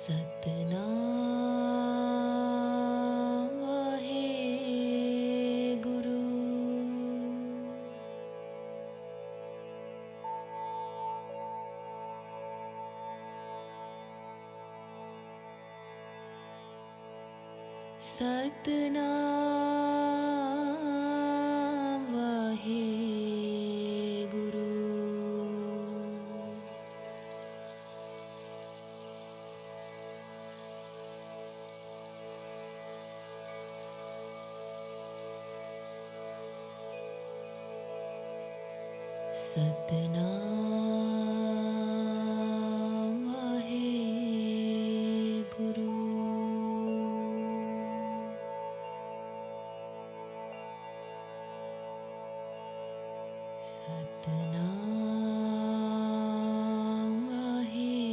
Satnam Waheguru. Satnam Waheguru. Satnam Waheguru. Satnam Waheguru.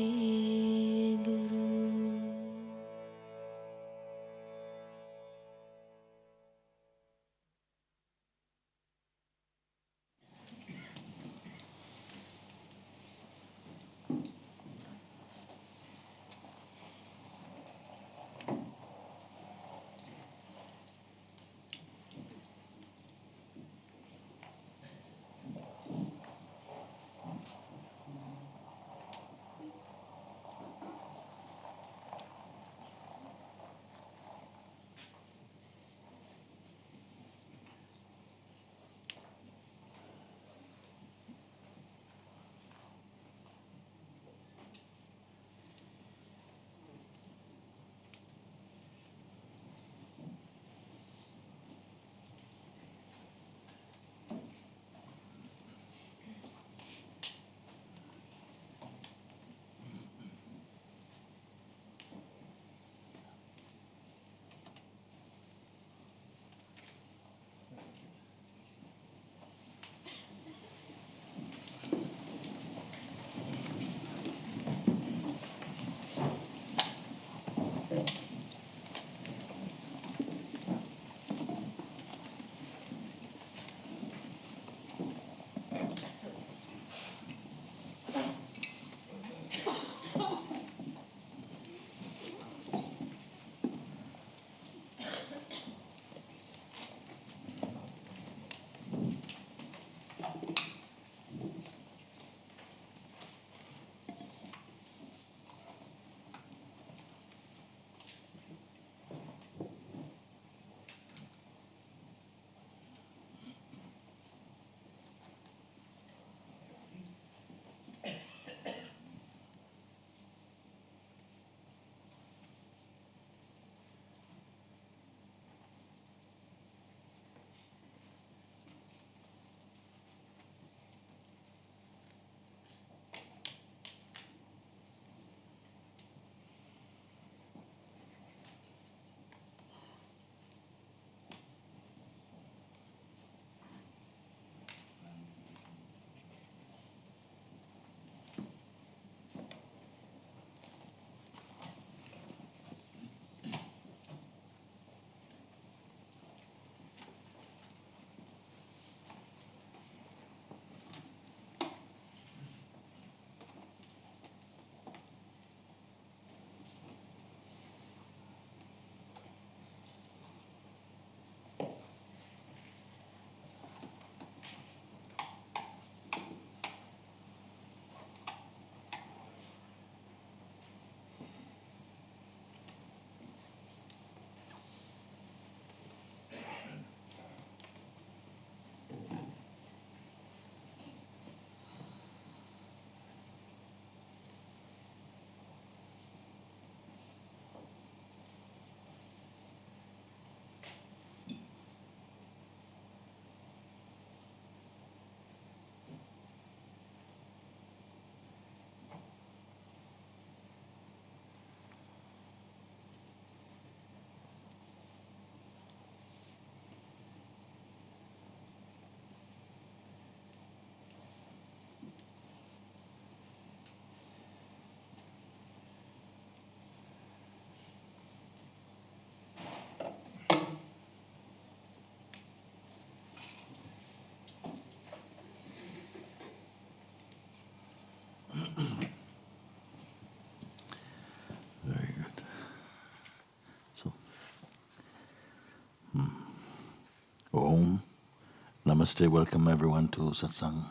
Namaste, welcome everyone to Satsang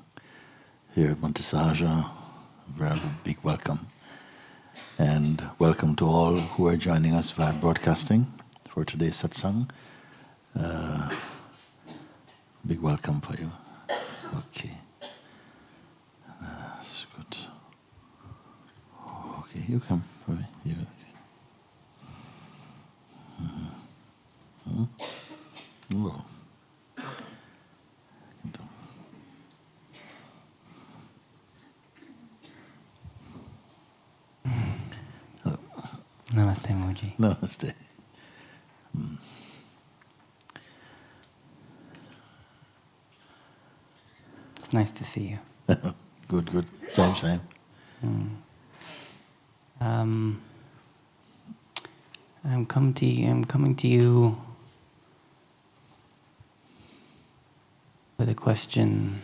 here at Monte Sahaja. Very big welcome. And welcome to all who are joining us via broadcasting for today's Satsang. Big welcome for you. Okay. That's good. Okay, you come for me. You. Well. Namaste, Mooji. Namaste. It's nice to see you. Good, good. Same. I'm coming to you with a question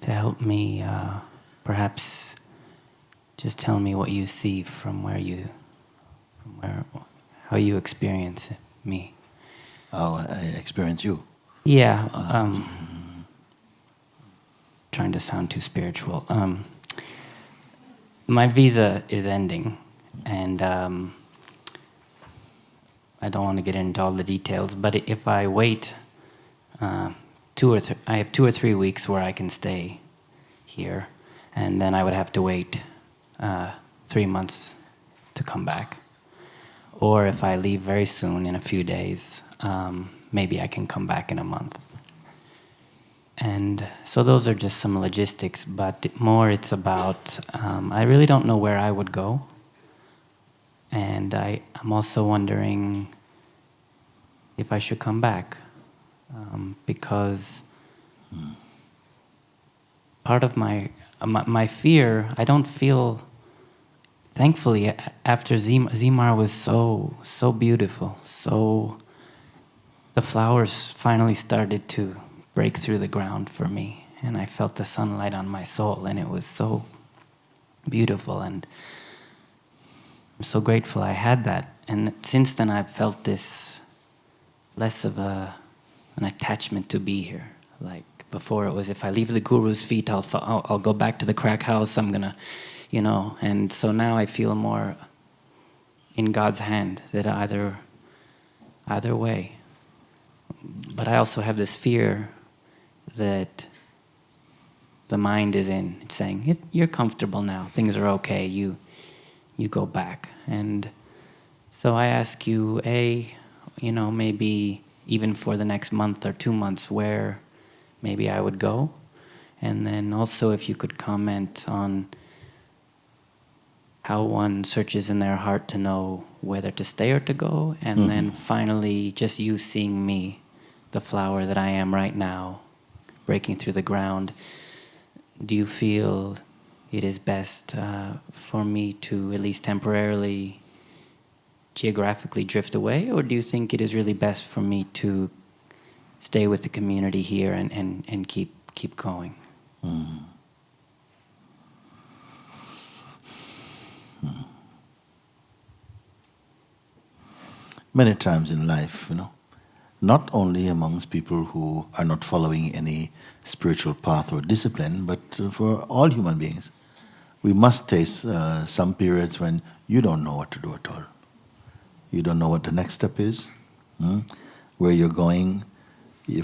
to help me. Perhaps just tell me what you see from how you experience me. How I experience you. Yeah. Trying to sound too spiritual. My visa is ending, and I don't want to get into all the details, but if I wait I have 2 or 3 weeks where I can stay here, and then I would have to wait 3 months to come back. Or if I leave very soon, in a few days, maybe I can come back in a month. And so those are just some logistics, but more it's about, I really don't know where I would go. And I'm also wondering if I should come back, because part of my fear, I don't feel, thankfully, after Zimar was so beautiful, so the flowers finally started to break through the ground for me, and I felt the sunlight on my soul, and it was so beautiful, and I'm so grateful I had that. And since then I've felt this less of an attachment to be here. Like before it was, if I leave the Guru's feet, I'll go back to the crack house, I'm gonna, and so now I feel more in God's hand, that either way. But I also have this fear that the mind is it's saying, you're comfortable now, things are okay, you go back. And so I ask you, maybe even for the next month or 2 months, where maybe I would go. And then also if you could comment on how one searches in their heart to know whether to stay or to go. And then finally, just you seeing me, the flower that I am right now, breaking through the ground. Do you feel it is best for me to, at least temporarily, geographically drift away? Or do you think it is really best for me to stay with the community here and keep going? Many times in life, not only amongst people who are not following any spiritual path or discipline, but for all human beings, we must face some periods when you don't know what to do at all. You don't know what the next step is, where you're going.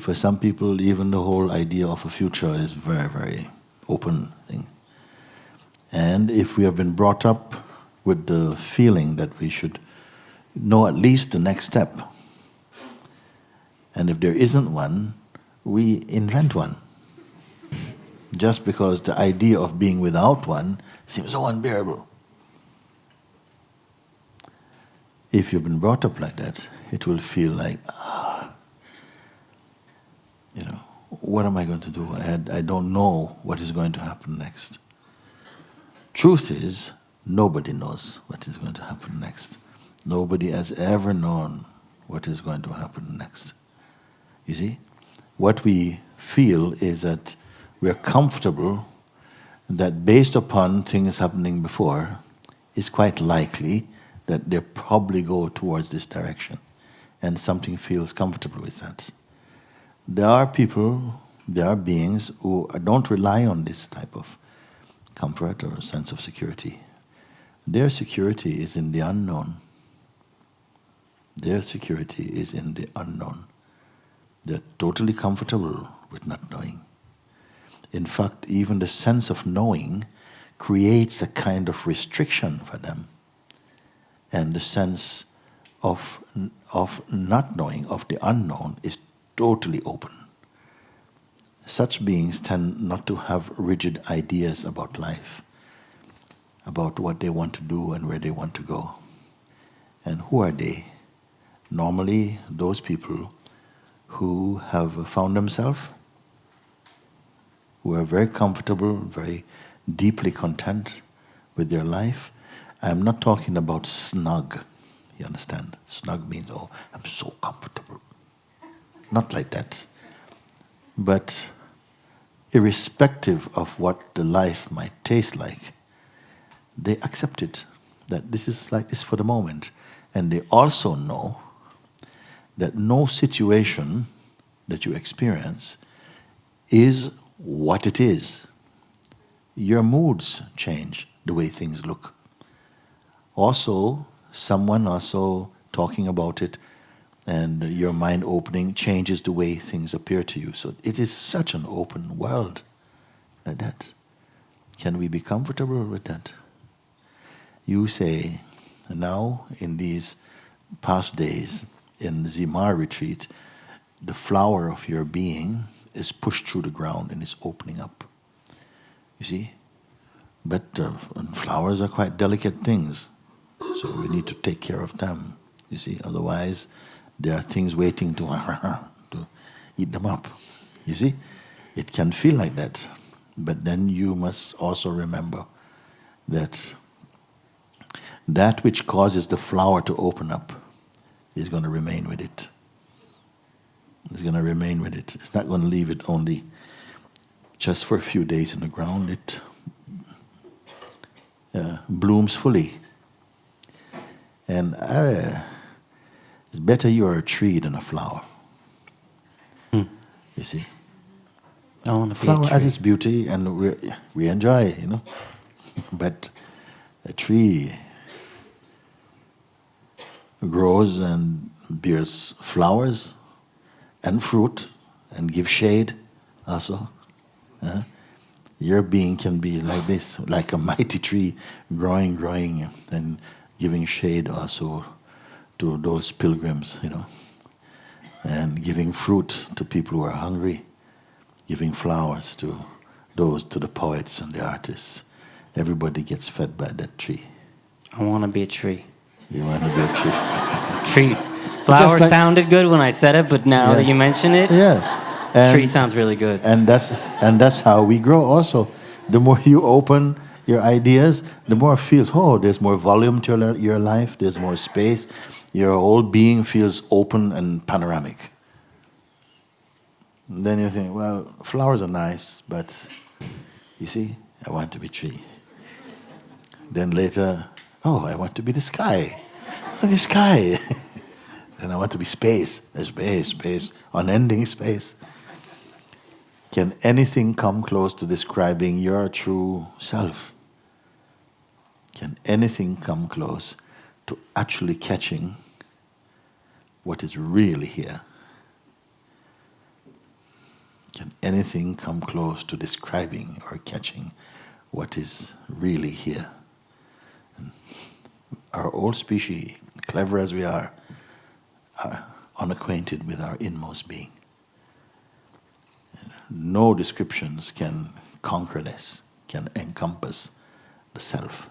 For some people, even the whole idea of a future is very, very open thing. And if we have been brought up with the feeling that we should know at least the next step, and if there isn't one, we invent one. Just because the idea of being without one seems so unbearable. If you've been brought up like that, it will feel like, what am I going to do? I don't know what is going to happen next. Truth is, nobody knows what is going to happen next. Nobody has ever known what is going to happen next. You see? What we feel is that we're comfortable that based upon things happening before, it's quite likely that they probably go towards this direction. And something feels comfortable with that. There are people, there are beings who don't rely on this type of comfort or sense of security. Their security is in the unknown. Their security is in the unknown. They're totally comfortable with not knowing. In fact, even the sense of knowing creates a kind of restriction for them. And the sense of not knowing, of the unknown, is totally open. Such beings tend not to have rigid ideas about life, about what they want to do and where they want to go. And who are they? Normally, those people who have found themselves, who are very comfortable, very deeply content with their life. I'm not talking about snug, you understand? Snug means, oh, I'm so comfortable. Not like that. But irrespective of what the life might taste like, they accept it, that this is like this for the moment. And they also know that no situation that you experience is what it is. Your moods change the way things look. Also, someone also talking about it and your mind opening changes the way things appear to you. So it is such an open world like that. Can we be comfortable with that? You say, now in these past days in the Zimar retreat, the flower of your being is pushed through the ground and is opening up. You see? But flowers are quite delicate things, so we need to take care of them. You see? Otherwise, there are things waiting to eat them up. You see? It can feel like that. But then you must also remember that that which causes the flower to open up is going to remain with it. It's going to remain with it. It's not going to leave it only just for a few days in the ground. It blooms fully. And it's better you're a tree than a flower. You see? I want to be Flower a has tree. its beauty and we enjoy it, But a tree grows and bears flowers and fruit and gives shade also. Your being can be like this, like a mighty tree, growing, and giving shade also to those pilgrims, and giving fruit to people who are hungry, giving flowers to the poets and the artists. Everybody gets fed by that tree. I want to be a tree. You want to be a tree? Tree. Flower like- sounded good when I said it, but now that you mention it, Yeah. And, tree sounds really good. And that's how we grow also. The more you open your ideas, the more it feels, there's more volume to your life, there's more space. Your whole being feels open and panoramic. And then you think, well, flowers are nice, but you see, I want to be tree. Then later, I want to be the sky. The sky. Then I want to be space, unending space. Can anything come close to describing your true self? Can anything come close to actually catching what is really here? Can anything come close to describing or catching what is really here? And our old species, clever as we are unacquainted with our inmost being. No descriptions can conquer this, can encompass the self.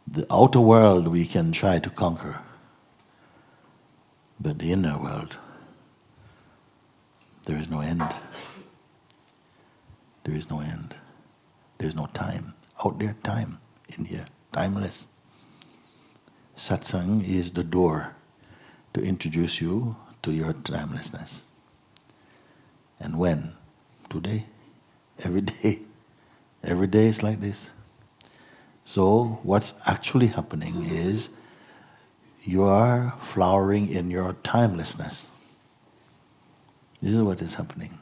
The outer world we can try to conquer, but the inner world, there is no end. There is no end. There is no time. Out there, time. In here, timeless. Satsang is the door to introduce you to your timelessness. And when? Today. Every day. Every day is like this. So what's actually happening is you are flowering in your timelessness. This is what is happening.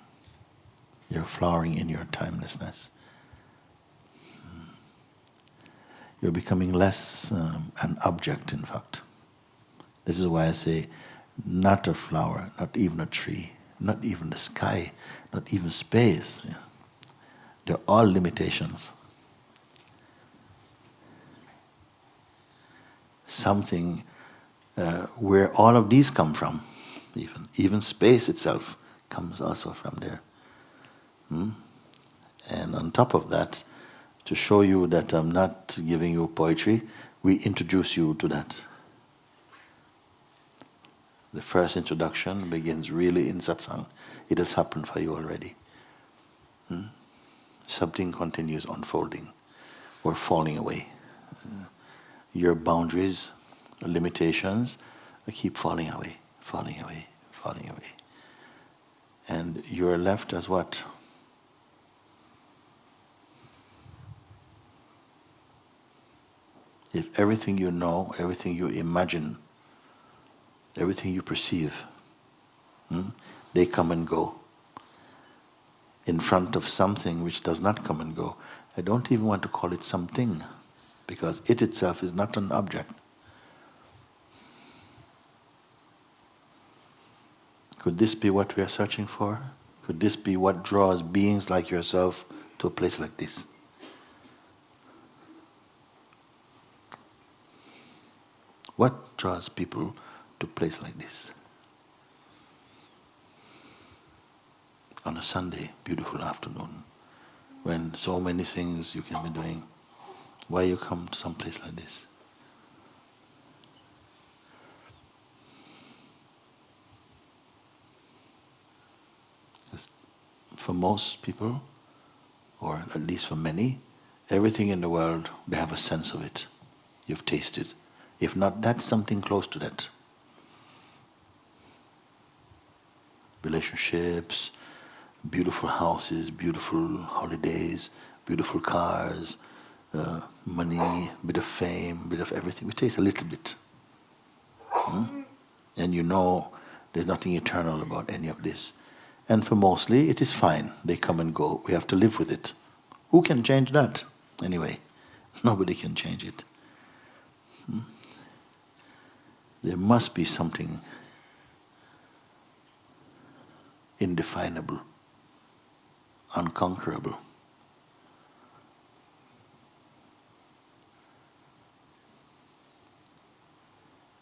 You're flowering in your timelessness. You're becoming less an object, in fact. This is why I say, not a flower, not even a tree, not even the sky, not even space. Yeah. They're all limitations. Something where all of these come from, even space itself comes also from there. And on top of that, to show you that I'm not giving you poetry, we introduce you to that. The first introduction begins really in Satsang. It has happened for you already. Something continues unfolding or falling away. Your boundaries, limitations, keep falling away, falling away, falling away. And you're left as what? If everything you know, everything you imagine, everything you perceive, they come and go in front of something which does not come and go. I don't even want to call it something, because it itself is not an object. Could this be what we are searching for? Could this be what draws beings like yourself to a place like this? What draws people to a place like this? On a Sunday, beautiful afternoon, when so many things you can be doing, why you come to some place like this? Because for most people, or at least for many, everything in the world, they have a sense of it. You've tasted. If not that, something close to that. Relationships, beautiful houses, beautiful holidays, beautiful cars, money, bit of fame, bit of everything. We taste a little bit. And you know there's nothing eternal about any of this. And for mostly, it is fine. They come and go. We have to live with it. Who can change that? Anyway, nobody can change it. There must be something indefinable, unconquerable.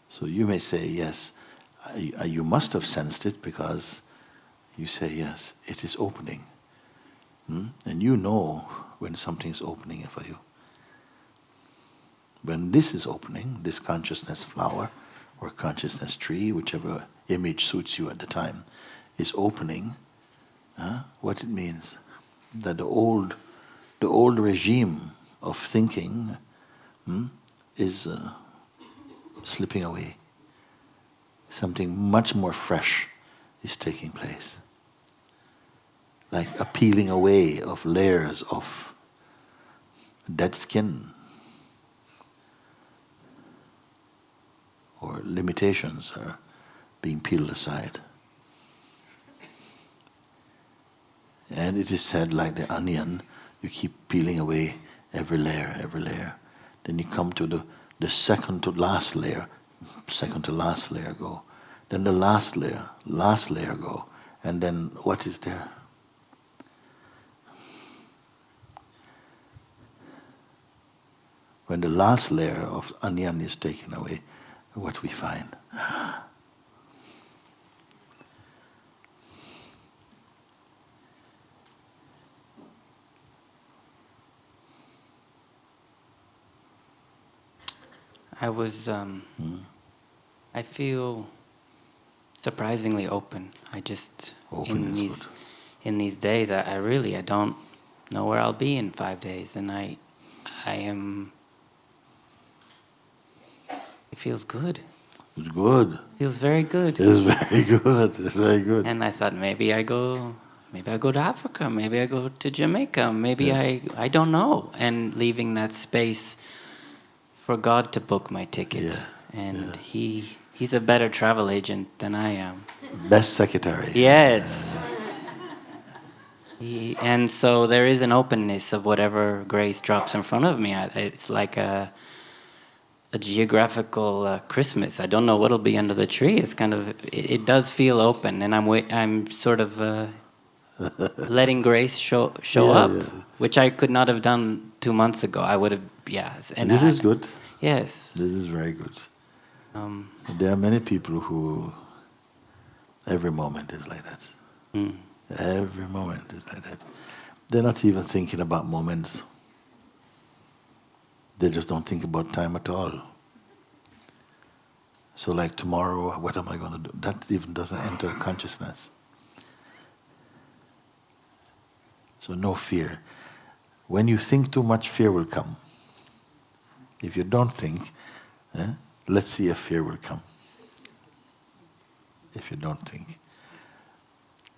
So you may say, yes, you must have sensed it, because you say, yes, it is opening. And you know when something is opening for you. When this is opening, this consciousness flower or consciousness tree, whichever image suits you at the time, is opening, what it means? That the old regime of thinking is slipping away. Something much more fresh is taking place. Like a peeling away of layers of dead skin or limitations are being peeled aside. And it is said, like the onion, you keep peeling away every layer, every layer. Then you come to the second to last layer go. Then the last layer go. And then what is there? When the last layer of onion is taken away, what we find? I feel surprisingly open. I just, in these days, I don't know where I'll be in 5 days, and I am, it feels good. It's good. Feels very good. It's very good. It's very good. And I thought maybe I go to Africa, maybe I go to Jamaica, maybe I don't know. And leaving that space for God to book my ticket. Yeah. And He's a better travel agent than I am. Best secretary. Yes. And so there is an openness of whatever grace drops in front of me. It's like a geographical Christmas. I don't know what'll be under the tree. It's kind of it does feel open, and I'm sort of letting grace show Yeah, up, yeah. which I could not have done 2 months ago. I would have, yes. And This is good. Yes. This is very good. Um, There are many people who every moment is like that. mm, Every moment is like that. They're not even thinking about moments. They just don't think about time at all. So like tomorrow, what am I going to do? That even doesn't enter consciousness. So no fear. When you think too much, fear will come. If you don't think, let's see if fear will come. If you don't think.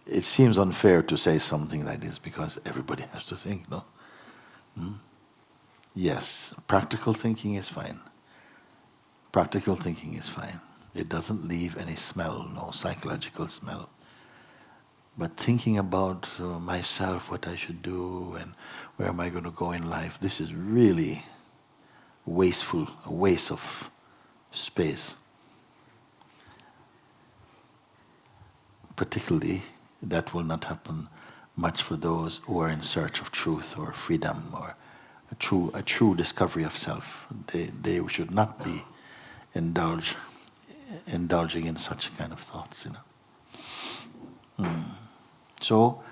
It seems unfair to say something like this because everybody has to think, no? Yes, practical thinking is fine. Practical thinking is fine. It doesn't leave any smell, no psychological smell. But thinking about myself, what I should do, and where am I going to go in life, this is really wasteful, a waste of space. Particularly, that will not happen much for those who are in search of truth or freedom or a true discovery of self. They should not be indulging in such kind of thoughts, you know. So,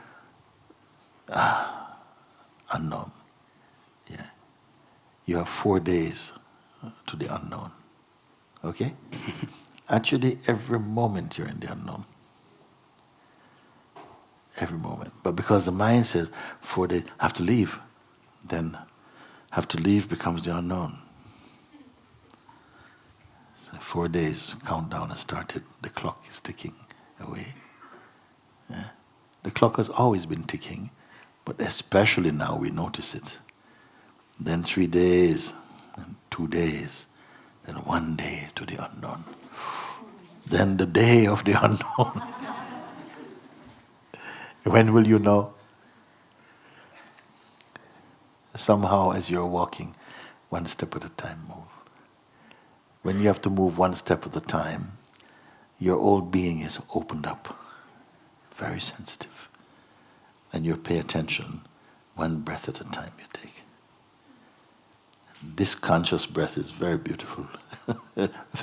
unknown. Yeah. You have 4 days to the unknown. Okay? Actually, every moment you're in the unknown. Every moment. But because the mind says 4 days, have to leave, then have to leave becomes the unknown. So 4 days, countdown has started. The clock is ticking away. Yeah. The clock has always been ticking, but especially now we notice it. Then 3 days, and 2 days, then 1 day to the unknown. Then the day of the unknown. When will you know? Somehow as you're walking, one step at a time move. When you have to move one step at a time, your old being is opened up, very sensitive. And you pay attention, one breath at a time you take. This conscious breath is very beautiful.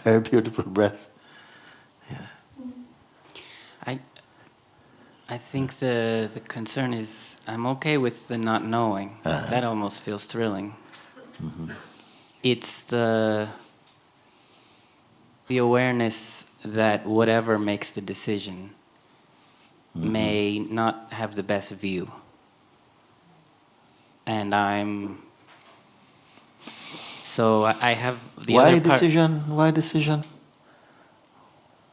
Very beautiful breath. Yeah. I think the concern is I'm okay with the not knowing. That almost feels thrilling. Mm-hmm. It's the awareness that whatever makes the decision may not have the best view. And I have the Why other part. decision? Why decision?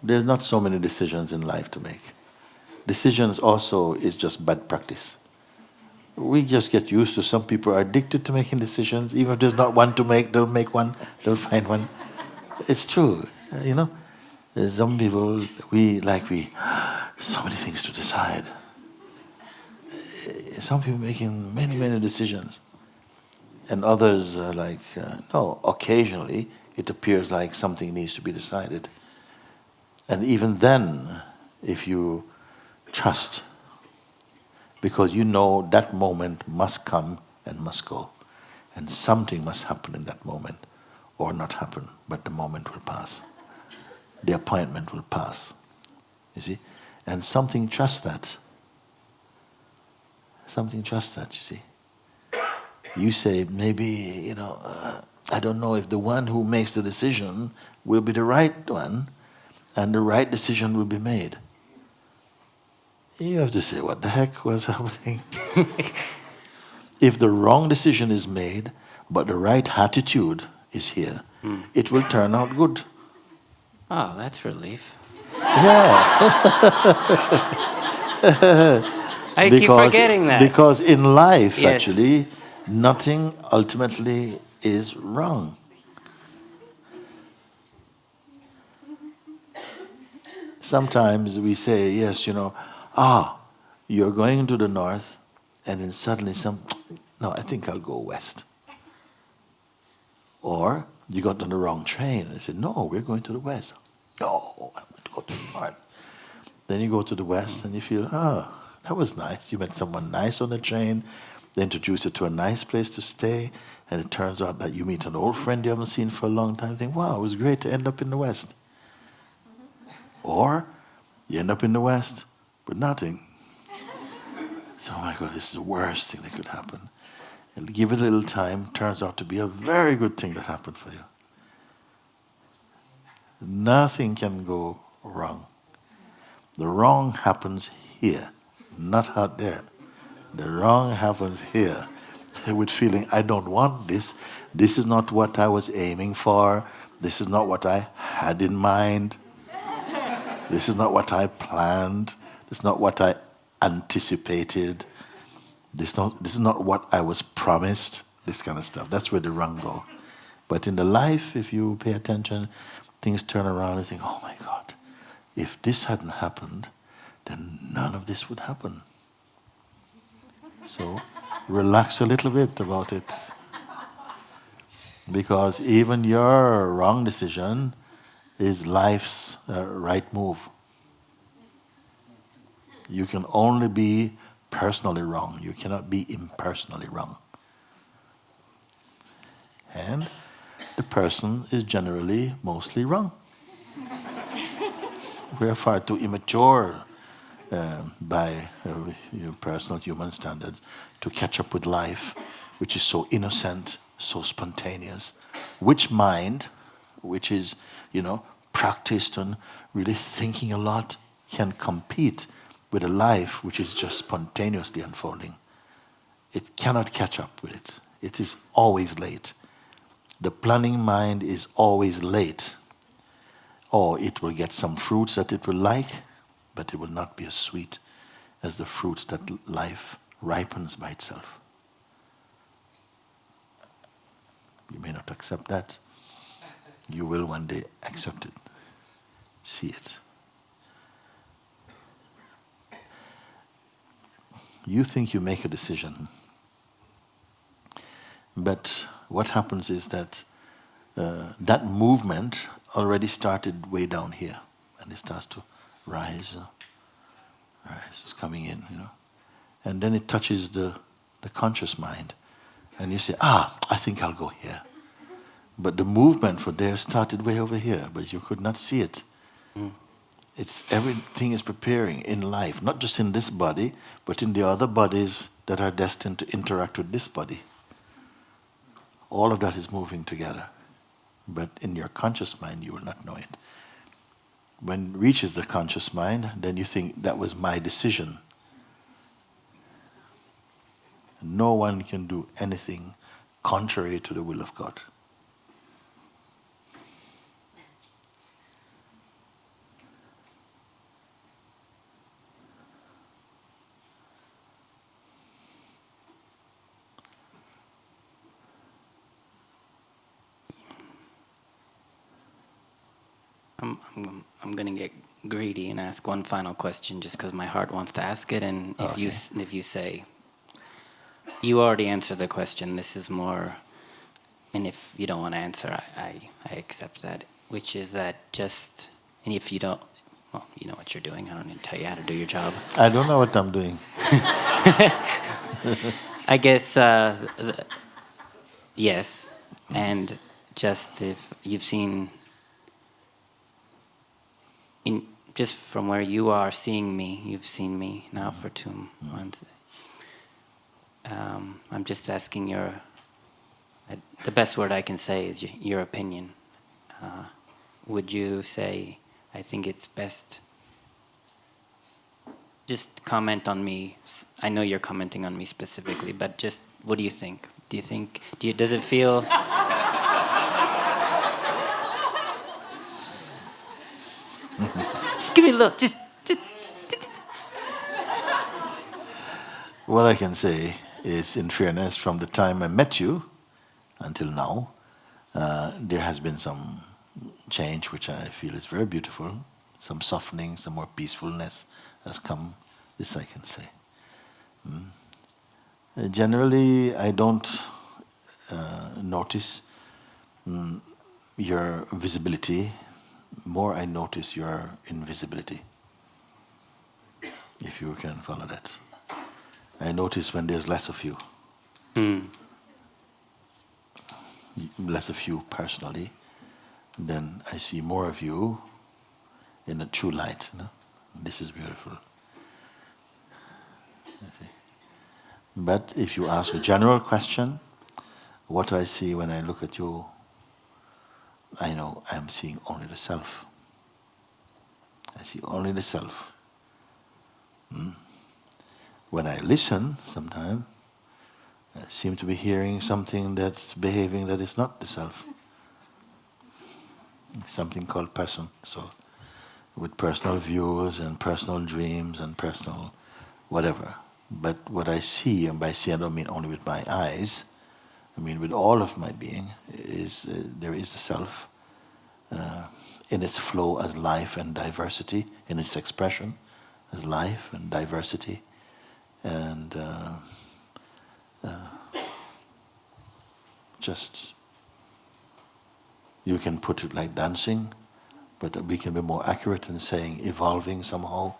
There's not so many decisions in life to make. Decisions also is just bad practice. We just get used to, some people are addicted to making decisions. Even if there's not one to make, they'll make one, they'll find one. It's true, you know. There's some people, so many things to decide. Some people making many, many decisions. And others are like, no, occasionally it appears like something needs to be decided. And even then, if you trust, because you know that moment must come and must go. And something must happen in that moment, or not happen, but the moment will pass. The appointment will pass. You see? And something trusts that. Something trusts that, you see. You say, maybe, I don't know if the one who makes the decision will be the right one, and the right decision will be made. You have to say, what the heck was happening? If the wrong decision is made, but the right attitude is here, it will turn out good. Oh, that's relief. Yeah. I keep forgetting that. Because in life, Yes. actually, nothing ultimately is wrong. Sometimes we say, yes, you're going to the north, and then suddenly no, I think I'll go west. Or you got on the wrong train and say, no, we're going to the west. No, I want to go to the north. Then you go to the west and you feel, that was nice. You met someone nice on the train. They introduce you to a nice place to stay. And it turns out that you meet an old friend you haven't seen for a long time. You think, wow, it was great to end up in the west. Or you end up in the west with nothing. So, oh my God, this is the worst thing that could happen. And give it a little time, turns out to be a very good thing that happened for you. Nothing can go wrong. The wrong happens here, not out there. The wrong happens here. With feeling, I don't want this. This is not what I was aiming for. This is not what I had in mind. This is not what I planned. This is not what I anticipated. This is not what I was promised. This kind of stuff. That's where the wrong go. But in the life, if you pay attention, things turn around and think, oh my God, if this hadn't happened, then none of this would happen. So relax a little bit about it. Because even your wrong decision is life's right move. You can only be personally wrong. You cannot be impersonally wrong. And the person is generally mostly wrong. We are far too immature by personal human standards to catch up with life, which is so innocent, so spontaneous. Which mind, which is, practiced and really thinking a lot, can compete with a life which is just spontaneously unfolding. It cannot catch up with it. It is always late. The planning mind is always late. Or it will get some fruits that it will like, but it will not be as sweet as the fruits that life ripens by itself. You may not accept that. You will one day accept it. See it. You think you make a decision, but what happens is that that movement already started way down here, and it starts to rise, it's coming in, and then it touches the conscious mind, and you say, I think I'll go here. But the movement for there started way over here, but you could not see it. It's everything is preparing in life, not just in this body, but in the other bodies that are destined to interact with this body. All of that is moving together. But in your conscious mind, you will not know it. When it reaches the conscious mind, then you think, that was my decision. No one can do anything contrary to the will of God. I'm going to get greedy and ask one final question just because my heart wants to ask it. And if you say, you already answered the question, this is more, and if you don't want to answer, I accept that, which is that just, and if you don't, well, you know what you're doing. I don't need to tell you how to do your job. I don't know what I'm doing. I guess, yes. And just if you've seen, just from where you are seeing me, you've seen me now for 2 months. I'm just asking the best word I can say is your opinion. Would you say, I think it's best, just comment on me. I know you're commenting on me specifically, but just, what do you think? Does it feel... Just give me a look, just... What I can say is, in fairness, from the time I met you until now, there has been some change which I feel is very beautiful. some softening, some more peacefulness has come. This I can say. Generally, I don't notice your visibility. More I notice your invisibility, if you can follow that. I notice when there's less of you. Less of you personally, then I see more of you in a true light. You know? This is beautiful. You see. But if you ask a general question, what I see when I look at you, I know I'm seeing only the self. I see only the self. When I listen, sometimes I seem to be hearing something that's behaving that is not the self. Something called person. So, with personal views and personal dreams and personal whatever. But what I see, and by see I don't mean only with my eyes, I mean with all of my being, is there is the self in its flow as life and diversity, in its expression as life and diversity, and just, you can put it like dancing, but we can be more accurate in saying evolving somehow,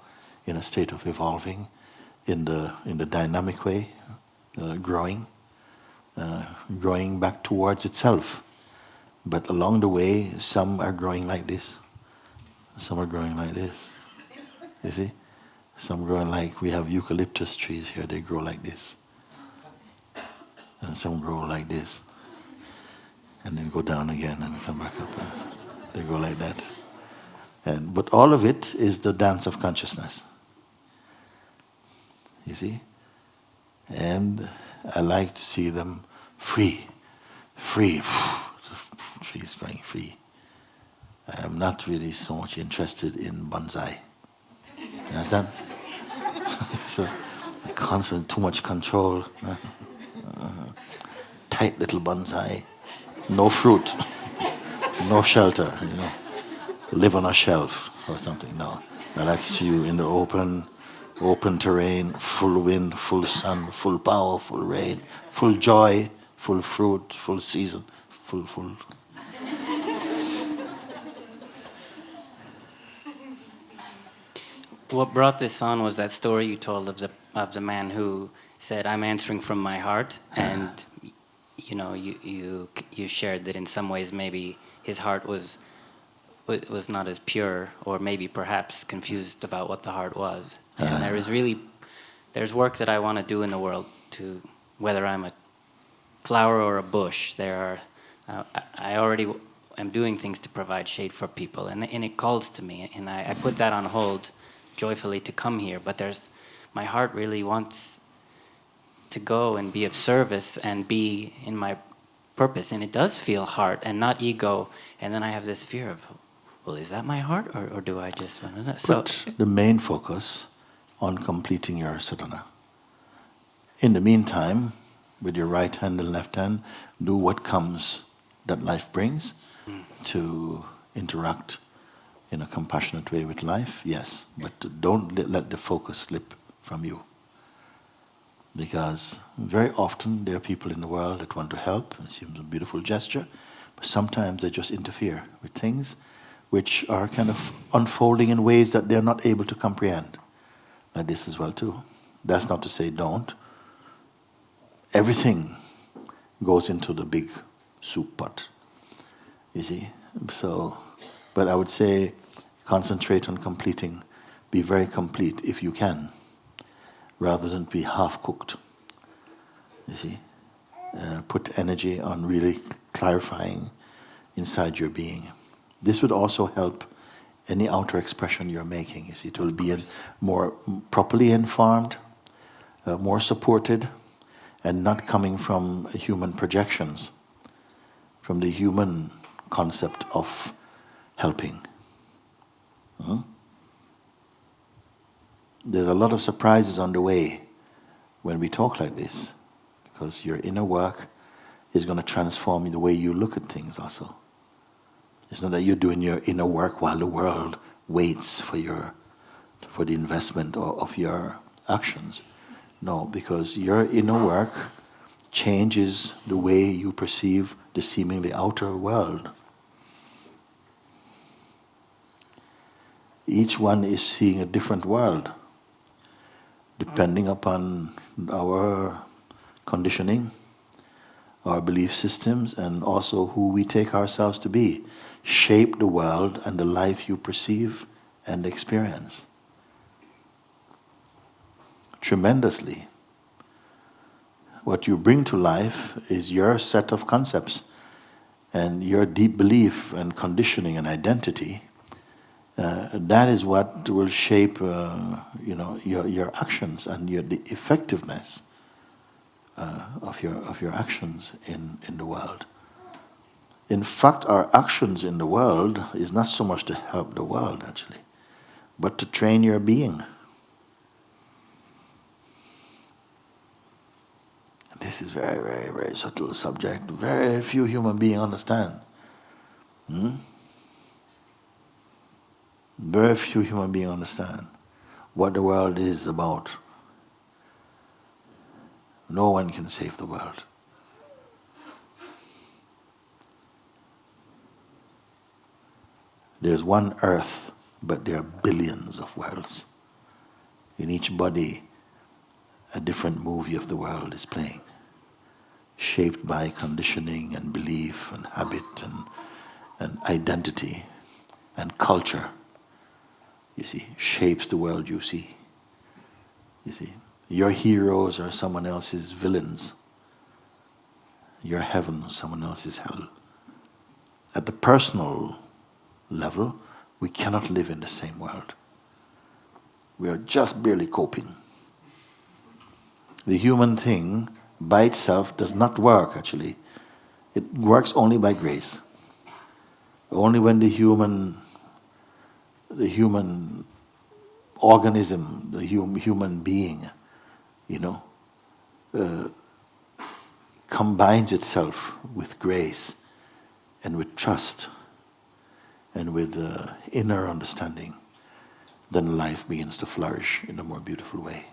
in a state of evolving, in the dynamic way, growing back towards itself. But along the way, some are growing like this, some are growing like this. You see? Some growing like, we have eucalyptus trees here, they grow like this. And some grow like this. And then go down again and come back up. They go like that. But all of it is the dance of consciousness. You see? And I like to see them free. The trees going free. I am not really so much interested in bonsai. You understand? So, constant, too much control. Tight little bonsai. No fruit. No shelter, you know. Live on a shelf or something. No. I like to see you in the open terrain, full wind, full sun, full power, full rain, full joy, full fruit, full season, full. What brought this on was that story you told of the man who said, "I'm answering from my heart," and you know, you shared that in some ways maybe his heart was not as pure, or maybe perhaps confused about what the heart was. And there's work that I want to do in the world, to whether I'm a flower or a bush. I already am doing things to provide shade for people, and it calls to me, and I put that on hold joyfully to come here. But my heart really wants to go and be of service and be in my purpose, and it does feel heart and not ego. And then I have this fear of, well, is that my heart, or do I just want to? So put the main focus on completing your sadhana. In the meantime, with your right hand and left hand, do what comes that life brings to interact in a compassionate way with life, yes, but don't let the focus slip from you. Because very often there are people in the world that want to help, and it seems a beautiful gesture, but sometimes they just interfere with things which are kind of unfolding in ways that they're not able to comprehend. Like this as well too. That's not to say don't. Everything goes into the big soup pot, you see. So, but I would say concentrate on completing. Be very complete if you can, rather than be half-cooked, you see. Put energy on really clarifying inside your being. This would also help any outer expression you're making, you see. It will be more properly informed, more supported, and not coming from human projections, from the human concept of helping. There's a lot of surprises on the way when we talk like this, because your inner work is going to transform the way you look at things also. It's not that you're doing your inner work while the world weights for the investment of your actions. No, because your inner work changes the way you perceive the seemingly outer world. Each one is seeing a different world, depending upon our conditioning, our belief systems, and also who we take ourselves to be, shape the world and the life you perceive and experience tremendously. What you bring to life is your set of concepts and your deep belief and conditioning and identity. That is what will shape, your actions and the effectiveness of your actions in the world. In fact, our actions in the world is not so much to help the world, actually, but to train your being. This is very, very, very subtle subject. Very few human beings understand. Very few human beings understand what the world is about. No one can save the world. There's one earth, but there are billions of worlds. In each body, a different movie of the world is playing, shaped by conditioning and belief and habit and identity and culture. You see, shapes the world you see. You see, your heroes are someone else's villains. Your heaven is someone else's hell. At the personal level, we cannot live in the same world. We are just barely coping. The human thing by itself does not work, actually. It works only by grace. Only when the human organism, the human being, combines itself with grace and with trust and with inner understanding, then life begins to flourish in a more beautiful way.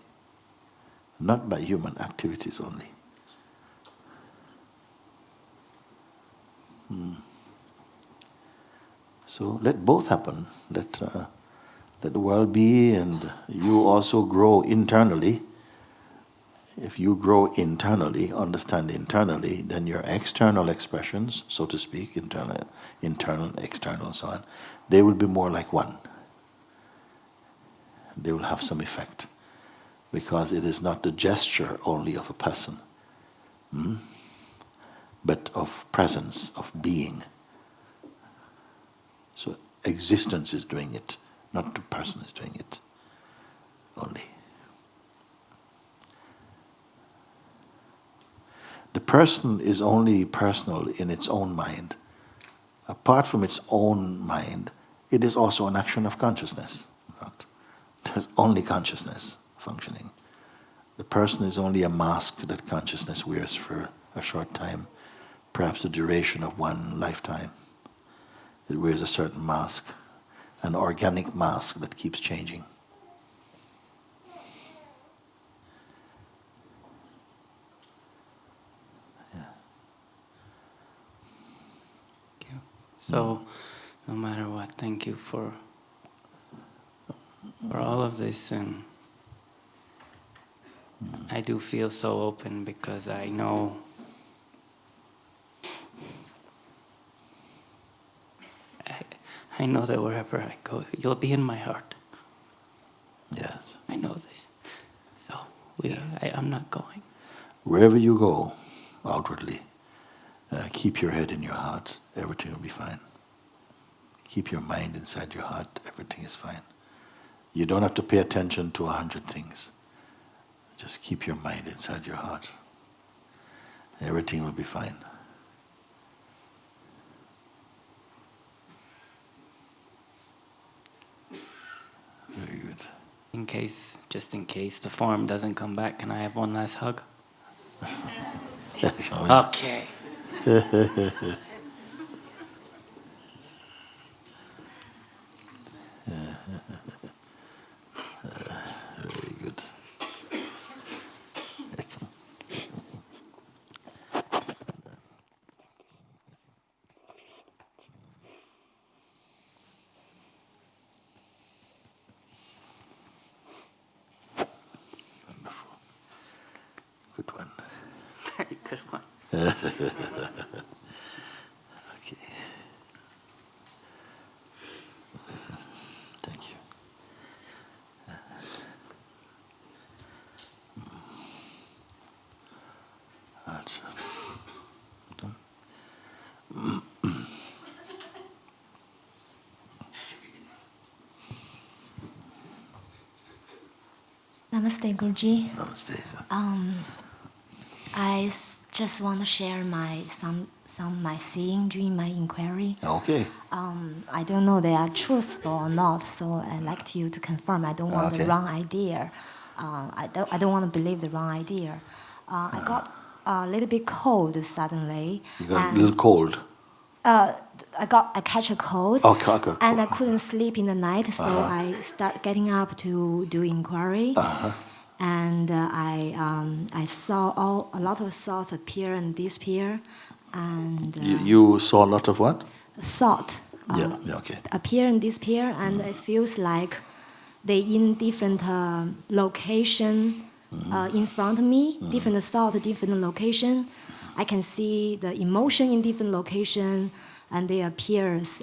Not by human activities only. So let both happen. Let the world be, and you also grow internally. If you grow internally, understand internally, then your external expressions, so to speak, internal, external, so on, they will be more like one. They will have some effect, because it is not the gesture only of a person, but of presence, of being. So existence is doing it, not the person is doing it only. The person is only personal in its own mind. Apart from its own mind, it is also an action of consciousness. In fact, there's only consciousness functioning. The person is only a mask that consciousness wears for a short time, perhaps the duration of one lifetime. It wears a certain mask, an organic mask that keeps changing. Thank you. So, no matter what, thank you for all of this, and I do feel so open because I know I know that wherever I go, you'll be in my heart. Yes. I know this. So I'm not going. Wherever you go, outwardly, keep your head in your heart, everything will be fine. Keep your mind inside your heart, everything is fine. You don't have to pay attention to 100 things. Just keep your mind inside your heart. Everything will be fine. Very good. Just in case the form doesn't come back, can I have one last hug? Okay. Yeah. good one. Very good one. Okay. Thank you. That's, Namaste, Guruji. namaste. Just want to share some my seeing during my inquiry. Okay. I don't know they are truthful or not, so I'd like you to confirm. I don't want the Okay. wrong idea. I don't want to believe the wrong idea. I got a little bit cold suddenly. You got a and, little cold. I catch a cold. Oh, okay. And I couldn't sleep in the night, so I start getting up to do inquiry. And I saw a lot of thoughts appear and disappear, and You saw a lot of what? thought Okay. appear and disappear, and it feels like they in different location in front of me, different thought, different location. I can see the emotion in different location, and they appears,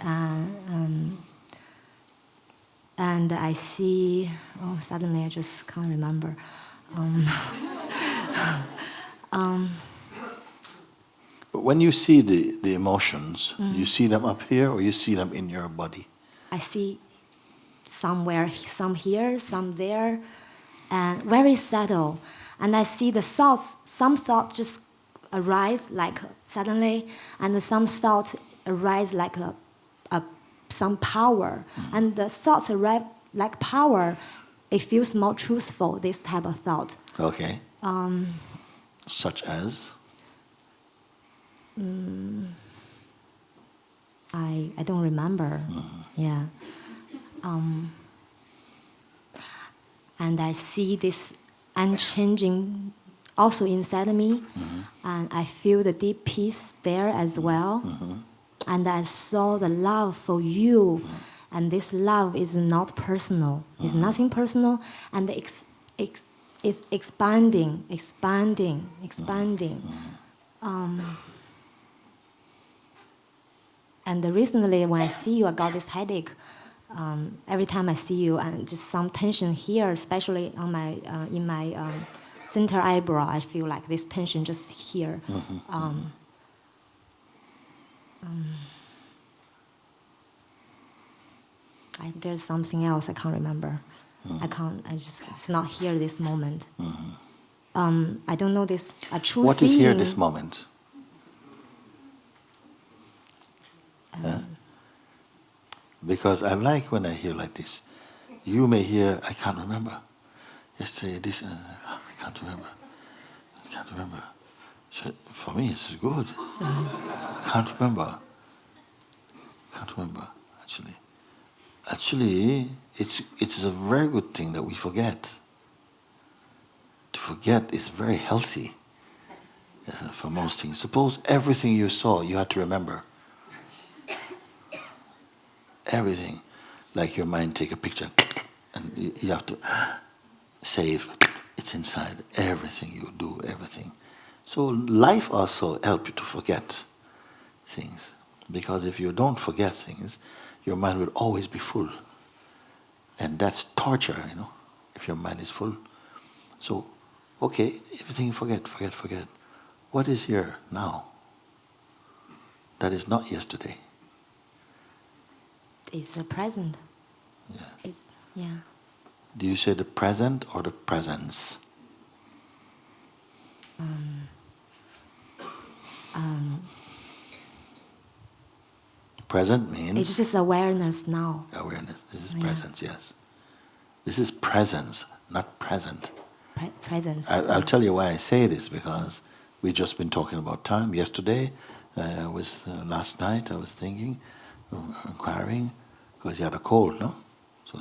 and I see. Oh, suddenly I just can't remember. But when you see the emotions, you see them up here or you see them in your body? I see somewhere, some here, some there, and very subtle. And I see the thoughts, some thoughts just arise like suddenly, and some thoughts arise like some power. And the thoughts arrive like power, it feels more truthful, this type of thought. Okay. Such as? I don't remember. Yeah. And I see this unchanging also inside of me, and I feel the deep peace there as well. And I saw the love for you, and this love is not personal. It's nothing personal, and it's expanding. And recently, when I see you, I got this headache. Every time I see you, and just some tension here, especially on my in my center eyebrow, I feel like this tension just here. There's something else I can't remember. It's not here this moment. I don't know this a true What is seeing. here this moment? Because I like when I hear like this. You may hear, I can't remember. Yesterday, this, I can't remember. So for me, it's good. Can't remember, actually. Actually, it's a very good thing that we forget. To forget is very healthy for most things. Suppose everything you saw, you had to remember. Everything. Like your mind take a picture and you have to save. It's inside. Everything you do, everything. So life also helps you to forget things. Because if you don't forget things, your mind will always be full. And that's torture, if your mind is full. So, okay, everything you forget. What is here now? That is not yesterday. It's the present. Yeah. Do you say the present or the presence? Present means? It's just awareness now. Awareness. This is presence, yes. This is presence, not present. Presence. I'll tell you why I say this, because we've just been talking about time. Yesterday, last night, I was thinking, inquiring, because you had a cold, no? So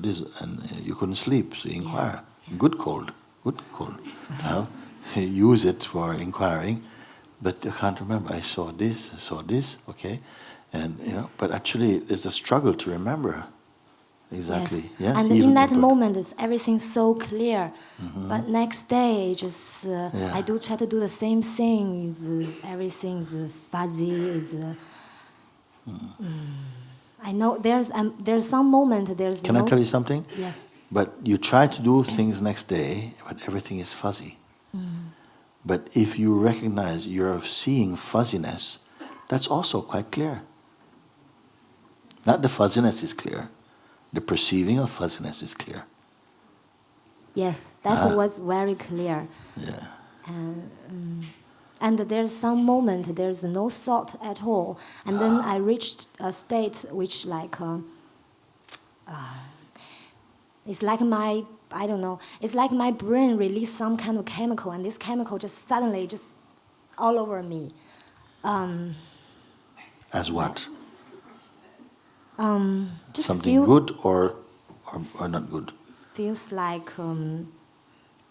you couldn't sleep, so you inquire. Yeah. Good cold. Use it for inquiring, but I can't remember. I saw this, okay, and but actually, there's a struggle to remember Exactly. Yes. Yeah. And even in that people. moment, everything's so clear. But next day, just Yeah. I do try to do the same thing. Everything's fuzzy. I know there's some moment there's Can no. I tell you something? Yes. But you try to do things next day, but everything is fuzzy. But if you recognize you're seeing fuzziness, that's also quite clear. Not the fuzziness is clear, the perceiving of fuzziness is clear. Yes, that's what's very clear. Yeah. And there's some moment there's no thought at all, and then I reached a state which it's like I don't know, it's like my brain released some kind of chemical, and this chemical just suddenly just all over me. As what? Just Something good or not good? feels like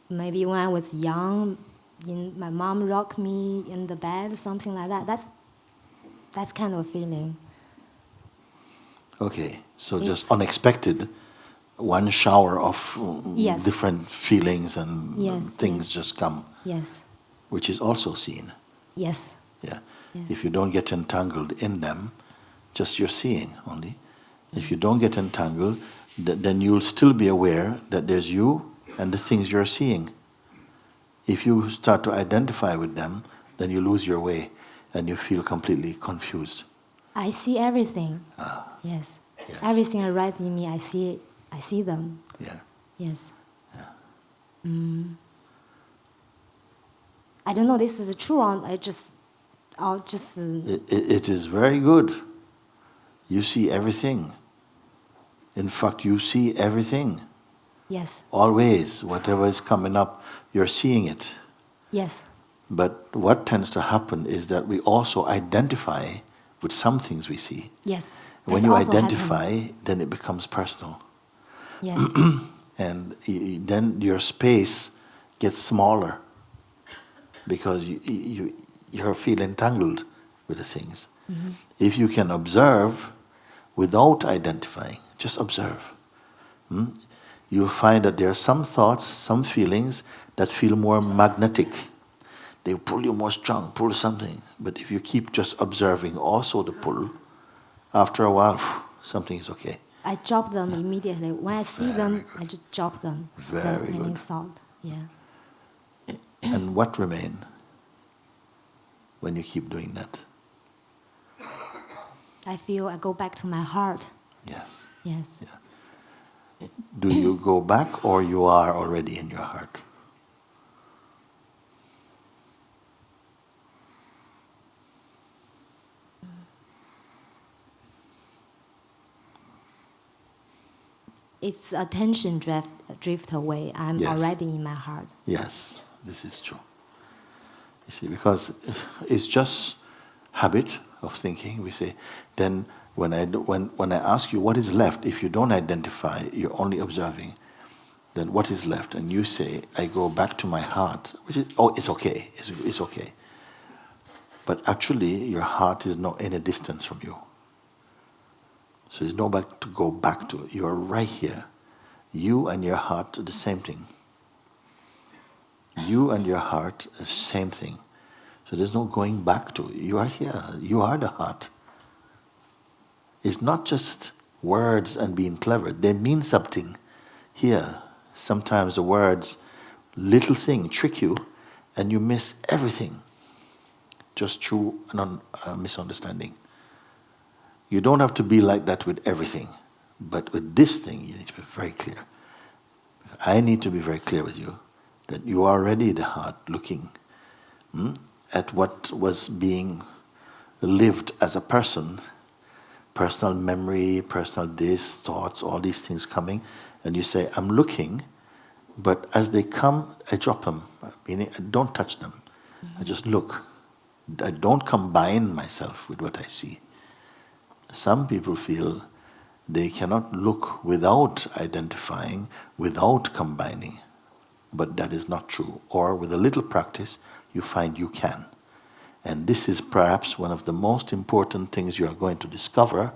maybe when I was young, my mom rocked me in the bed, something like that. That's kind of feeling. Okay, so It's- just unexpected, one shower of Yes. different feelings and Yes, things yes. just come, Yes, which is also seen. yes, Yeah. Yeah. If you don't get entangled in them, just you're seeing only. If you don't get entangled, then you'll still be aware that there's you and the things you're seeing. If you start to identify with them, then you lose your way and you feel completely confused. I see everything. Yes. Yes. Everything arises in me. I see them. Yeah. Yes. I don't know. This is true. I'll just. It is very good. You see everything. In fact, you see everything. Yes. Always, whatever is coming up, you're seeing it. Yes. But what tends to happen is that we also identify with some things we see. Yes. When That's you also identify, happened. then it becomes personal. Yes. And then your space gets smaller because you feel entangled with the things. If you can observe without identifying, just observe, you'll find that there are some thoughts, some feelings that feel more magnetic. They pull you more strong, pull something. But if you keep just observing also the pull, after a while, something is okay. I drop them immediately. When I see them, I just drop them. Very Any good. thought. Yeah. And what remain when you keep doing that? I feel I go back to my heart. Yes. Yes. Yeah. Do you go back or you are already in your heart? It's attention drift away. I'm Yes. already in my heart. Yes, this is true. You see, because it's just habit of thinking. We say, then when I ask you what is left, if you don't identify, you're only observing, then what is left? And you say, I go back to my heart, which is, oh, it's okay, it's okay. But actually, your heart is not any distance from you. So there's no back to go back to. You're right here. You and your heart are the same thing. You and your heart are the same thing. So there's no going back to. You are here. You are the heart. It's not just words and being clever. They mean something. Here, sometimes the words, little thing, trick you, and you miss everything just through a misunderstanding. You don't have to be like that with everything, but with this thing, you need to be very clear. I need to be very clear with you that you are already the heart looking at what was being lived as a person, personal memory, personal this, thoughts, all these things coming, and you say, I'm looking, but as they come, I drop them, meaning I don't touch them. I just look. I don't combine myself with what I see. Some people feel they cannot look without identifying, without combining. But that is not true. Or with a little practice, you find you can. And this is perhaps one of the most important things you are going to discover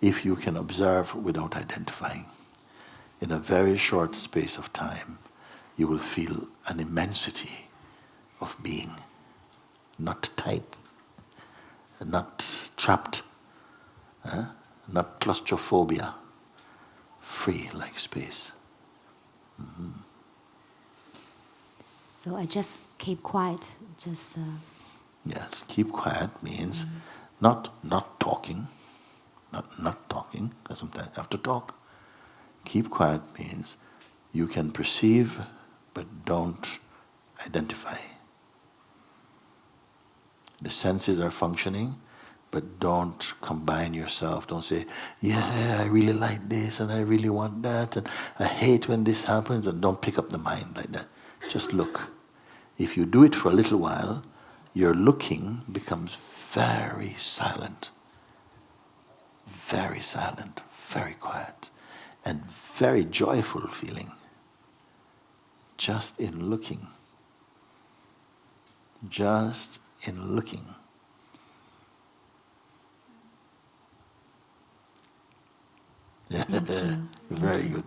if you can observe without identifying. In a very short space of time, you will feel an immensity of being, not tight, not trapped, not claustrophobia, free like space. So I just keep quiet, just... Yes, keep quiet means not talking, not talking, because sometimes you have to talk. Keep quiet means you can perceive but don't identify. The senses are functioning, but don't combine yourself. Don't say, yeah, I really like this and I really want that and I hate when this happens, and don't pick up the mind like that. Just look. If you do it for a little while, your looking becomes very silent, very quiet, and very joyful feeling. Just in looking. Just in looking. Yeah, very good,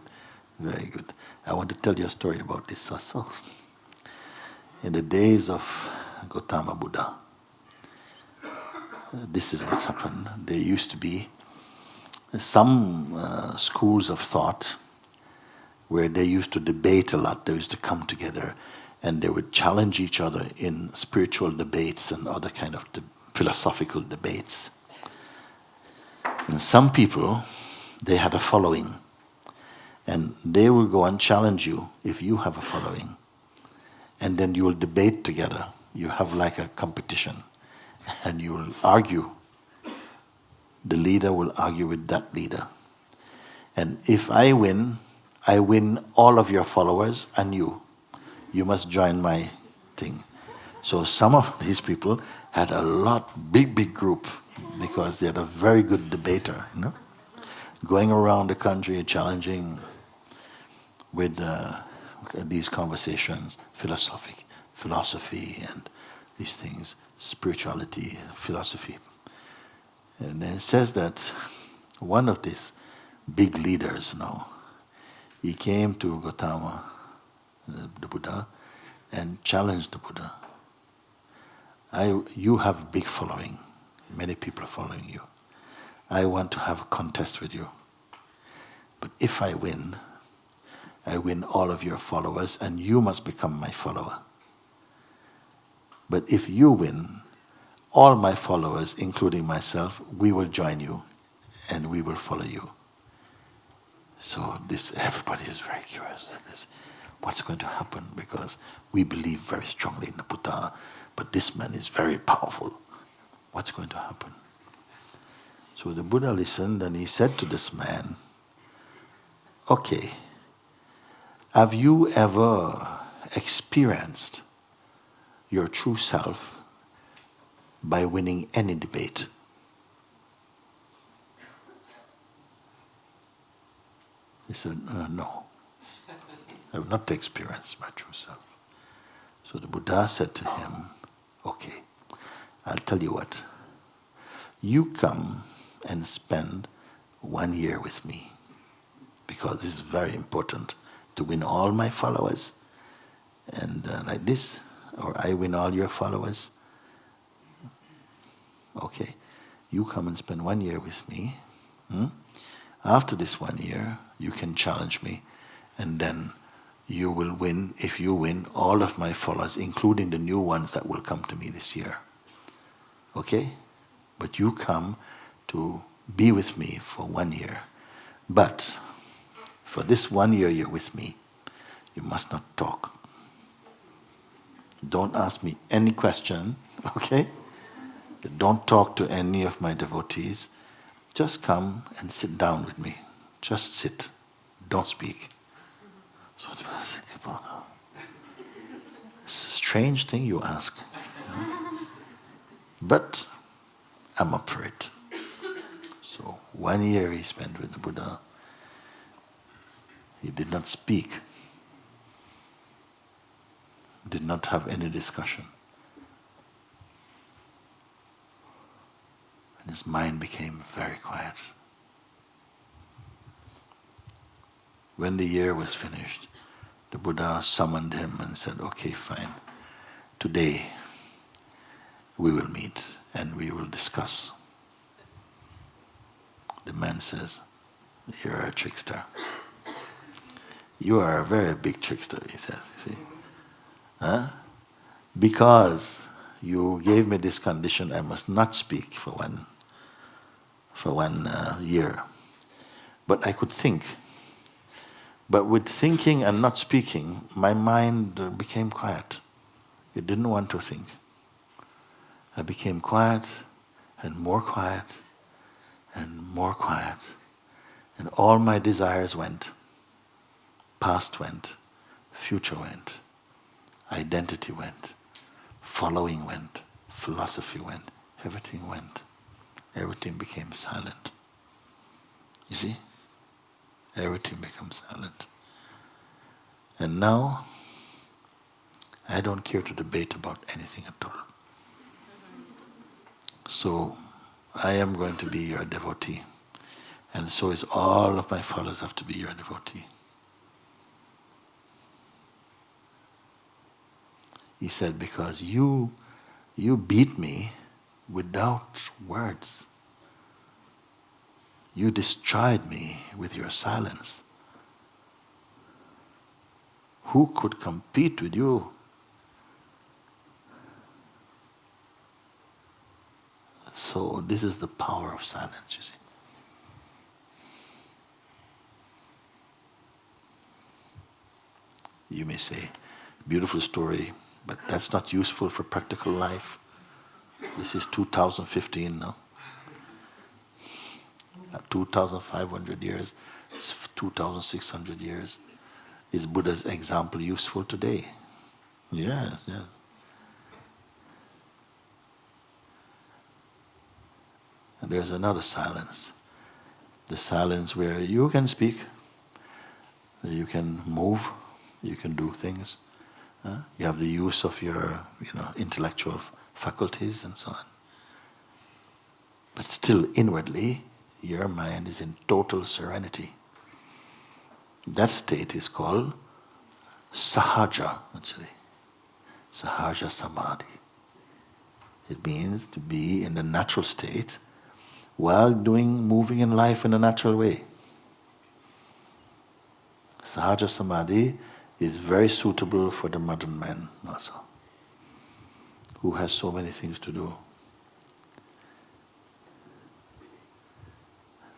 very good. I want to tell you a story about this also. In the days of Gautama Buddha, this is what happened. There used to be some schools of thought where they used to debate a lot. They used to come together and they would challenge each other in spiritual debates and other kind of philosophical debates. And some people, they had a following, and they will go and challenge you if you have a following. And then you will debate together. You have like a competition, and you will argue. The leader will argue with that leader. And if I win all of your followers and you. You must join my thing. So some of these people had a big group, because they had a very good debater, going around the country challenging with these conversations, philosophy and these things, spirituality, philosophy. And then it says that one of these big leaders he came to Gautama, the Buddha, and challenged the Buddha. You have a big following. Many people are following you. I want to have a contest with you. But if I win all of your followers, and you must become my follower. But if you win, all my followers, including myself, we will join you, and we will follow you. So everybody is very curious. What's going to happen? Because we believe very strongly in the Buddha, but this man is very powerful. What's going to happen? So the Buddha listened, and he said to this man, okay, have you ever experienced your true self by winning any debate? He said, no. I have not experienced my true self. So the Buddha said to him, okay, I'll tell you what. You come and spend 1 year with me, because this is very important to win all my followers. And like this, or I win all your followers. Okay, you come and spend 1 year with me. After this 1 year, you can challenge me, and then you will win. If you win, all of my followers, including the new ones that will come to me this year. Okay? But you come to be with me for 1 year. But for this 1 year you're with me, you must not talk. Don't ask me any question, okay? Don't talk to any of my devotees. Just come and sit down with me. Just sit. Don't speak. So I think about it's a strange thing you ask. But I'm up for it. So 1 year he spent with the Buddha. He did not speak. Did not have any discussion. And his mind became very quiet. When the year was finished, the Buddha summoned him and said, okay, fine. Today we will meet and we will discuss. The man says, you're a trickster. You are a very big trickster, he says, you see. Huh? Because you gave me this condition, I must not speak for one year. But I could think. But with thinking and not speaking, my mind became quiet. It didn't want to think. I became quiet and more quiet and more quiet. And all my desires went. Past went. Future went. Identity went. Following went. Philosophy went. Everything went. Everything became silent. You see? Everything becomes silent. And now, I don't care to debate about anything at all. So, I am going to be your devotee. And so is all of my followers have to be your devotee. He said, because you beat me without words. You destroyed me with your silence. Who could compete with you? So this is the power of silence, you see. You may say, beautiful story, but that's not useful for practical life. This is 2015 now. 2,500 years, 2,600 years. Is Buddha's example useful today? Yes, yes. And there's another silence. The silence where you can speak, you can move, you can do things. You have the use of your intellectual faculties and so on. But still inwardly, your mind is in total serenity. That state is called Sahaja, actually. Sahaja Samadhi. It means to be in the natural state while moving in life in a natural way. Sahaja Samadhi is very suitable for the modern man also, who has so many things to do.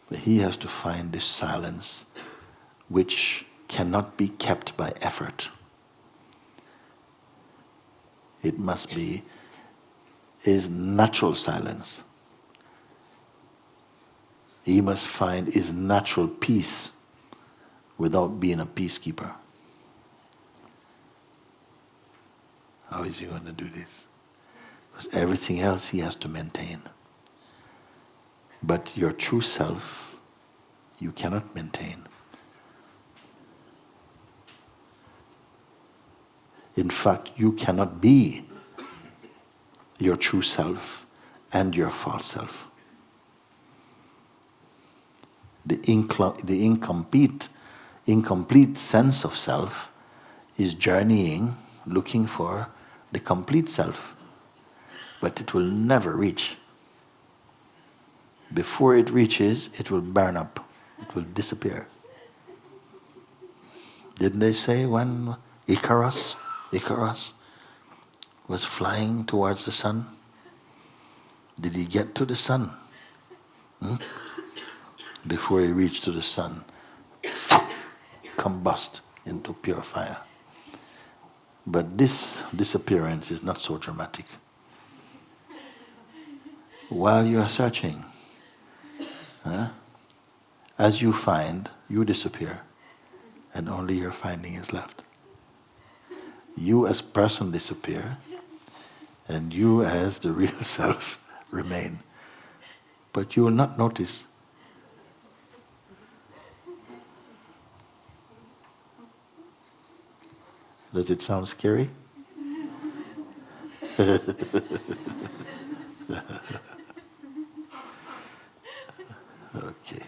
But he has to find this silence which cannot be kept by effort. It must be his natural silence. He must find his natural peace without being a peacekeeper. How is he going to do this? Because everything else he has to maintain. But your true self, you cannot maintain. In fact, you cannot be your true self and your false self. The incomplete sense of self is journeying, looking for the complete self. But it will never reach. Before it reaches, it will burn up. It will disappear. Didn't they say when Icarus was flying towards the sun? Did he get to the sun? Before he reached to the sun, combust into pure fire. But this disappearance is not so dramatic. While you are searching, as you find, you disappear, and only your finding is left. You as person disappear, and you as the real self remain. But you will not notice. Does it sound scary? Okay.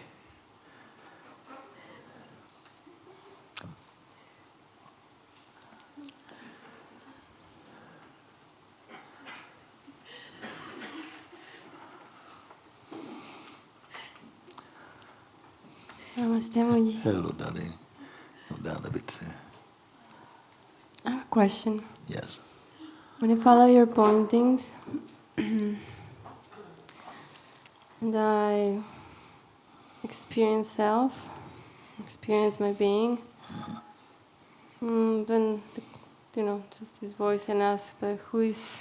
Namaste, Mooji. Hello, darling. Come down a bit. I have a question. Yes. When you follow your pointings, and I experience self, experience my being, then just this voice and ask, but who is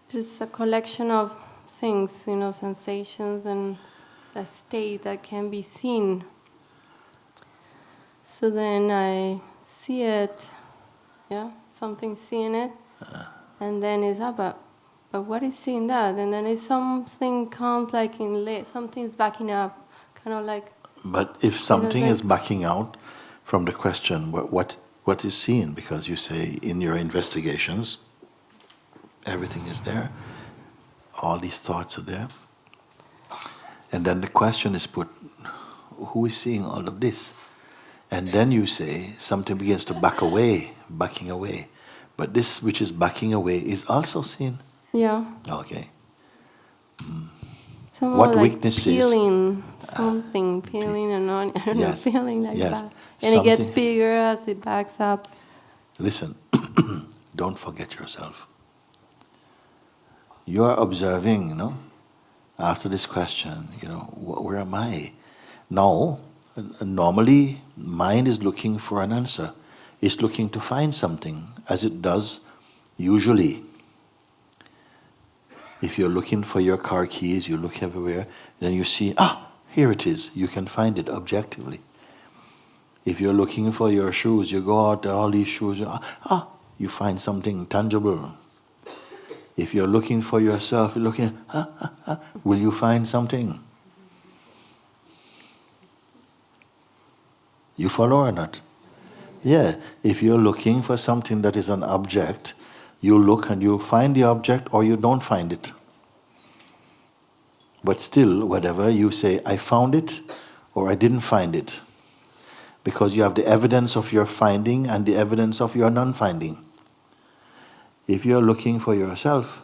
there's a collection of things, sensations and a state that can be seen. So then I see it, something seeing it, and then it's but what is seeing that? And then it's something comes like something's backing up, kind of like. But if something is backing out from the question, what is seen? Because you say in your investigations, everything is there, all these thoughts are there, and then the question is put, who is seeing all of this? And then you say something begins to backing away. But this which is backing away is also seen. Yeah. Okay. Someone What like weaknesses? Peeling something, peeling and on, I don't know, feeling like that. And it gets bigger as it backs up. Listen, don't forget yourself. You are observing, after this question, where am I? Now, normally, mind is looking for an answer. It's looking to find something, as it does usually. If you're looking for your car keys, you look everywhere, then you see, here it is. You can find it objectively. If you're looking for your shoes, you go out, there are all these shoes, you find something tangible. If you're looking for yourself, you're looking, will you find something? You follow or not? Yeah, if you're looking for something that is an object, you look and you find the object or you don't find it. But still, whatever you say, I found it or I didn't find it. Because you have the evidence of your finding and the evidence of your non-finding. If you're looking for yourself,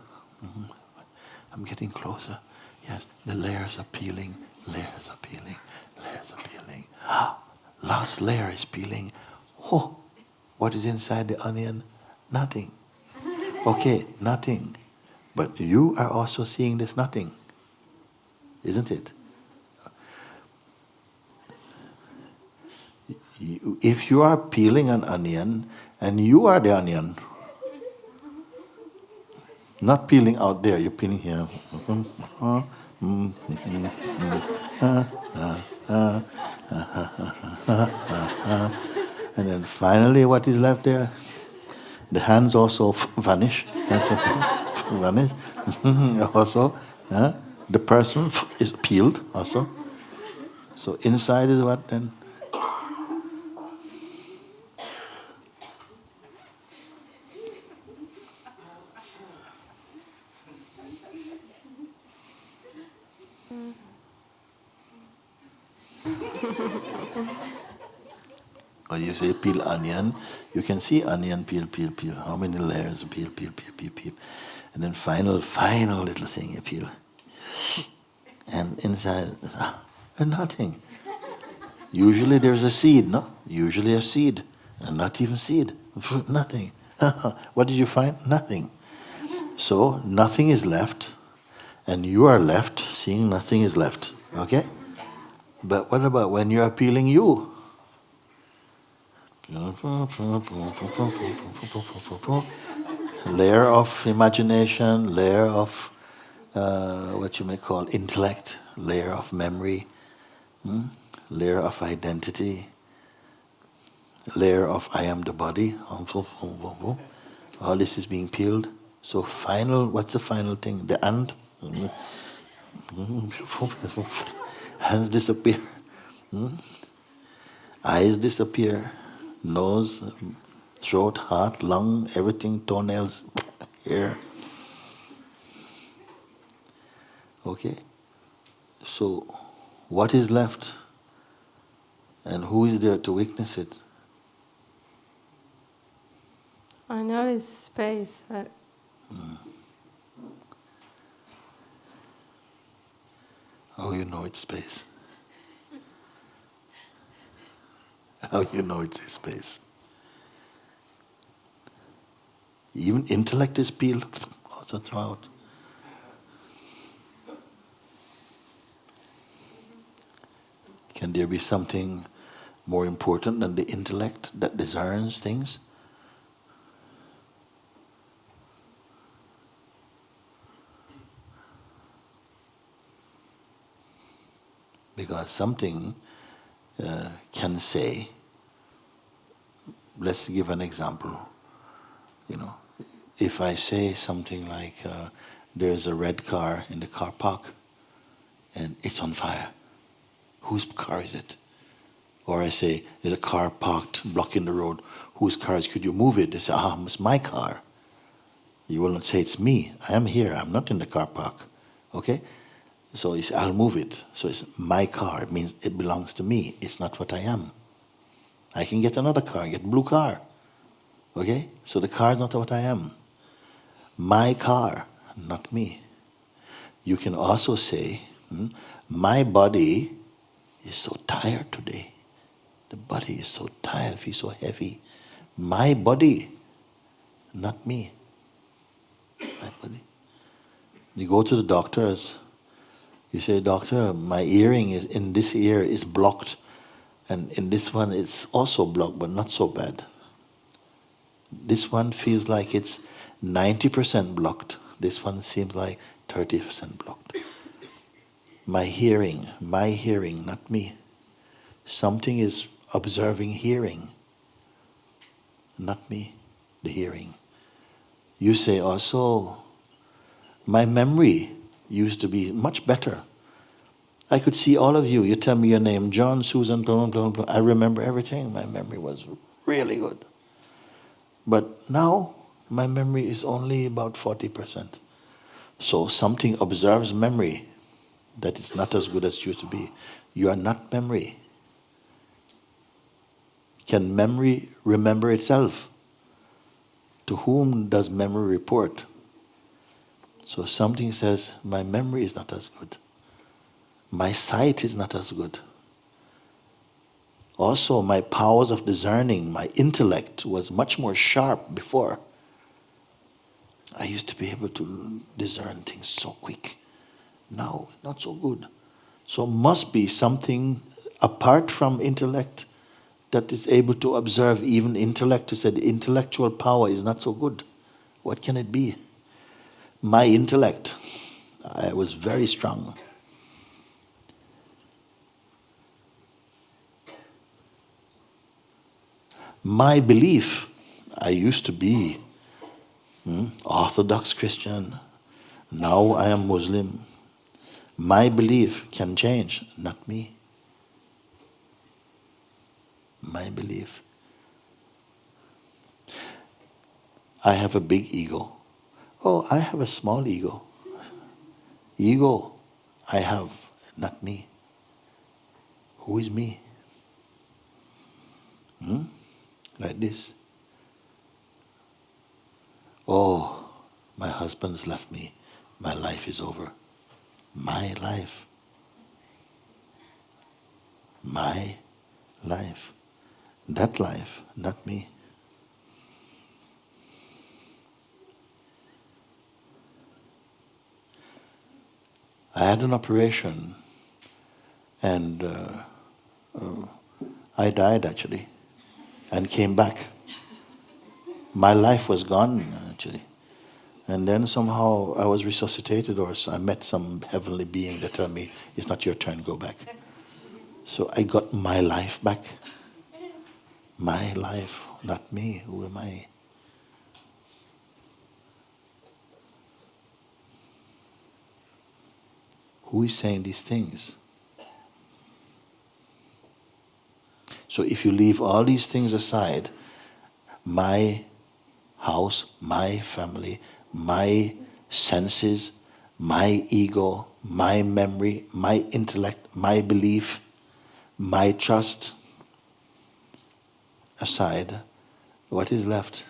I'm getting closer. Yes, the layers are peeling, layers are peeling, layers are peeling. Last layer is peeling. Oh, what is inside the onion? Nothing. Okay, nothing. But you are also seeing this nothing. Isn't it? If you are peeling an onion and you are the onion, not peeling out there, you're peeling here. And then finally, what is left there? The hands also vanish. Vanish. Also, the person is peeled also. So inside is what then? When you say peel onion, you can see onion peel, peel, peel. How many layers? Peel, peel, peel, peel, peel. And then final little thing you peel. And inside, nothing. Usually there's a seed, no? Usually a seed. And not even seed. Nothing. What did you find? Nothing. So nothing is left. And you are left seeing nothing is left. Okay? But what about when you are peeling you? Layer of imagination, layer of what you may call intellect, layer of memory, layer of identity, layer of I am the body. All this is being peeled. So what's the final thing? The ant. Hands disappear. Eyes disappear. Nose, throat, heart, lung, everything, toenails, hair. Okay? So, what is left? And who is there to witness it? I notice space, but... How you know it's space? How you know it's his space? Even intellect is peeled, also throw out. Can there be something more important than the intellect that discerns things? Because something can say, let's give an example. If I say something like, there's a red car in the car park and it's on fire, whose car is it? Or I say, there's a car parked blocking the road, whose car is it? Could you move it? They say, it's my car. You will not say it's me. I am here. I'm not in the car park. Okay? So you say, I'll move it. So it's my car. It means it belongs to me. It's not what I am. I can get another car, get a blue car. Okay? So the car is not what I am. My car, not me. You can also say, my body is so tired today. The body is so tired, feels so heavy. My body, not me. My body. You go to the doctors, you say, doctor, my earring is in this ear is blocked, and in this one it's also blocked, but not so bad. This one feels like it's 90% blocked. This one seems like 30% blocked. My hearing, not me. Something is observing hearing, not me, the hearing. You say also, my memory used to be much better. I could see all of you. You tell me your name, John, Susan, blah, blah, blah. I remember everything. My memory was really good. But now, my memory is only about 40%. So something observes memory that is not as good as it used to be. You are not memory. Can memory remember itself? To whom does memory report? So something says, my memory is not as good. My sight is not as good. Also, my powers of discerning, my intellect was much more sharp before. I used to be able to discern things so quick. Now, not so good. So must be something apart from intellect that is able to observe even intellect. To say the intellectual power is not so good. What can it be? My intellect, I was very strong. My belief, I used to be Orthodox Christian. Now I am Muslim. My belief can change, not me. My belief. I have a big ego. Oh, I have a small ego. Ego, I have, not me. Who is me? Like this. Oh, my husband's left me. My life is over. My life. My life. That life, not me. I had an operation and I died actually and came back. My life was gone actually. And then somehow I was resuscitated, or I met some heavenly being that told me, it's not your turn, go back. So I got my life back. My life, not me. Who am I? Who is saying these things? So if you leave all these things aside, my house, my family, my senses, my ego, my memory, my intellect, my belief, my trust aside, what is left?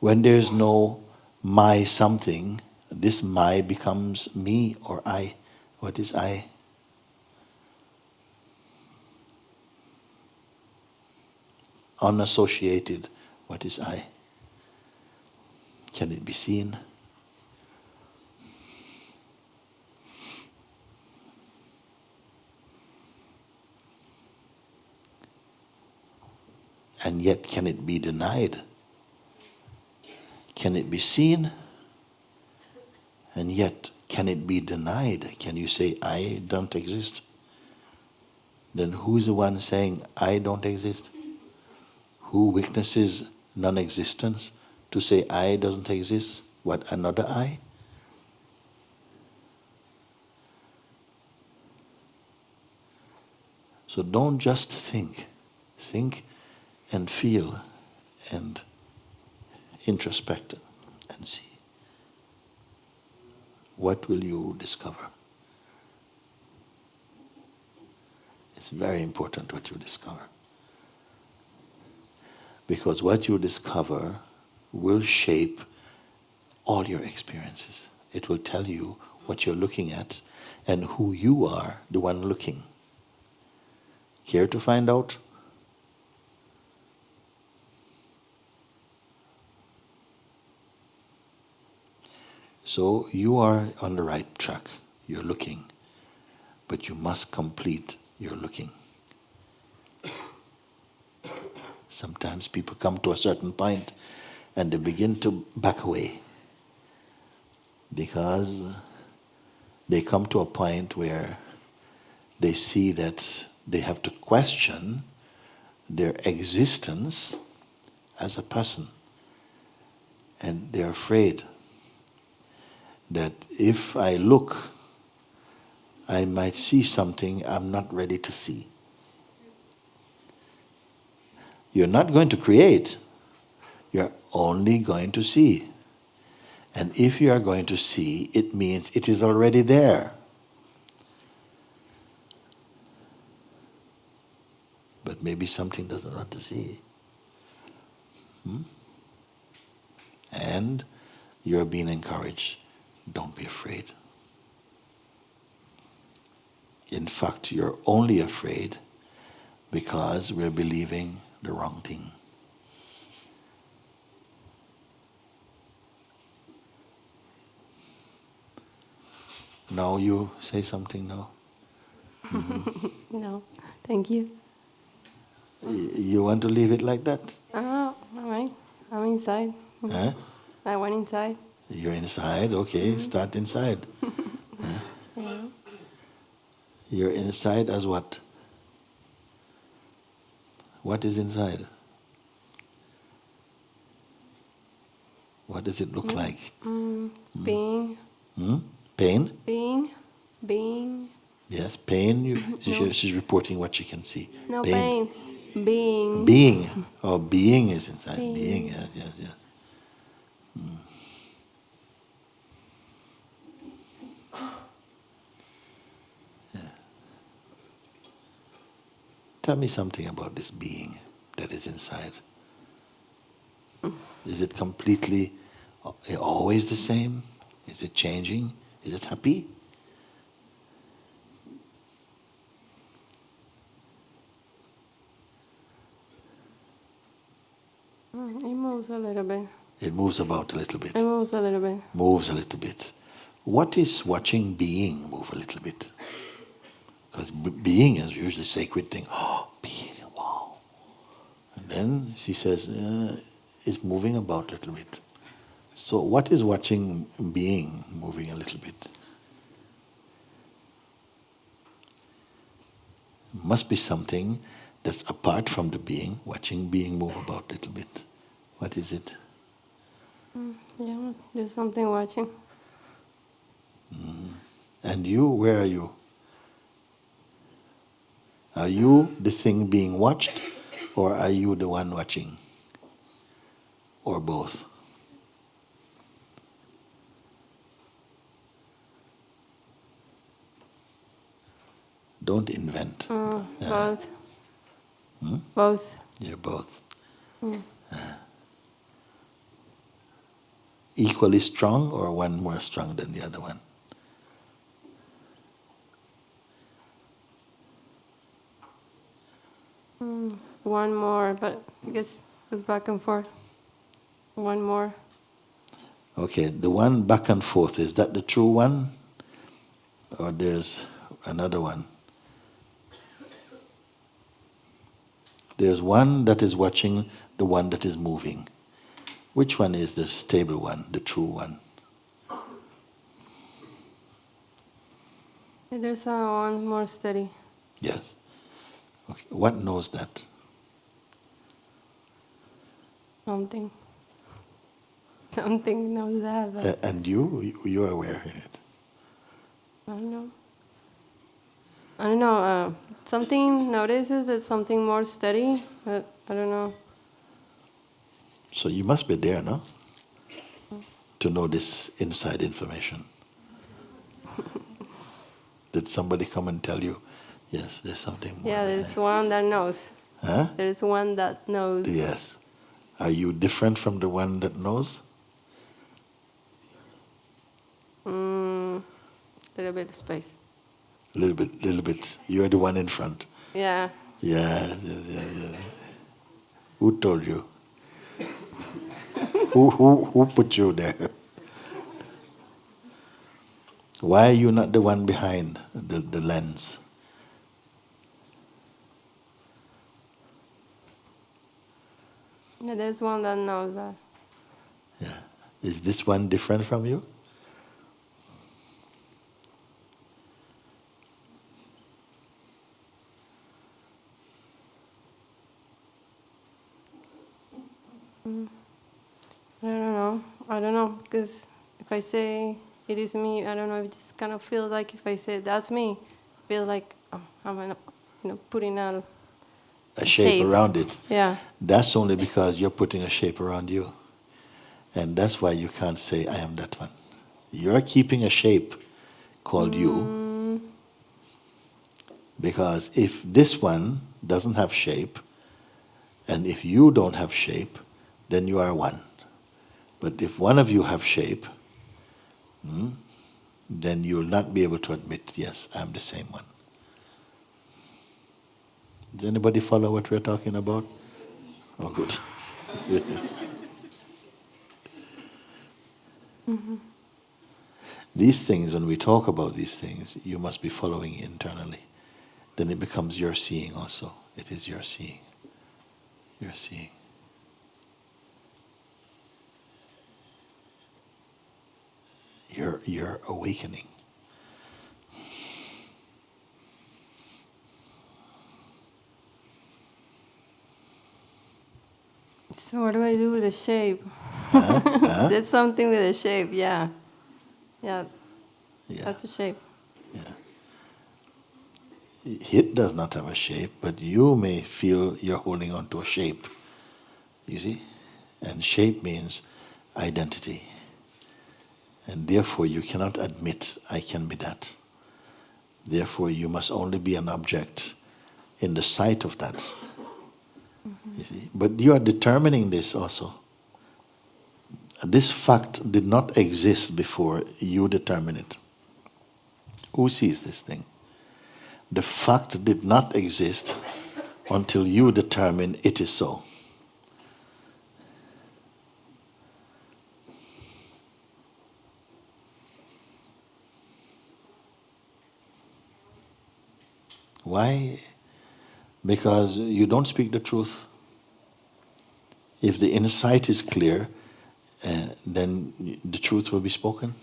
When there's no my something, this my becomes me or I. What is I? unassociated. What is I? Can it be seen? And yet, can it be denied? Can it be seen? And yet, can it be denied? Can you say, I don't exist? Then who's the one saying, I don't exist? Who witnesses non-existence to say I doesn't exist? What, another I? So don't just think. Think and feel and introspect and see. What will you discover? It's very important what you discover. Because what you discover will shape all your experiences. It will tell you what you're looking at and who you are, the one looking. Care to find out? So you are on the right track. You're looking. But you must complete your looking. Sometimes people come to a certain point and they begin to back away because they come to a point where they see that they have to question their existence as a person. And they're afraid that if I look, I might see something I'm not ready to see. You're not going to create, you're only going to see. And if you are going to see, it means it is already there. But maybe something doesn't want to see. And you're being encouraged. Don't be afraid. In fact, you're only afraid because we're believing the wrong thing. Now you say something now. No, thank you. You want to leave it like that? Oh, all right. I'm inside. Huh? I went inside. You're inside, okay, start inside. Yeah. You're inside as what? What is inside? What does it look like? Being. Pain? Being. Yes, pain. She's reporting what she can see. No, pain. Being. Being. Oh, being is inside. Being. Being, yes. Yeah. Tell me something about this being that is inside. Is it completely always the same? Is it changing? Is it happy? It moves a little bit. It moves about a little bit. It moves a little bit. Moves a little bit. What is watching being move a little bit? Because being is usually a sacred thing. Oh, being, wow. And then she says, it's moving about a little bit. So what is watching being moving a little bit? Must be something that's apart from the being, watching being move about a little bit. What is it? Yeah, there's something watching. And you, where are you? Are you the thing being watched, or are you the one watching? Or both? Don't invent. Both. Both. You're both. Equally strong, or one more strong than the other one? one more, but I guess it goes back and forth. One more. Okay, the one back and forth, is that the true one? Or there's another one? There's one that is watching the one that is moving. Which one is the stable one, the true one? There's one more steady. Yes. Okay. What knows that? Something. Something knows that, but And you are aware of it. I don't know. I don't know. Something notices that something more steady, but I don't know. So you must be there, no? To know this inside information. Did somebody come and tell you, yes, there's something more? Yeah, behind? there's one that knows. Huh? There's one that knows. Yes. Are you different from the one that knows? Little bit of space. A little bit. You're the one in front. Yeah. Yeah. Who told you? who put you there? Why are you not the one behind the lens? Yeah, there's one that knows that. Yeah. Is this one different from you? I don't know, because if I say it is me, I don't know, it just kind of feels like if I say that's me, it feels like I'm putting a Shape around it. Yeah. That's only because you're putting a shape around you. And that's why you can't say, I am that one. You're keeping a shape called you. Because if this one doesn't have shape, and if you don't have shape, then you are one. But if one of you have shape, then you'll not be able to admit, yes, I'm the same one. Does anybody follow what we're talking about? Oh, good. These things, when we talk about these things, you must be following internally. Then it becomes your seeing also. It is your seeing. Your seeing. Your awakening. So what do I do with the shape? Did something with the shape, yeah. Yeah, that's the shape. Yeah. It does not have a shape, but you may feel you're holding on to a shape. You see? And shape means identity. And therefore you cannot admit, I can be that. Therefore you must only be an object in the sight of that. You see? But you are determining this also. This fact did not exist before you determine it. Who sees this thing? The fact did not exist until you determine it is so. Why? Because you don't speak the truth. If the insight is clear, then the truth will be spoken.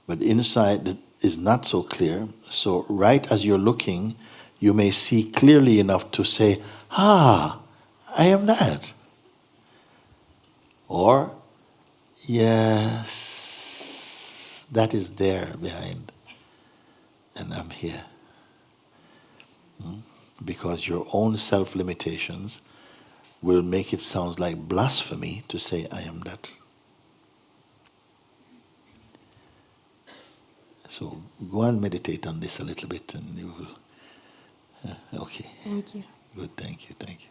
But the insight is not so clear. So right as you're looking, you may see clearly enough to say, I am that. Or, yes, that is there behind. And I'm here. Because your own self-limitations will make it sound like blasphemy to say, I am that. So go and meditate on this a little bit and you will. Okay. Thank you. Good, thank you, thank you.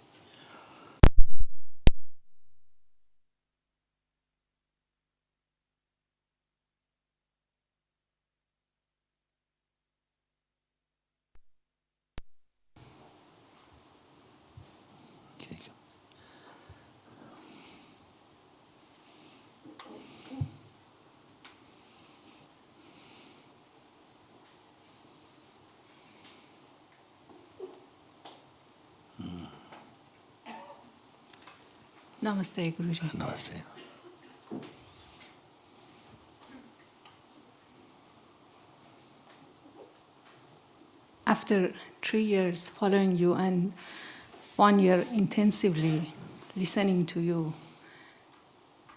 Namaste, Guruji. Namaste. After 3 years following you and 1 year intensively listening to you,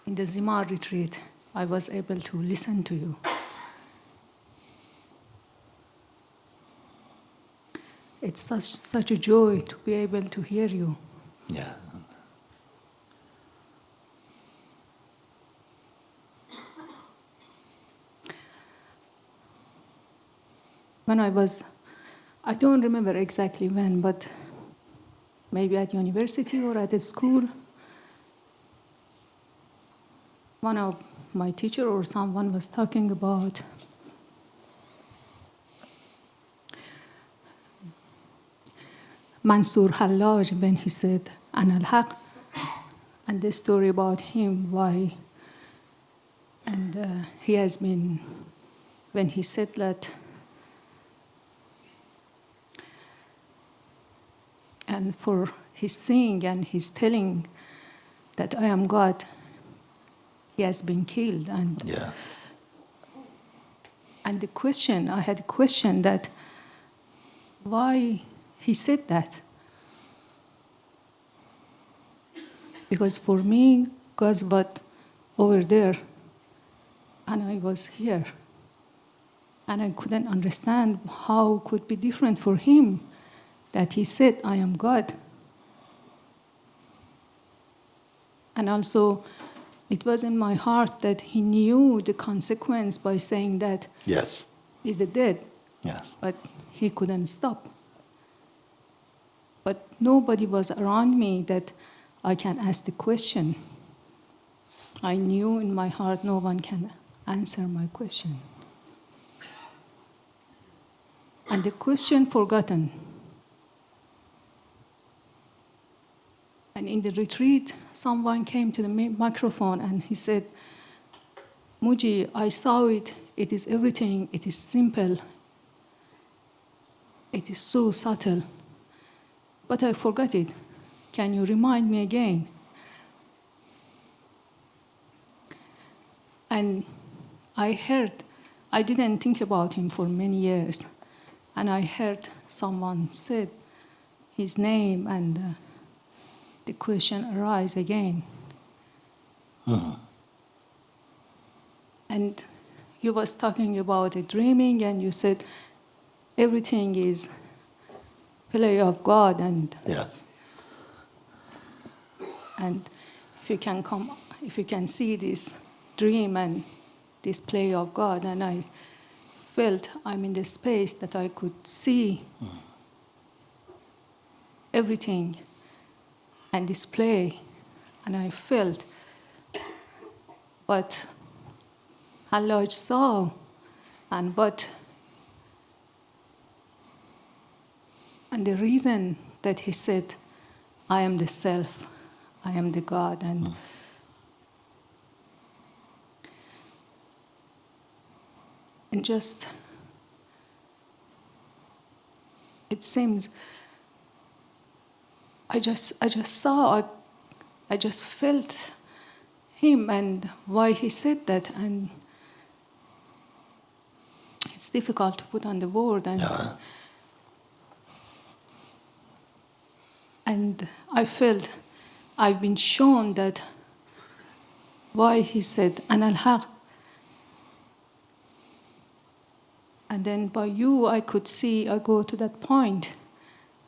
in the Zima retreat, I was able to listen to you. It's such a joy to be able to hear you. Yeah. When I don't remember exactly when, but maybe at university or at a school, one of my teacher or someone was talking about Mansur Hallaj when he said Ana al-Haq, and the story about him, why, and he has been, when he said that, and for his saying and his telling that I am God, he has been killed. And Yeah. and the question, I had a question that why he said that. Because for me, God was over there and I was here. And I couldn't understand how it could be different for him that he said, I am God. And also, it was in my heart that he knew the consequence by saying that Yes. he's the dead, Yes. but he couldn't stop. But nobody was around me that I can ask the question. I knew in my heart no one can answer my question. And the question forgotten. And in the retreat, someone came to the microphone and he said, Mooji, I saw it. It is everything. It is simple. It is so subtle. But I forgot it. Can you remind me again? And I heard, I didn't think about him for many years. And I heard someone said his name and the question arise again. And you was talking about a dreaming and you said everything is play of God and Yes. and if you can see this dream and this play of God, and I felt I'm in the space that I could see everything and display, and I felt, but Allah saw, and the reason that he said, I am the self, I am the God, and just, it seems, I just saw, I just felt him and why he said that, and it's difficult to put on the word, and I felt I've been shown that why he said Ana al-Haq. And then by you I could see, I go to that point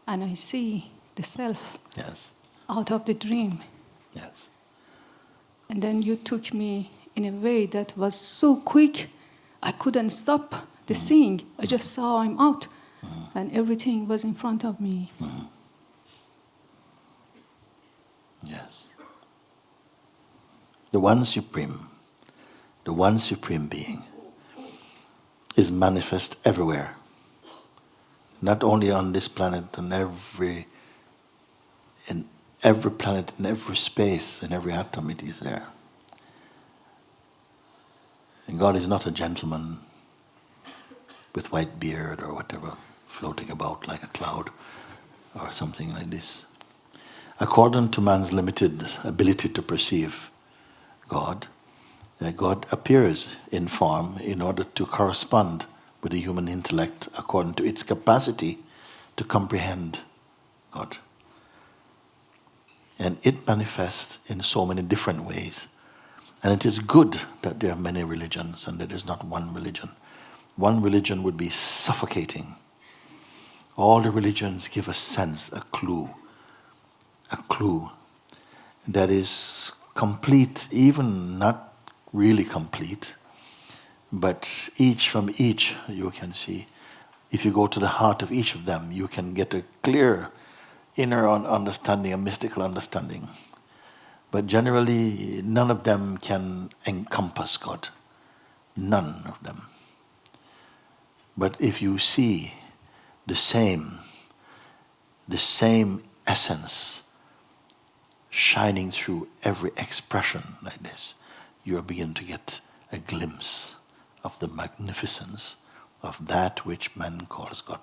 and I see the self Yes. out of the dream. Yes. And then you took me in a way that was so quick, I couldn't stop the seeing. I just saw I'm out and everything was in front of me. Yes. The one supreme being is manifest everywhere. Not only on this planet, in every planet, in every space, in every atom, it is there. And God is not a gentleman with white beard or whatever, floating about like a cloud or something like this. according to man's limited ability to perceive God, God appears in form in order to correspond with the human intellect according to its capacity to comprehend God. And it manifests in so many different ways. And it is good that there are many religions and that there's not one religion. One religion would be suffocating. All the religions give a sense, a clue that is complete, even not really complete, but from each you can see. If you go to the heart of each of them, you can get a clear inner understanding, a mystical understanding. But generally, none of them can encompass God. None of them. But if you see the same essence shining through every expression like this, you begin to get a glimpse of the magnificence of that which man calls God.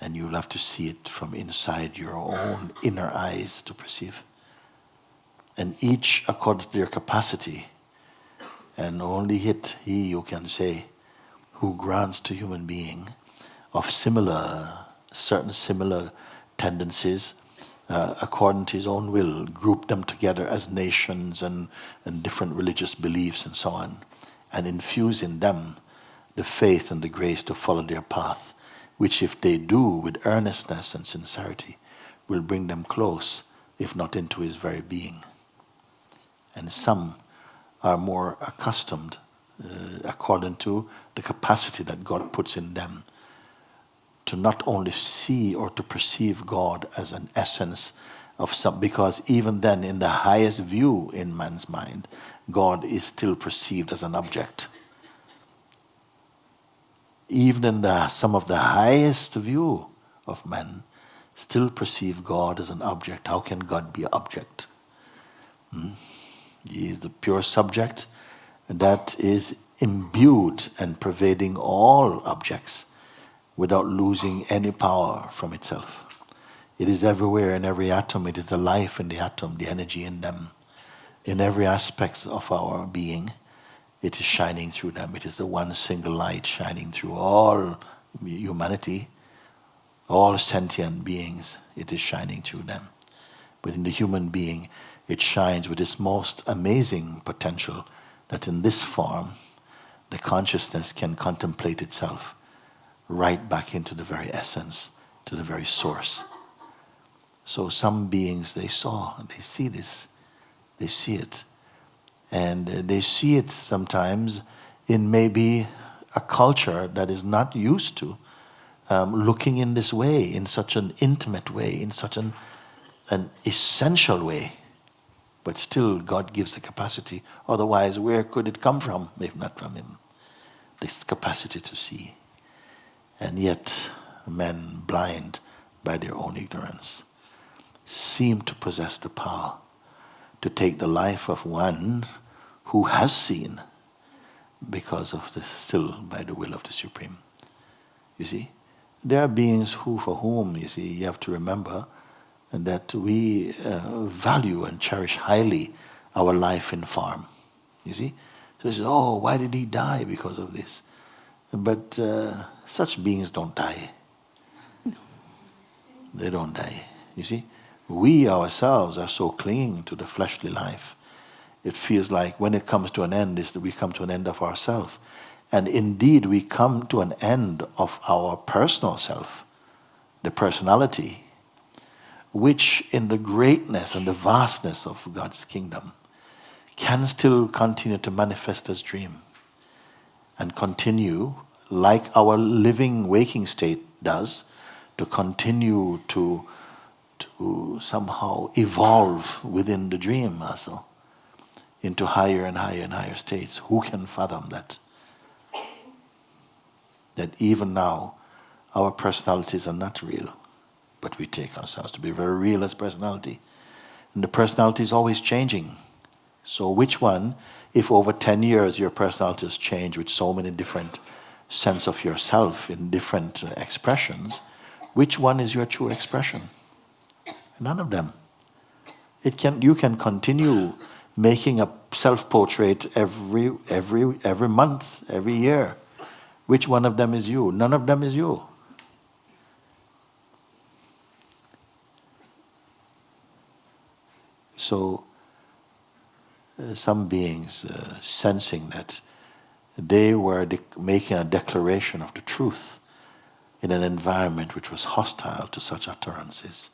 And you'll have to see it from inside your own inner eyes to perceive. And each according to their capacity, and only he you can say, who grants to human being of certain similar tendencies, according to his own will, group them together as nations and different religious beliefs and so on, and infuse in them the faith and the grace to follow their path, which if they do with earnestness and sincerity, will bring them close, if not into his very being. And some are more accustomed, according to the capacity that God puts in them, to not only see or to perceive God as an essence of some, because even then in the highest view in man's mind, God is still perceived as an object. Even in some of the highest view of men, still perceive God as an object. How can God be an object? He is the pure subject that is imbued and pervading all objects without losing any power from itself. It is everywhere in every atom. It is the life in the atom, the energy in them. In every aspect of our being, it is shining through them. It is the one single light shining through all humanity, all sentient beings. It is shining through them. But in the human being, it shines with its most amazing potential, that in this form, the consciousness can contemplate itself right back into the very essence, to the very source. So some beings, they see this, they see it. And they see it sometimes in maybe a culture that is not used to looking in this way, in such an intimate way, in such an essential way. But still, God gives the capacity. Otherwise, where could it come from, if not from Him? This capacity to see. And yet, men, blind by their own ignorance, seem to possess the power to take the life of one who has seen, because of this, still by the will of the Supreme. You see, there are beings for whom, you see, you have to remember that we value and cherish highly our life in form. You see, so you say, oh, why did he die? Because of this. But such beings don't die. No. They don't die. You see, we ourselves are so clinging to the fleshly life. It feels like when it comes to an end, is that we come to an end of ourselves. And indeed, we come to an end of our personal self, the personality, which in the greatness and the vastness of God's kingdom can still continue to manifest as dream and continue, like our living waking state does, to continue to somehow evolve within the dream also into higher and higher and higher states. Who can fathom that? That even now our personalities are not real, but we take ourselves to be very real as personality. And the personality is always changing. So which one, if over 10 years your personality has changed with so many different sense of yourself in different expressions, which one is your true expression? None of them. You can continue making a self-portrait every month, every year. Which one of them is you? None of them is you. So some beings sensing that they were making a declaration of the truth in an environment which was hostile to such utterances,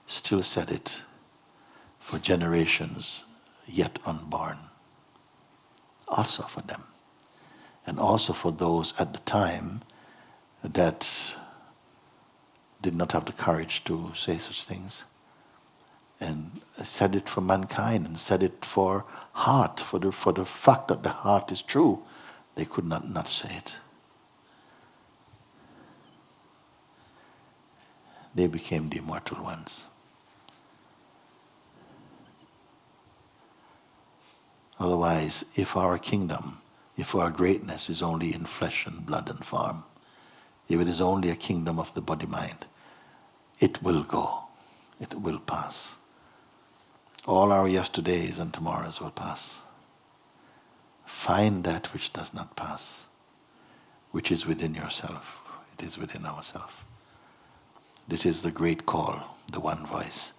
still said it for generations yet unborn. Also for them. And also for those at the time that did not have the courage to say such things. And said it for mankind and said it for heart, for the fact that the heart is true. They could not say it. They became the immortal ones. Otherwise, if our kingdom, if our greatness is only in flesh and blood and form, if it is only a kingdom of the body-mind, it will go. It will pass. All our yesterdays and tomorrows will pass. Find that which does not pass, which is within yourself. It is within ourselves. This is the great call, the one voice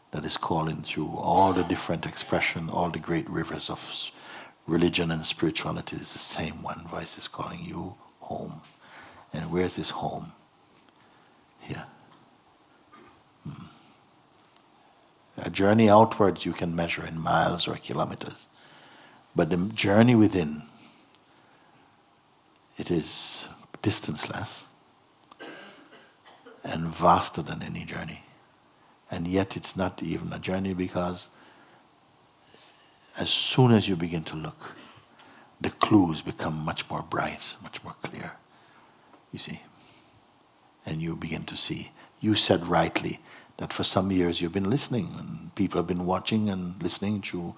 that is calling through all the different expression, all the great rivers of religion and spirituality. Is the same one voice is calling you home. And where's this home? Here. A journey outwards you can measure in miles or kilometers. But the journey within, it is distanceless and vaster than any journey. And yet it's not even a journey, because as soon as you begin to look, the clues become much more bright, much more clear. You see? And you begin to see. You said rightly that for some years you've been listening, and people have been watching and listening through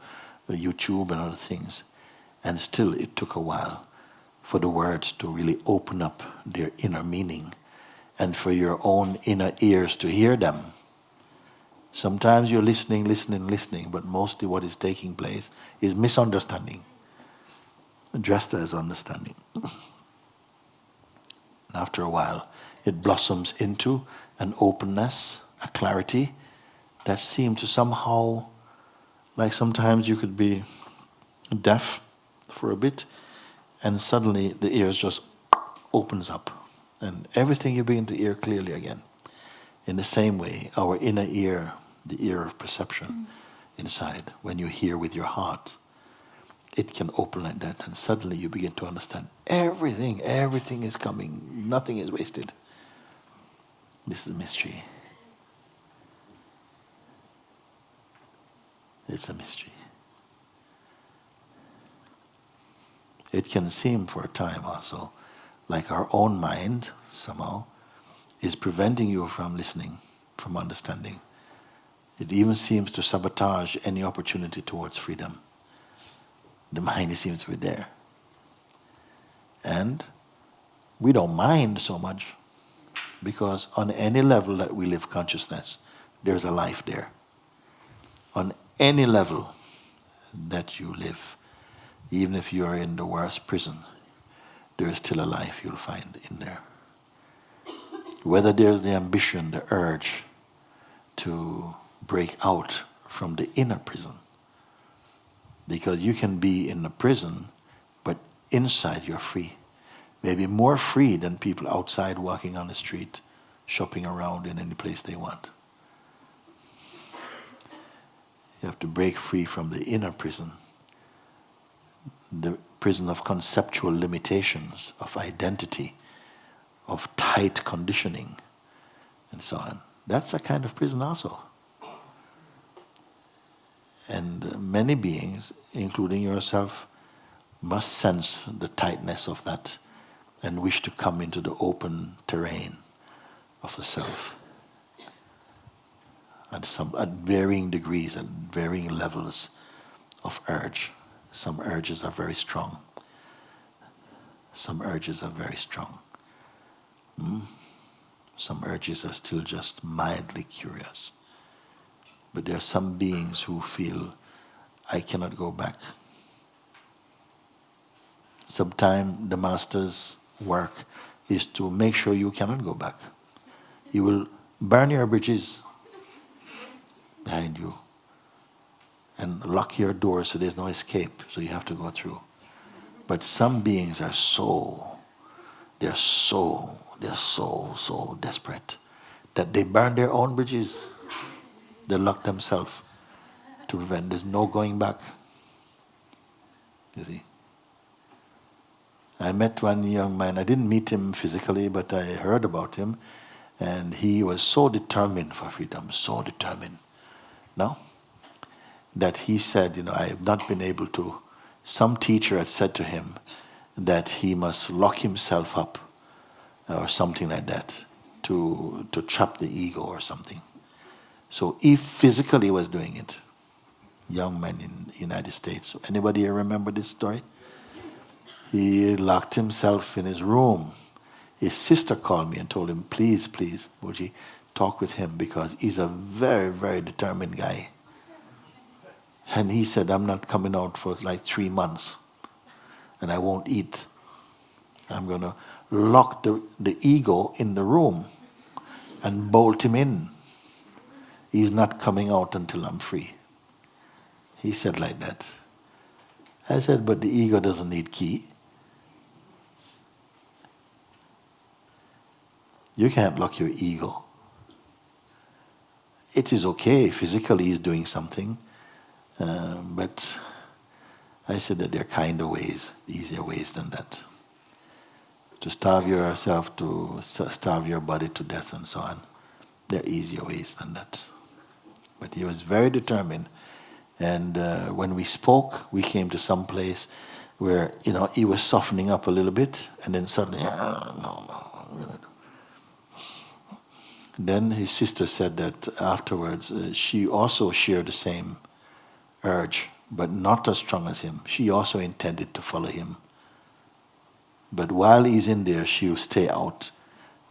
YouTube and other things. And still it took a while for the words to really open up their inner meaning and for your own inner ears to hear them. Sometimes you're listening, but mostly what is taking place is misunderstanding, dressed as understanding. And after a while, it blossoms into an openness, a clarity that seemed to somehow, like sometimes you could be deaf for a bit, and suddenly the ears just opens up, and everything you begin to hear clearly again. In the same way, our inner ear, the ear of perception inside, when you hear with your heart, it can open like that, and suddenly you begin to understand everything is coming, nothing is wasted. This is a mystery. It's a mystery. It can seem for a time also like our own mind somehow is preventing you from listening, from understanding. It even seems to sabotage any opportunity towards freedom. The mind seems to be there. And we don't mind so much, because on any level that we live consciousness, there's a life there. On any level that you live, even if you are in the worst prison, there is still a life you'll find in there. Whether there's the ambition, the urge to break out from the inner prison, because you can be in a prison, but inside you're free. Maybe more free than people outside walking on the street, shopping around in any place they want. You have to break free from the inner prison, the prison of conceptual limitations, of identity, of tight conditioning, and so on. That's a kind of prison also. And many beings, including yourself, must sense the tightness of that and wish to come into the open terrain of the self. At varying degrees and varying levels of urge. Some urges are very strong. Some urges are very strong. Some urges are still just mildly curious. But there are some beings who feel, I cannot go back. Sometimes the Master's work is to make sure you cannot go back. He will burn your bridges behind you and lock your doors so there's no escape, so you have to go through. But some beings are they're so desperate that they burn their own bridges. They lock themselves to prevent there's no going back. You see? I met one young man, I didn't meet him physically, but I heard about him, and he was so determined for freedom, so determined. No? That he said, I have not been able to. Some teacher had said to him that he must lock himself up or something like that to trap the ego or something. So he physically was doing it. Young man in the United States. Anybody here remember this story? He locked himself in his room. His sister called me and told him, please, Mooji, talk with him because he's a very, very determined guy. And he said, I'm not coming out for like 3 months and I won't eat. I'm going to lock the ego in the room and bolt him in. He's not coming out until I'm free. He said like that. I said, but the ego doesn't need key. You can't lock your ego. It is okay, physically he's doing something, but I said that there are kinder ways, easier ways than that. To starve yourself, to starve your body to death and so on, there are easier ways than that. But he was very determined. And when we spoke, we came to some place where, he was softening up a little bit, and then suddenly, no. Then his sister said that afterwards, she also shared the same urge, but not as strong as him. She also intended to follow him. But while he's in there, she will stay out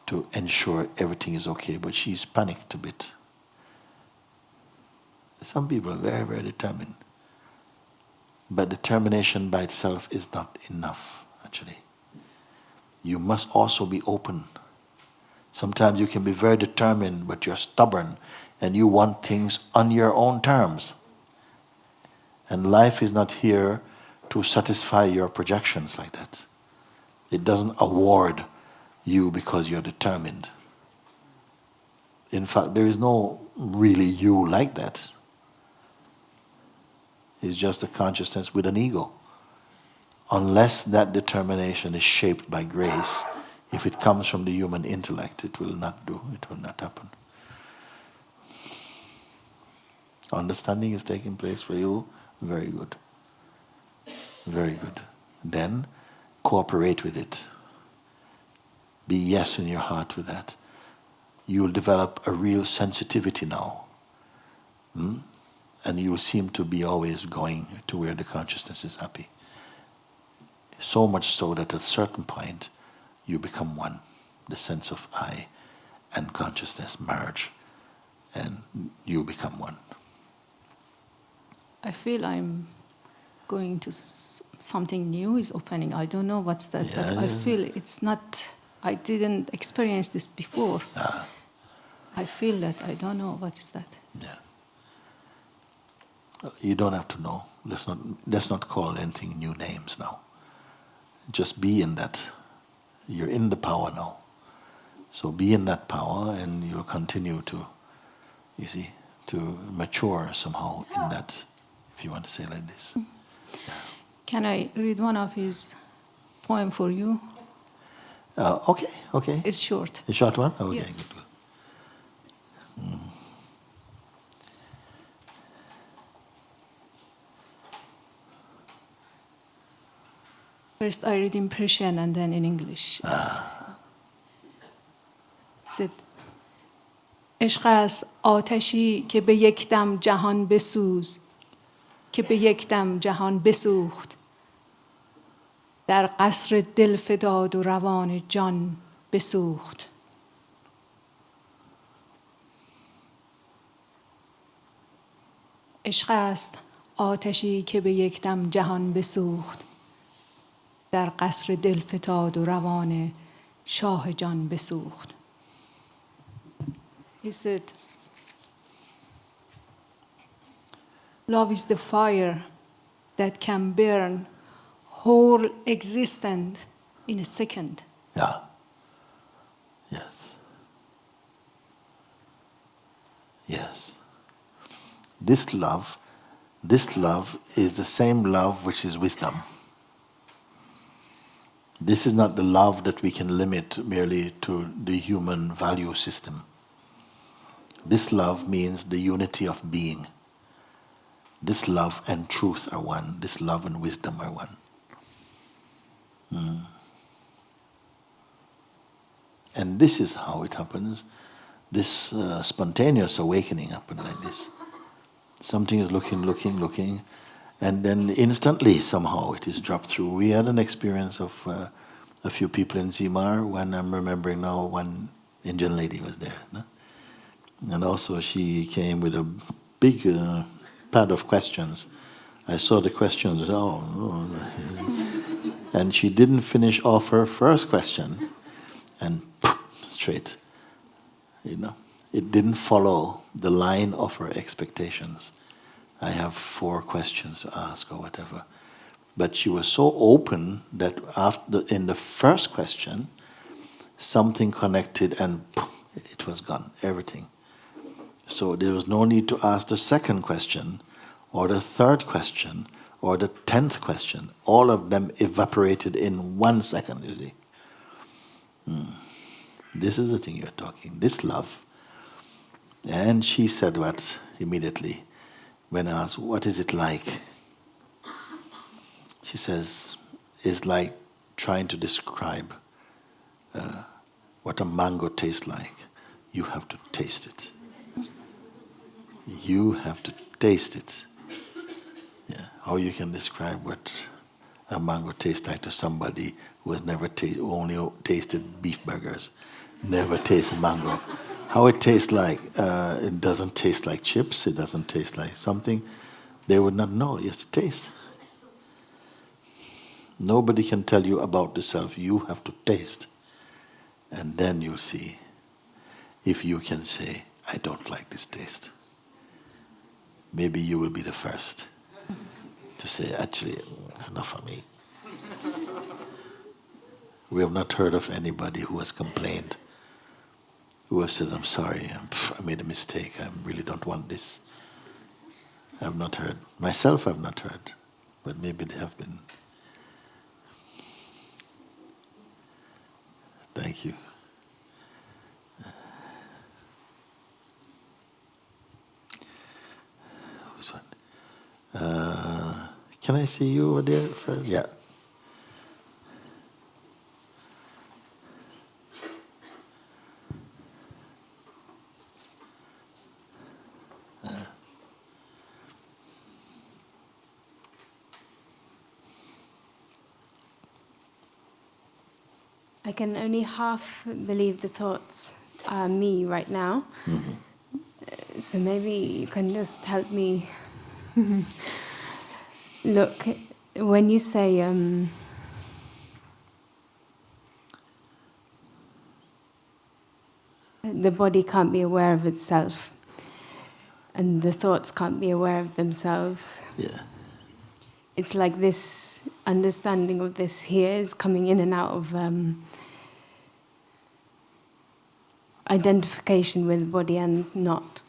to ensure everything is okay, but she's panicked a bit. Some people are very, very determined. But determination by itself is not enough, actually. You must also be open. Sometimes you can be very determined, but you're stubborn, and you want things on your own terms. And life is not here to satisfy your projections like that. It doesn't award you because you're determined. In fact, there is no really you like that. It's just a consciousness with an ego. Unless that determination is shaped by grace, if it comes from the human intellect, it will not happen. Understanding is taking place for you, very good. Very good. Then, cooperate with it. Be yes in your heart with that. You will develop a real sensitivity now. And you will seem to be always going to where the consciousness is happy. So much so that at a certain point, you become one. The sense of I and consciousness merge, and you become one. I feel I'm going to something new is opening. I don't know what's that, but I feel it's not, I didn't experience this before. I feel that, I don't know what is that. Yeah. You don't have to know. Let's not call anything new names now. Just be in that. You're in the power now. So be in that power and you'll continue to, to mature somehow in that, if you want to say like this. Yeah. Can I read one of his poem for you? Okay. It's short. A short one? Okay, Yeah. Good. First I read in Persian and then in English. Said, عشق است آتشی که به یک دم جهان بسوز، که به یک دم جهان بسوخت، در قصر دل فتاد و روان جان بسوخت. عشق است آتشی که به یک دم جهان بسوخت در قصر دل فتاد و روان شاه جان بسوخت. He said, love is the fire that can burn whole existence in a second. Yeah. Yes. Yes. This love is the same love which is wisdom. This is not the love that we can limit merely to the human value system. This love means the unity of being. This love and truth are one. This love and wisdom are one. And this is how it happens. This spontaneous awakening happened like this. Something is looking, and then instantly somehow it is dropped through. We had an experience of a few people in Zimar, when I'm remembering now, one Indian lady was there. No? And also she came with a big pad of questions. I saw the questions, and she didn't finish off her first question, and straight, it didn't follow the line of her expectations. I have 4 questions to ask or whatever. But she was so open that in the first question, something connected and it was gone, everything. So there was no need to ask the second question or the third question or the 10th question. All of them evaporated in 1 second, you see. This is the thing you're talking, this love. And she said what immediately when asked, what is it like? She says, it's like trying to describe what a mango tastes like. You have to taste it. You have to taste it. Yeah. How you can describe what a mango tastes like to somebody who has never only tasted beef burgers, never tasted mango. How it tastes like, it doesn't taste like chips, it doesn't taste like something. They would not know, you have to taste. Nobody can tell you about the self, you have to taste. And then you'll see if you can say, I don't like this taste. Maybe you will be the first to say, actually, enough for me. We have not heard of anybody who has complained, who has said, I'm sorry, I made a mistake, I really don't want this. I have not heard. Myself I have not heard, but maybe they have been. Thank you. Who's one? Can I see you over there? Yeah. I can only half believe the thoughts are me right now. Mm-hmm. So maybe you can just help me look. When you say the body can't be aware of itself and the thoughts can't be aware of themselves. Yeah. It's like this understanding of this here is coming in and out of identification with body and not.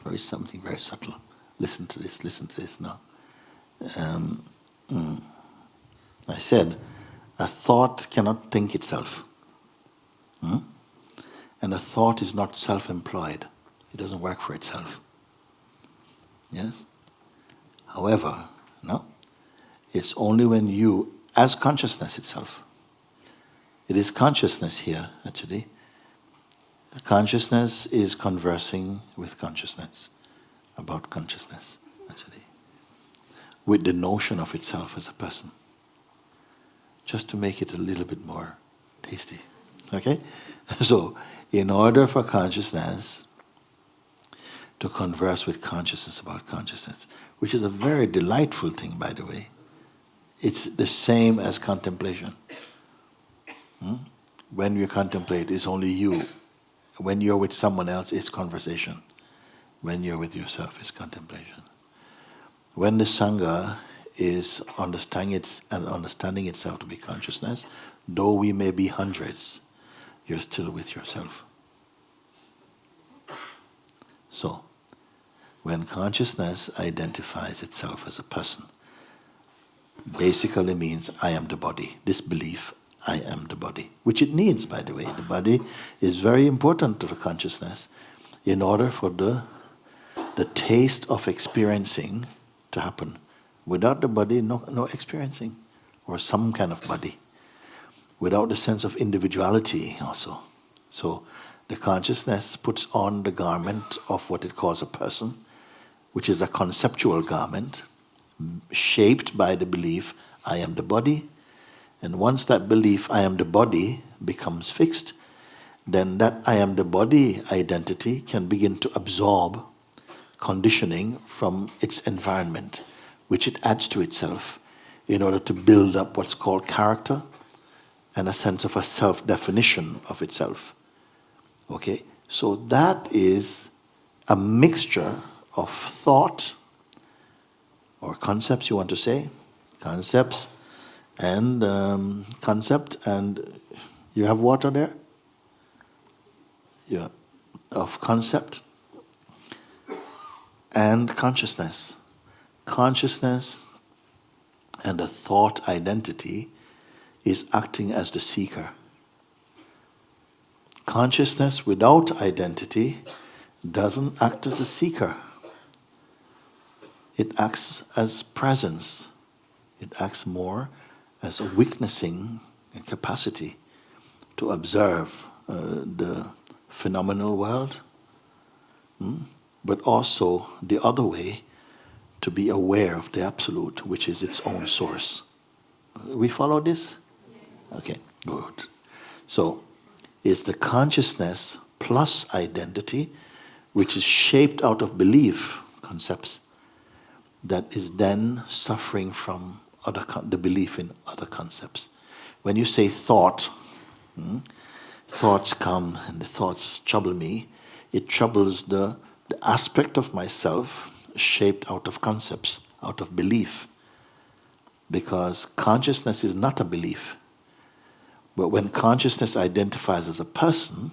Very something very subtle. Listen to this now. I said, a thought cannot think itself. And a thought is not self-employed. It doesn't work for itself. Yes? However, no, it's only when you, as consciousness itself, it is consciousness here, actually. Consciousness is conversing with consciousness, about consciousness, actually, with the notion of itself as a person. just to make it a little bit more tasty. Okay? So, in order for consciousness to converse with consciousness about consciousness, which is a very delightful thing, by the way, it's the same as contemplation. When you contemplate, it's only you. When you're with someone else, it's conversation. When you're with yourself, it's contemplation. When the Sangha is understanding itself to be consciousness, though we may be hundreds, you're still with yourself. So, when consciousness identifies itself as a person, basically means I am the body. This belief, I am the body, which it needs, by the way. The body is very important to the consciousness in order for the taste of experiencing to happen. Without the body, no experiencing, or some kind of body. Without the sense of individuality also. So the consciousness puts on the garment of what it calls a person, which is a conceptual garment, shaped by the belief, I am the body. And once that belief, I am the body, becomes fixed, then that I am the body identity can begin to absorb conditioning from its environment, which it adds to itself in order to build up what's called character and a sense of a self-definition of itself. Okay? So that is a mixture of thought, or concepts you want to say, concept, and you have water there? Yeah. Of concept and consciousness. Consciousness and the thought identity is acting as the seeker. Consciousness without identity doesn't act as a seeker. It acts as presence. It acts more as a witnessing capacity to observe the phenomenal world, but also the other way, to be aware of the Absolute, which is its own source. We follow this? Okay, good. So, it's the consciousness plus identity, which is shaped out of belief concepts, that is then suffering from the belief in other concepts. When you say thought, thoughts come and the thoughts trouble me, it troubles the aspect of myself shaped out of concepts, out of belief. Because consciousness is not a belief. But when consciousness identifies as a person,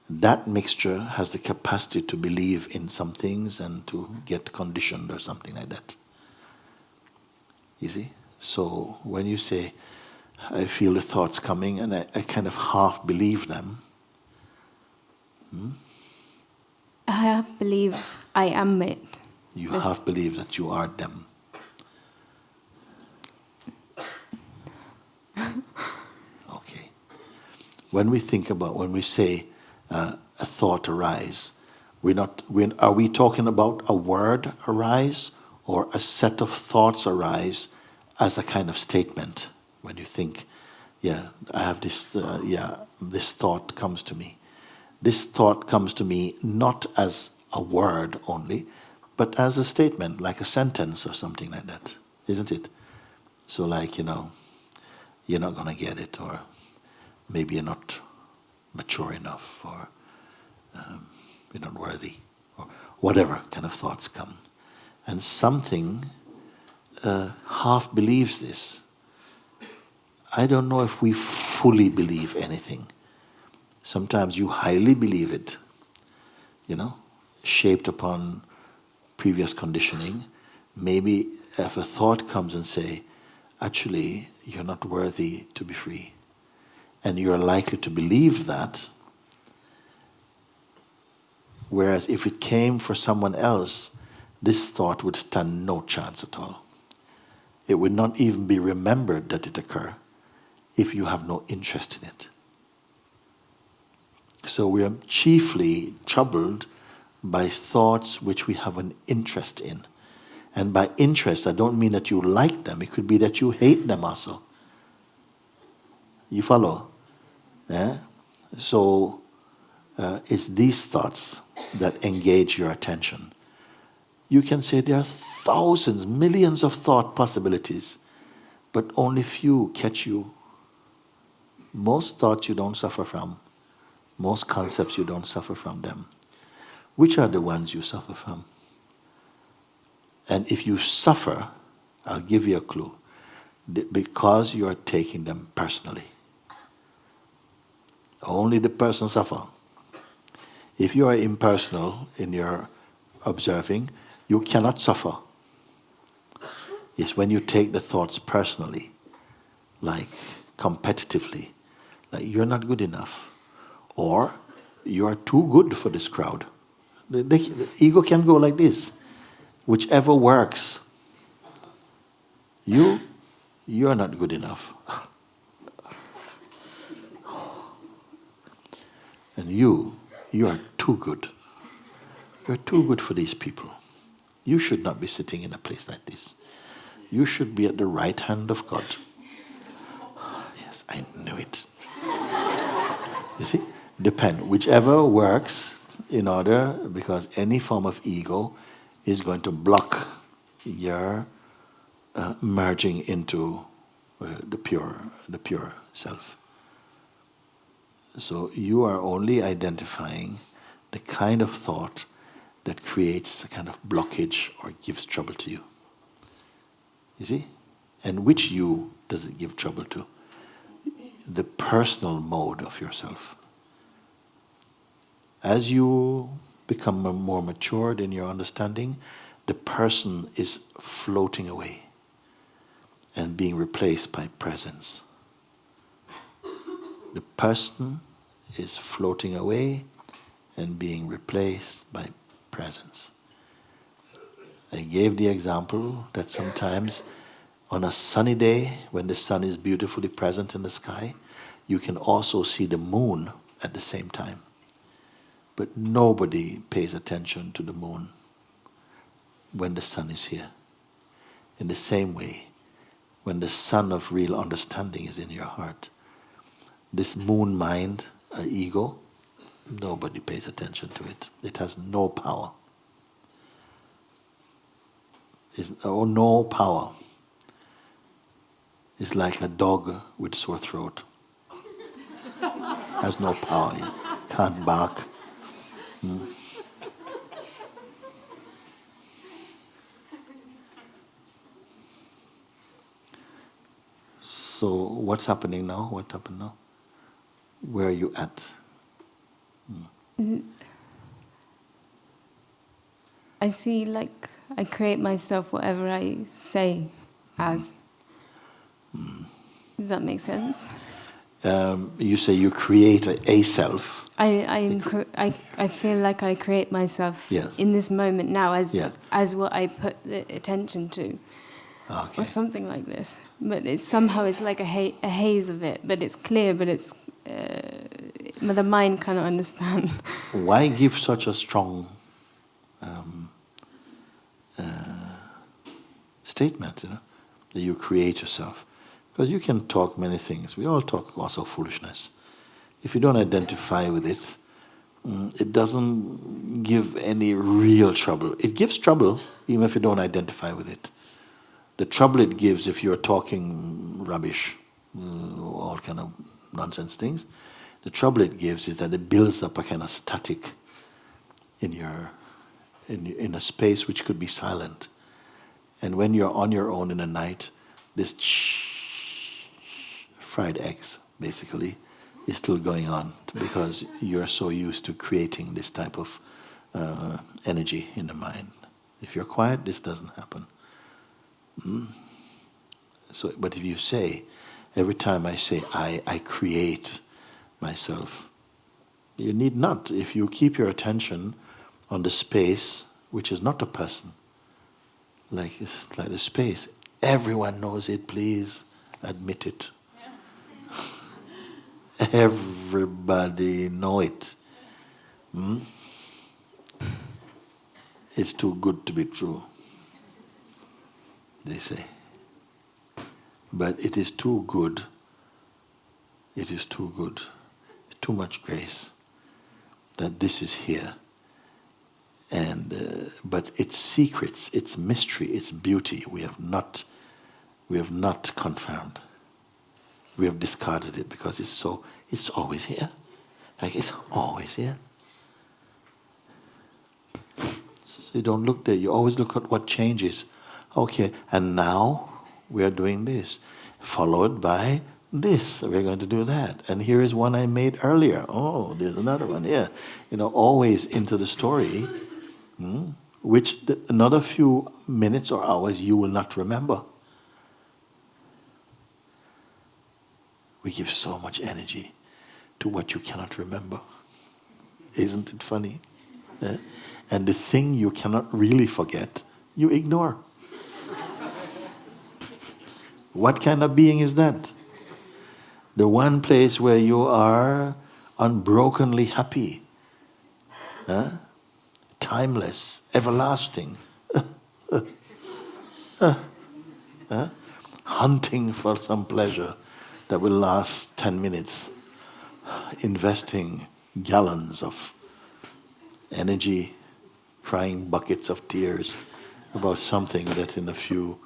that mixture has the capacity to believe in some things and to get conditioned or something like that. You see? So when you say, I feel the thoughts coming and I kind of half believe them. I half believe I am it. You half believe that you are them. Okay. When we say a thought arise, are we talking about a word arise or a set of thoughts arise as a kind of statement? When you think, I have this, this thought comes to me. This thought comes to me not as a word only, but as a statement, like a sentence or something like that, isn't it? So like, you're not going to get it, or maybe you're not mature enough, or you're not worthy, or whatever kind of thoughts come. And something half believes this. I don't know if we fully believe anything. Sometimes you highly believe it, shaped upon previous conditioning. Maybe if a thought comes and say, actually, you're not worthy to be free, and you're likely to believe that, whereas if it came for someone else, this thought would stand no chance at all. It would not even be remembered that it occurred if you have no interest in it. So we are chiefly troubled by thoughts which we have an interest in. And by interest, I don't mean that you like them. It could be that you hate them also. You follow? Yeah? So it's these thoughts that engage your attention. You can say there are thousands, millions of thought possibilities, but only few catch you. Most thoughts you don't suffer from. Most concepts you don't suffer from them. Which are the ones you suffer from? And if you suffer, I'll give you a clue. Because you are taking them personally. Only the person suffer. If you are impersonal in your observing, you cannot suffer. It's when you take the thoughts personally, like competitively, like you're not good enough, or you are too good for this crowd. The ego can go like this. Whichever works. You're not good enough. And you are too good. You're too good for these people. You should not be sitting in a place like this. You should be at the right hand of God. Yes, I knew it. You see? Depend. Whichever works in order, because any form of ego is going to block your merging into the pure self. So you are only identifying the kind of thought that creates a kind of blockage or gives trouble to you. You see? And which you does it give trouble to? The personal mode of yourself. As you become more matured in your understanding, the person is floating away and being replaced by presence. The person is floating away and being replaced by presence. I gave the example that sometimes on a sunny day, when the sun is beautifully present in the sky, you can also see the moon at the same time. But nobody pays attention to the moon when the sun is here. In the same way, when the sun of real understanding is in your heart, this moon mind, ego, nobody pays attention to it. It has no power. No power. It's like a dog with sore throat. Has no power. Can't bark. So what's happening now? What happened now? Where are you at? I see, like, I create myself whatever I say as. Does that make sense? You say you create a self. I feel like I create myself Yes. in this moment now as Yes. as what I put the attention to, Okay. or something like this. But it's like a haze of it. But it's clear. But it's but the mind cannot understand. Why give such a strong statement, that you create yourself? Because you can talk many things. We all talk also foolishness. If you don't identify with it, it doesn't give any real trouble. It gives trouble even if you don't identify with it. The trouble it gives if you're talking rubbish, all kind of nonsense things, the trouble it gives is that it builds up a kind of static in a space which could be silent. And when you're on your own in the night, this fried eggs, basically, is still going on because you're so used to creating this type of energy in the mind. If you're quiet, this doesn't happen. So, but if you say, every time I say I create myself, you need not. If you keep your attention on the space, which is not a person, like the space, everyone knows it, please admit it. Everybody know it. It's too good to be true, they say. But it is too good It is too good, too much grace that this is here. And but its secrets, its mystery, its beauty, we have not confirmed. We have discarded it because it's always here. Like it's always here. So you don't look there, you always look at what changes. Okay, and now we are doing this, followed by this, we're going to do that. And here is one I made earlier. Oh, there's another one here. Always into the story, which another few minutes or hours you will not remember. We give so much energy to what you cannot remember. Isn't it funny? Yeah? And the thing you cannot really forget, you ignore. What kind of being is that? The one place where you are unbrokenly happy, timeless, everlasting, hunting for some pleasure that will last 10 minutes, investing gallons of energy, crying buckets of tears about something that in a few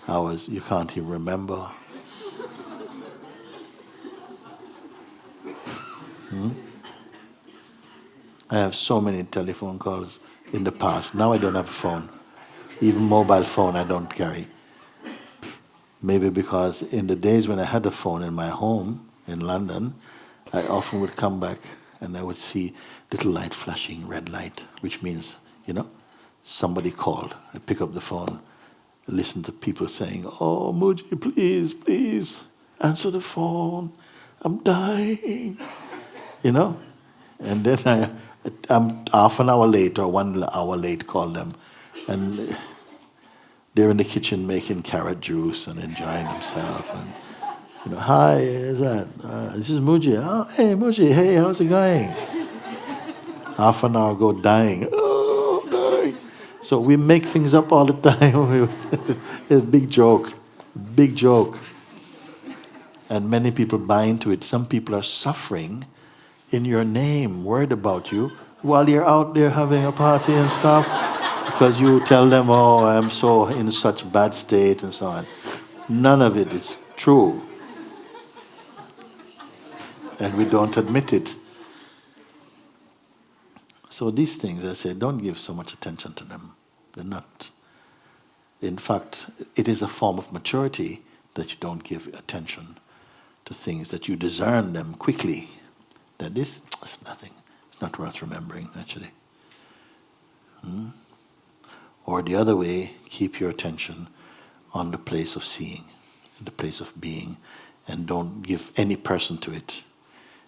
hours you can't even remember. I have so many telephone calls in the past. Now I don't have a phone. Even mobile phone I don't carry. Maybe because in the days when I had a phone in my home in London, I often would come back and I would see little light flashing, red light, which means, somebody called. I pick up the phone, listen to people saying, "Oh, Mooji, please, please, answer the phone. I'm dying." And then I'm half an hour late or 1 hour late, call them. And they're in the kitchen making carrot juice and enjoying themselves. And, "Hi, is that? This is Mooji. Oh, hey, Mooji, hey, how's it going?" Half an hour ago, dying. "Oh, I'm dying." So we make things up all the time. It's a big joke. Big joke. And many people buy into it. Some people are suffering in your name, worried about you, while you're out there having a party and stuff, because you tell them, "Oh, I'm so in such bad state," and so on. None of it is true. And we don't admit it. So these things, I say, don't give so much attention to them. They're not. In fact, it is a form of maturity that you don't give attention to things, that you discern them quickly. That this is nothing. It's not worth remembering, actually. Or the other way, keep your attention on the place of seeing, the place of being, and don't give any person to it.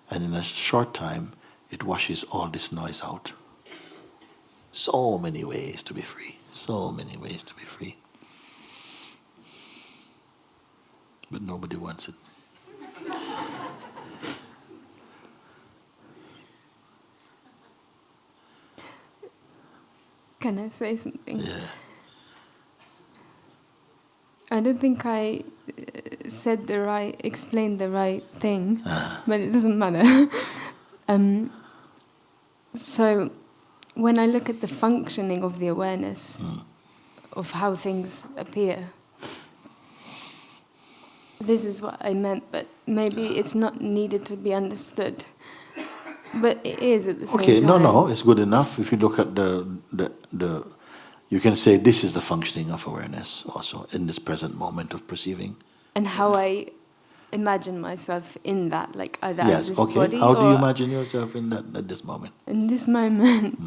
And in a short time, it washes all this noise out. So many ways to be free. So many ways to be free. But nobody wants it. Can I say something? Yeah. I don't think I explained the right thing, but it doesn't matter. So, when I look at the functioning of the awareness of how things appear, this is what I meant, but maybe it's not needed to be understood. But it is at the same time. Okay, no, it's good enough. If you look at the you can say this is the functioning of awareness also in this present moment of perceiving. And how I imagine myself in that, like either Yes, as this okay. body How do you or imagine yourself in that at this moment? in this moment.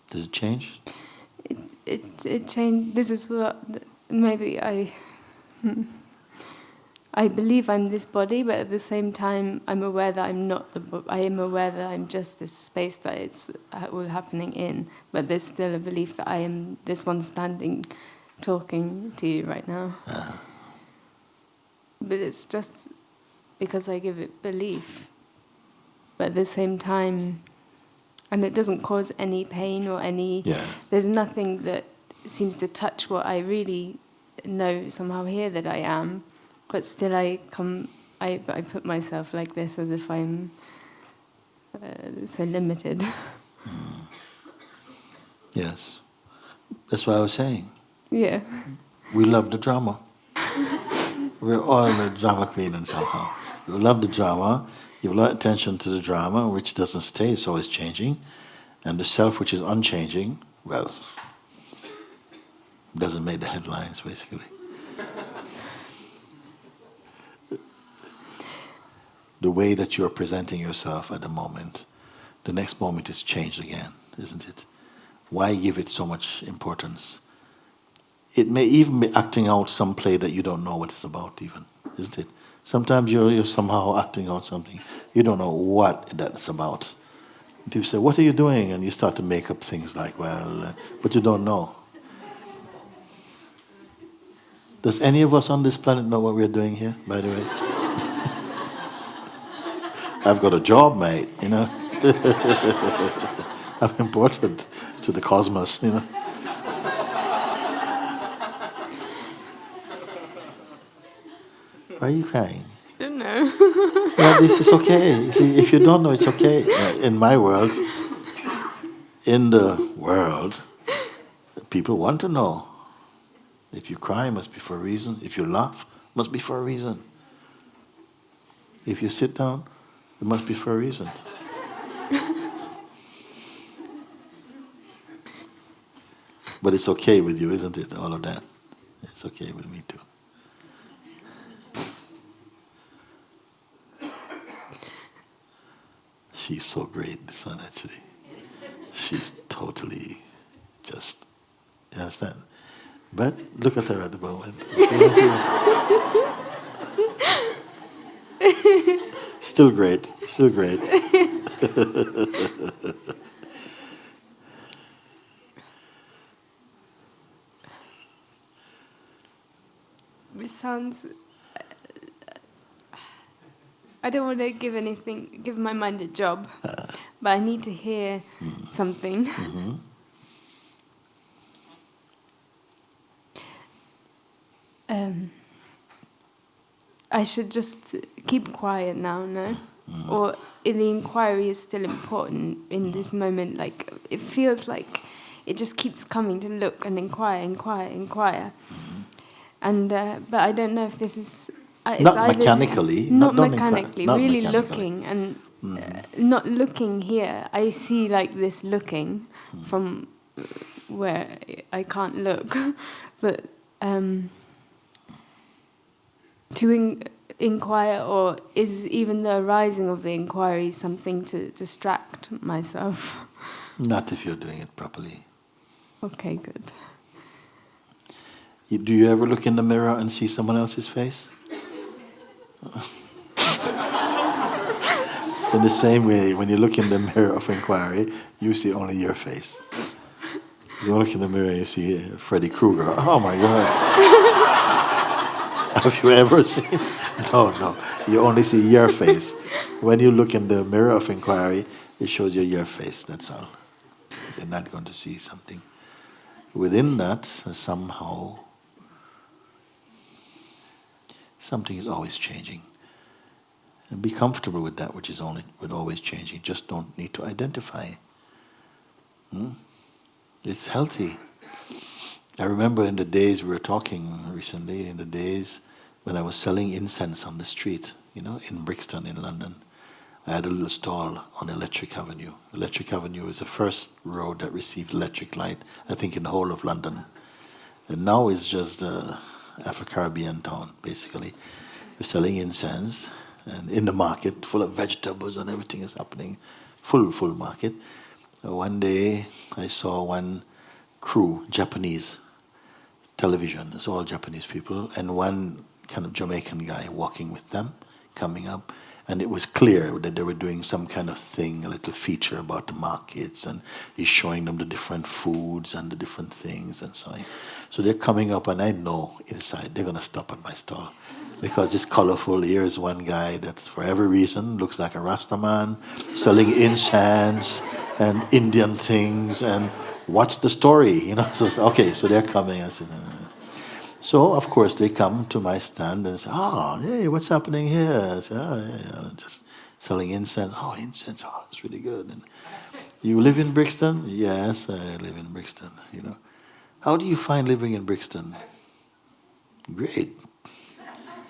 Does it change? It changed. This is what maybe I believe I'm this body, but at the same time I'm aware that I'm not I am aware that I'm just this space that it's all happening in. But there's still a belief that I am this one standing, talking to you right now. But it's just because I give it belief. But at the same time, and it doesn't cause any pain or any. Yeah. There's nothing that seems to touch what I really know somehow here that I am, but still I put myself like this as if I'm so limited. Yes. That's what I was saying. Yeah. We love the drama. We're all the drama queen somehow. We love the drama. Give a lot of attention to the drama, which doesn't stay, it's always changing. And the self, which is unchanging, well, doesn't make the headlines, basically. The way that you're presenting yourself at the moment, the next moment is changed again, isn't it? Why give it so much importance? It may even be acting out some play that you don't know what it's about even, isn't it? Sometimes you're somehow acting out something. You don't know what that's about. And people say, what are you doing? And you start to make up things like, well, but you don't know. Does any of us on this planet know what we're doing here, by the way? I've got a job, mate, you know. I'm important to the cosmos, you know. Why are you crying? I don't know. Yeah, this is okay. You see, if you don't know, it's okay. In my world, in the world, people want to know. If you cry, it must be for a reason. If you laugh, it must be for a reason. If you sit down, it must be for a reason. But it's okay with you, isn't it? All of that. It's okay with me too. She's so great, this one actually. She's totally just, you understand? But look at her at the moment. Still great, still great. This sounds. I don't want to give my mind a job, but I need to hear something. Mm-hmm. I should just keep quiet now, no? Or the inquiry is still important in this moment. Like it feels like it just keeps coming to look and inquire. And but I don't know if this is. It's not either mechanically. not mechanically, not really mechanically. looking and not looking here. I see like this looking from where I can't look, but to inquire, or is even the arising of the inquiry something to distract myself? Not if you're doing it properly. Okay, good. Do you ever look in the mirror and see someone else's face? In the same way, when you look in the mirror of inquiry, you see only your face. You look in the mirror and you see Freddy Krueger. Oh my God. Have you ever seen? No. You only see your face. When you look in the mirror of inquiry, it shows you your face, that's all. You're not going to see something. Within that, somehow, something is always changing. And be comfortable with that which is always changing. Just don't need to identify. It's healthy. I remember in the days we were talking recently, in the days when I was selling incense on the street, in Brixton in London. I had a little stall on Electric Avenue. Electric Avenue is the first road that received electric light, I think, in the whole of London. And now it's just Afro-Caribbean town, basically. We're selling incense, and in the market, full of vegetables and everything is happening, full market. One day, I saw one crew, Japanese television, it's all Japanese people, and one kind of Jamaican guy walking with them, coming up, and it was clear that they were doing some kind of thing, a little feature about the markets, and he's showing them the different foods and the different things and so on. So they're coming up, and I know inside they're going to stop at my stall. Because it's colorful. Here's one guy that's, for every reason, looks like a Rasta man, selling incense and Indian things and what's the story? So, okay, so they're coming. I said, So, of course, they come to my stand and say, hey, what's happening here? I say, yeah, just selling incense. Oh, incense, it's really good. And you live in Brixton? Yes, I live in Brixton, How do you find living in Brixton? Great.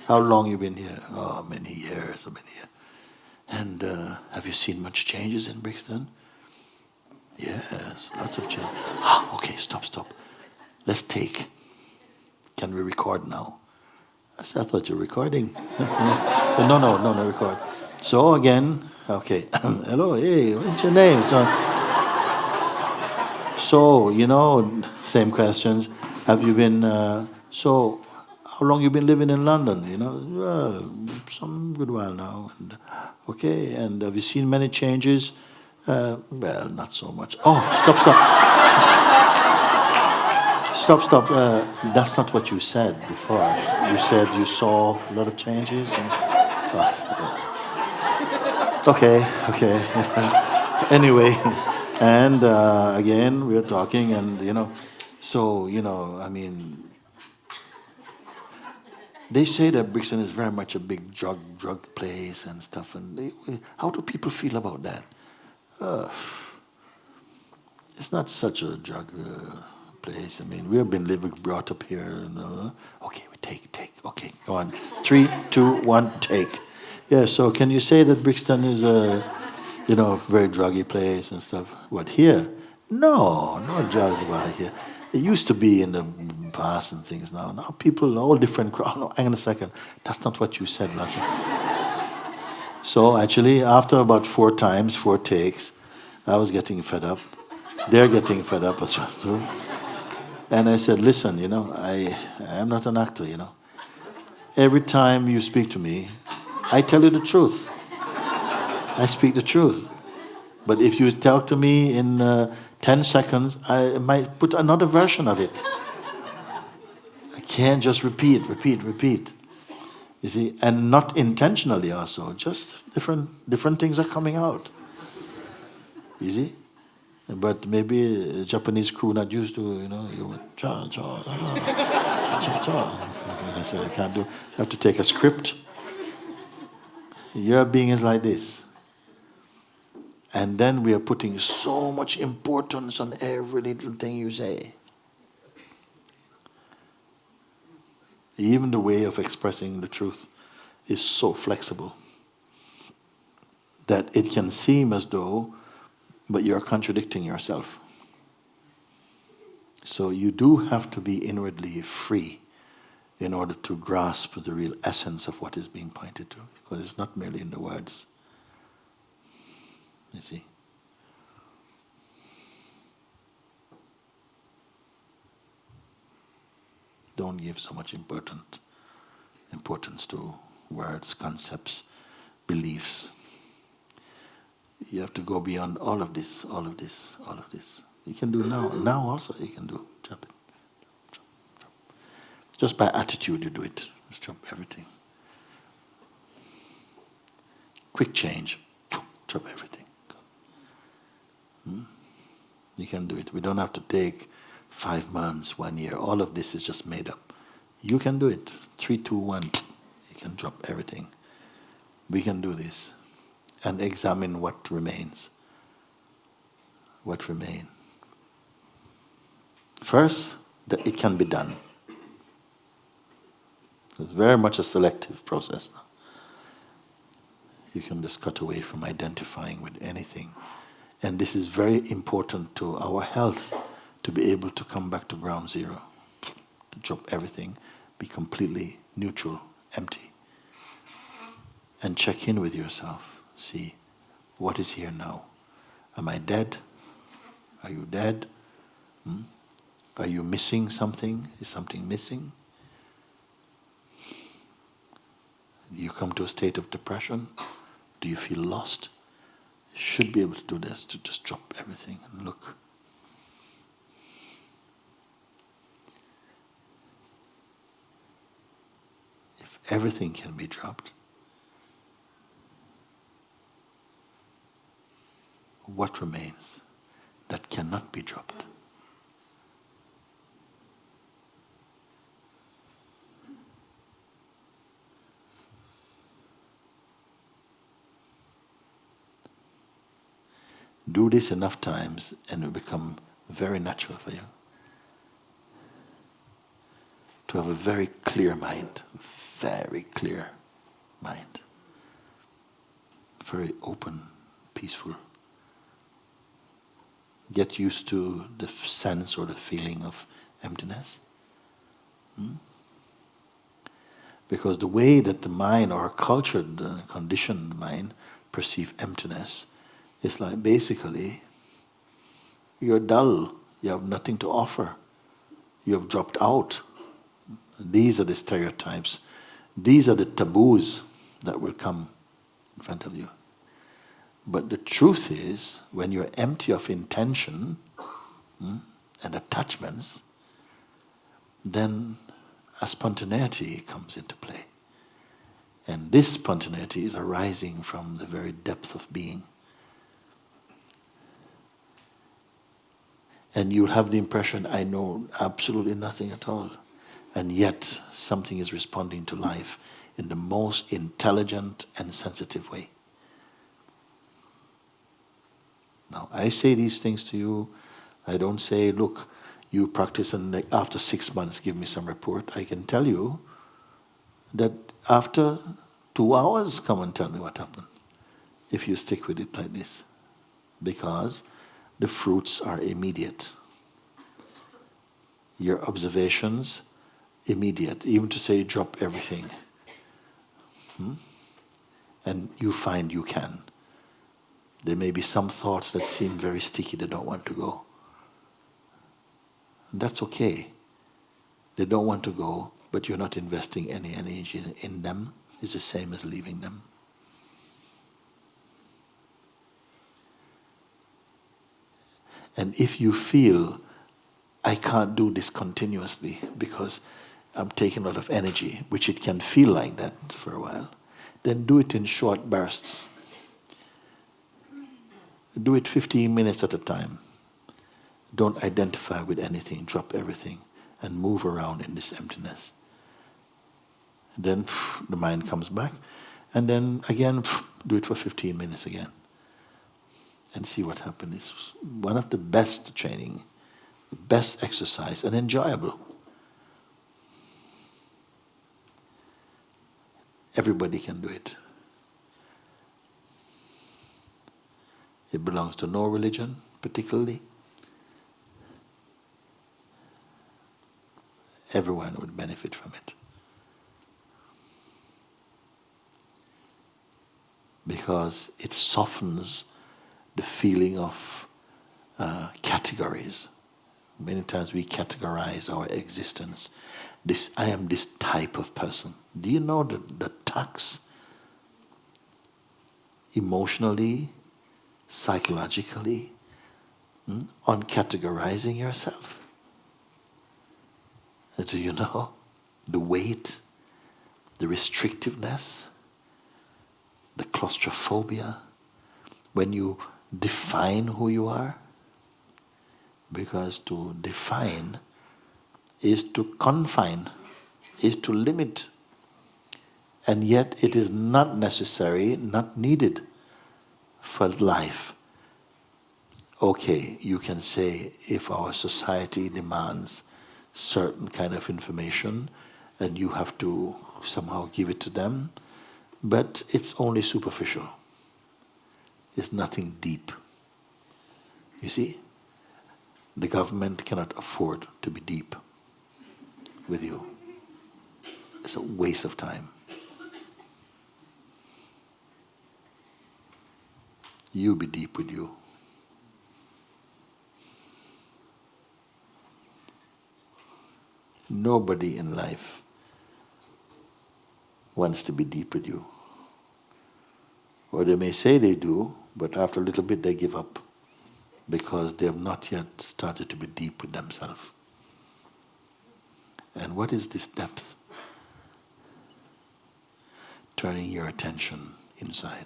How long you been here? Oh, many years, And have you seen much changes in Brixton? Yes, lots of change. Okay, stop. Let's take. Can we record now? I said, I thought you were recording. No, record. So again, okay. Hello, hey, what's your name? So, same questions. Have you been, how long you been living in London? Some good while now. And, okay, and have you seen many changes? Well, not so much. Oh, stop. Stop. That's not what you said before. You said you saw a lot of changes. Okay. Anyway, and again, we're talking, and they say that Brixton is very much a big drug place and stuff. And how do people feel about that? It's not such a drug place. We have been brought up here. Okay, we take. Okay, go on. 3, 2, 1, take. Yeah. So can you say that Brixton is a, very druggy place and stuff? What, here? No drugs about here. It used to be in the past and things now. Now people, all different crowd. No, hang on a second. That's not what you said last time. So actually, after about 4 takes, I was getting fed up. They're getting fed up as well. And I said, listen, I am not an actor, Every time you speak to me, I tell you the truth. I speak the truth. But if you talk to me in 10 seconds, I might put another version of it. I can't just repeat. You see, and not intentionally also, just different things are coming out. You see? But maybe a Japanese crew not used to, you would cha. I said, I can't do. I have to take a script. Your being is like this. And then we are putting so much importance on every little thing you say. Even the way of expressing the truth is so flexible that it can seem as though, but you're contradicting yourself. So you do have to be inwardly free in order to grasp the real essence of what is being pointed to, because it's not merely in the words. You see? Don't give so much importance to words, concepts, beliefs. You have to go beyond all of this. You can do now. Now also you can do. Drop it. Drop. Just by attitude you do it. Just drop everything. Quick change. Drop everything. You can do it. We don't have to take 5 months, 1 year. All of this is just made up. You can do it. 3, 2, 1. You can drop everything. We can do this. And examine what remains. What remains. First, that it can be done. It's very much a selective process now. You can just cut away from identifying with anything. And this is very important to our health, to be able to come back to ground zero, to drop everything, be completely neutral, empty. And check in with yourself. See, what is here now? Am I dead? Are you dead? Are you missing something? Is something missing? Do you come to a state of depression? Do you feel lost? You should be able to do this, to just drop everything and look. If everything can be dropped, what remains that cannot be dropped? Do this enough times and it will become very natural for you to have a very clear mind, very clear mind, very open, peaceful. Get used to the sense or the feeling of emptiness. Because the way that the mind, or cultured, conditioned mind, perceive emptiness is like basically you're dull, you have nothing to offer, you have dropped out. These are the stereotypes, these are the taboos that will come in front of you. But the truth is, when you're empty of intention and attachments, then a spontaneity comes into play. And this spontaneity is arising from the very depth of being. And you'll have the impression, I know absolutely nothing at all. And yet, something is responding to life in the most intelligent and sensitive way. Now, I say these things to you. I don't say, look, you practice and after 6 months give me some report. I can tell you that after 2 hours, come and tell me what happened, if you stick with it like this. Because the fruits are immediate. Your observations, immediate. Even to say drop everything. And you find you can. There may be some thoughts that seem very sticky, they don't want to go. And that's okay. They don't want to go, but you're not investing any energy in them. It's the same as leaving them. And if you feel, I can't do this continuously because I'm taking a lot of energy, which it can feel like that for a while, then do it in short bursts. Do it 15 minutes at a time. Don't identify with anything, drop everything, and move around in this emptiness. Then the mind comes back, and then again, do it for 15 minutes again. And see what happens. It's one of the best training, best exercise, and enjoyable. Everybody can do it. It belongs to no religion, particularly. Everyone would benefit from it. Because it softens the feeling of categories. Many times we categorize our existence. I am this type of person. Do you know the tax emotionally, psychologically, on categorizing yourself? Do you know the weight, the restrictiveness, the claustrophobia, when you define who you are? Because to define is to confine, is to limit. And yet it is not necessary, not needed for life. Okay, you can say if our society demands certain kind of information and you have to somehow give it to them, but it's only superficial. It's nothing deep. You see? The government cannot afford to be deep with you. It's a waste of time. You be deep with you. Nobody in life wants to be deep with you. Or they may say they do, but after a little bit they give up because they have not yet started to be deep with themselves. And what is this depth? Turning your attention inside.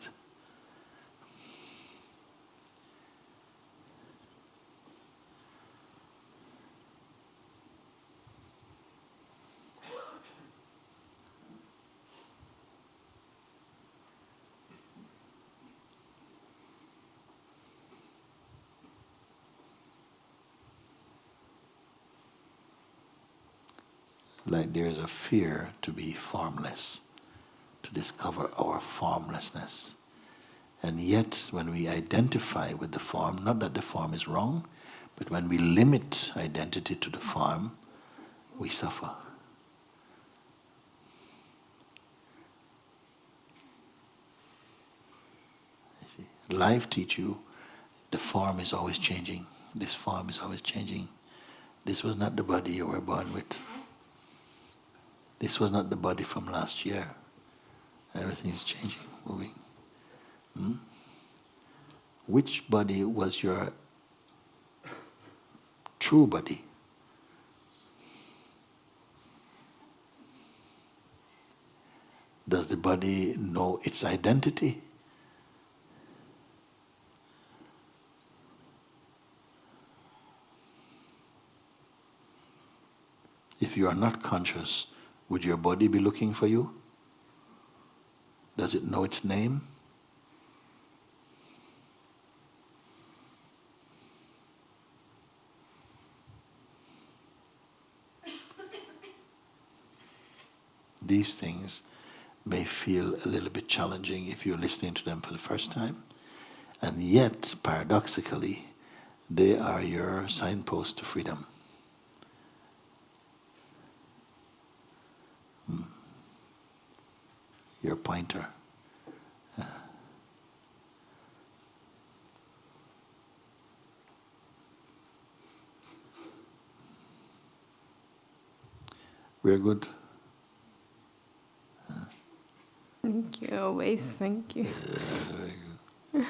like there is a fear to be formless, to discover our formlessness. And yet, when we identify with the form, not that the form is wrong, but when we limit identity to the form, we suffer. You see, life teaches you the form is always changing. This form is always changing. This was not the body you were born with. This was not the body from last year. Everything is changing, moving. Which body was your true body? Does the body know its identity? If you are not conscious, would your body be looking for you? Does it know its name? These things may feel a little bit challenging if you're listening to them for the first time, and yet, paradoxically, they are your signpost to freedom. Your pointer. We're good. Thank you, always. Thank you. Very good.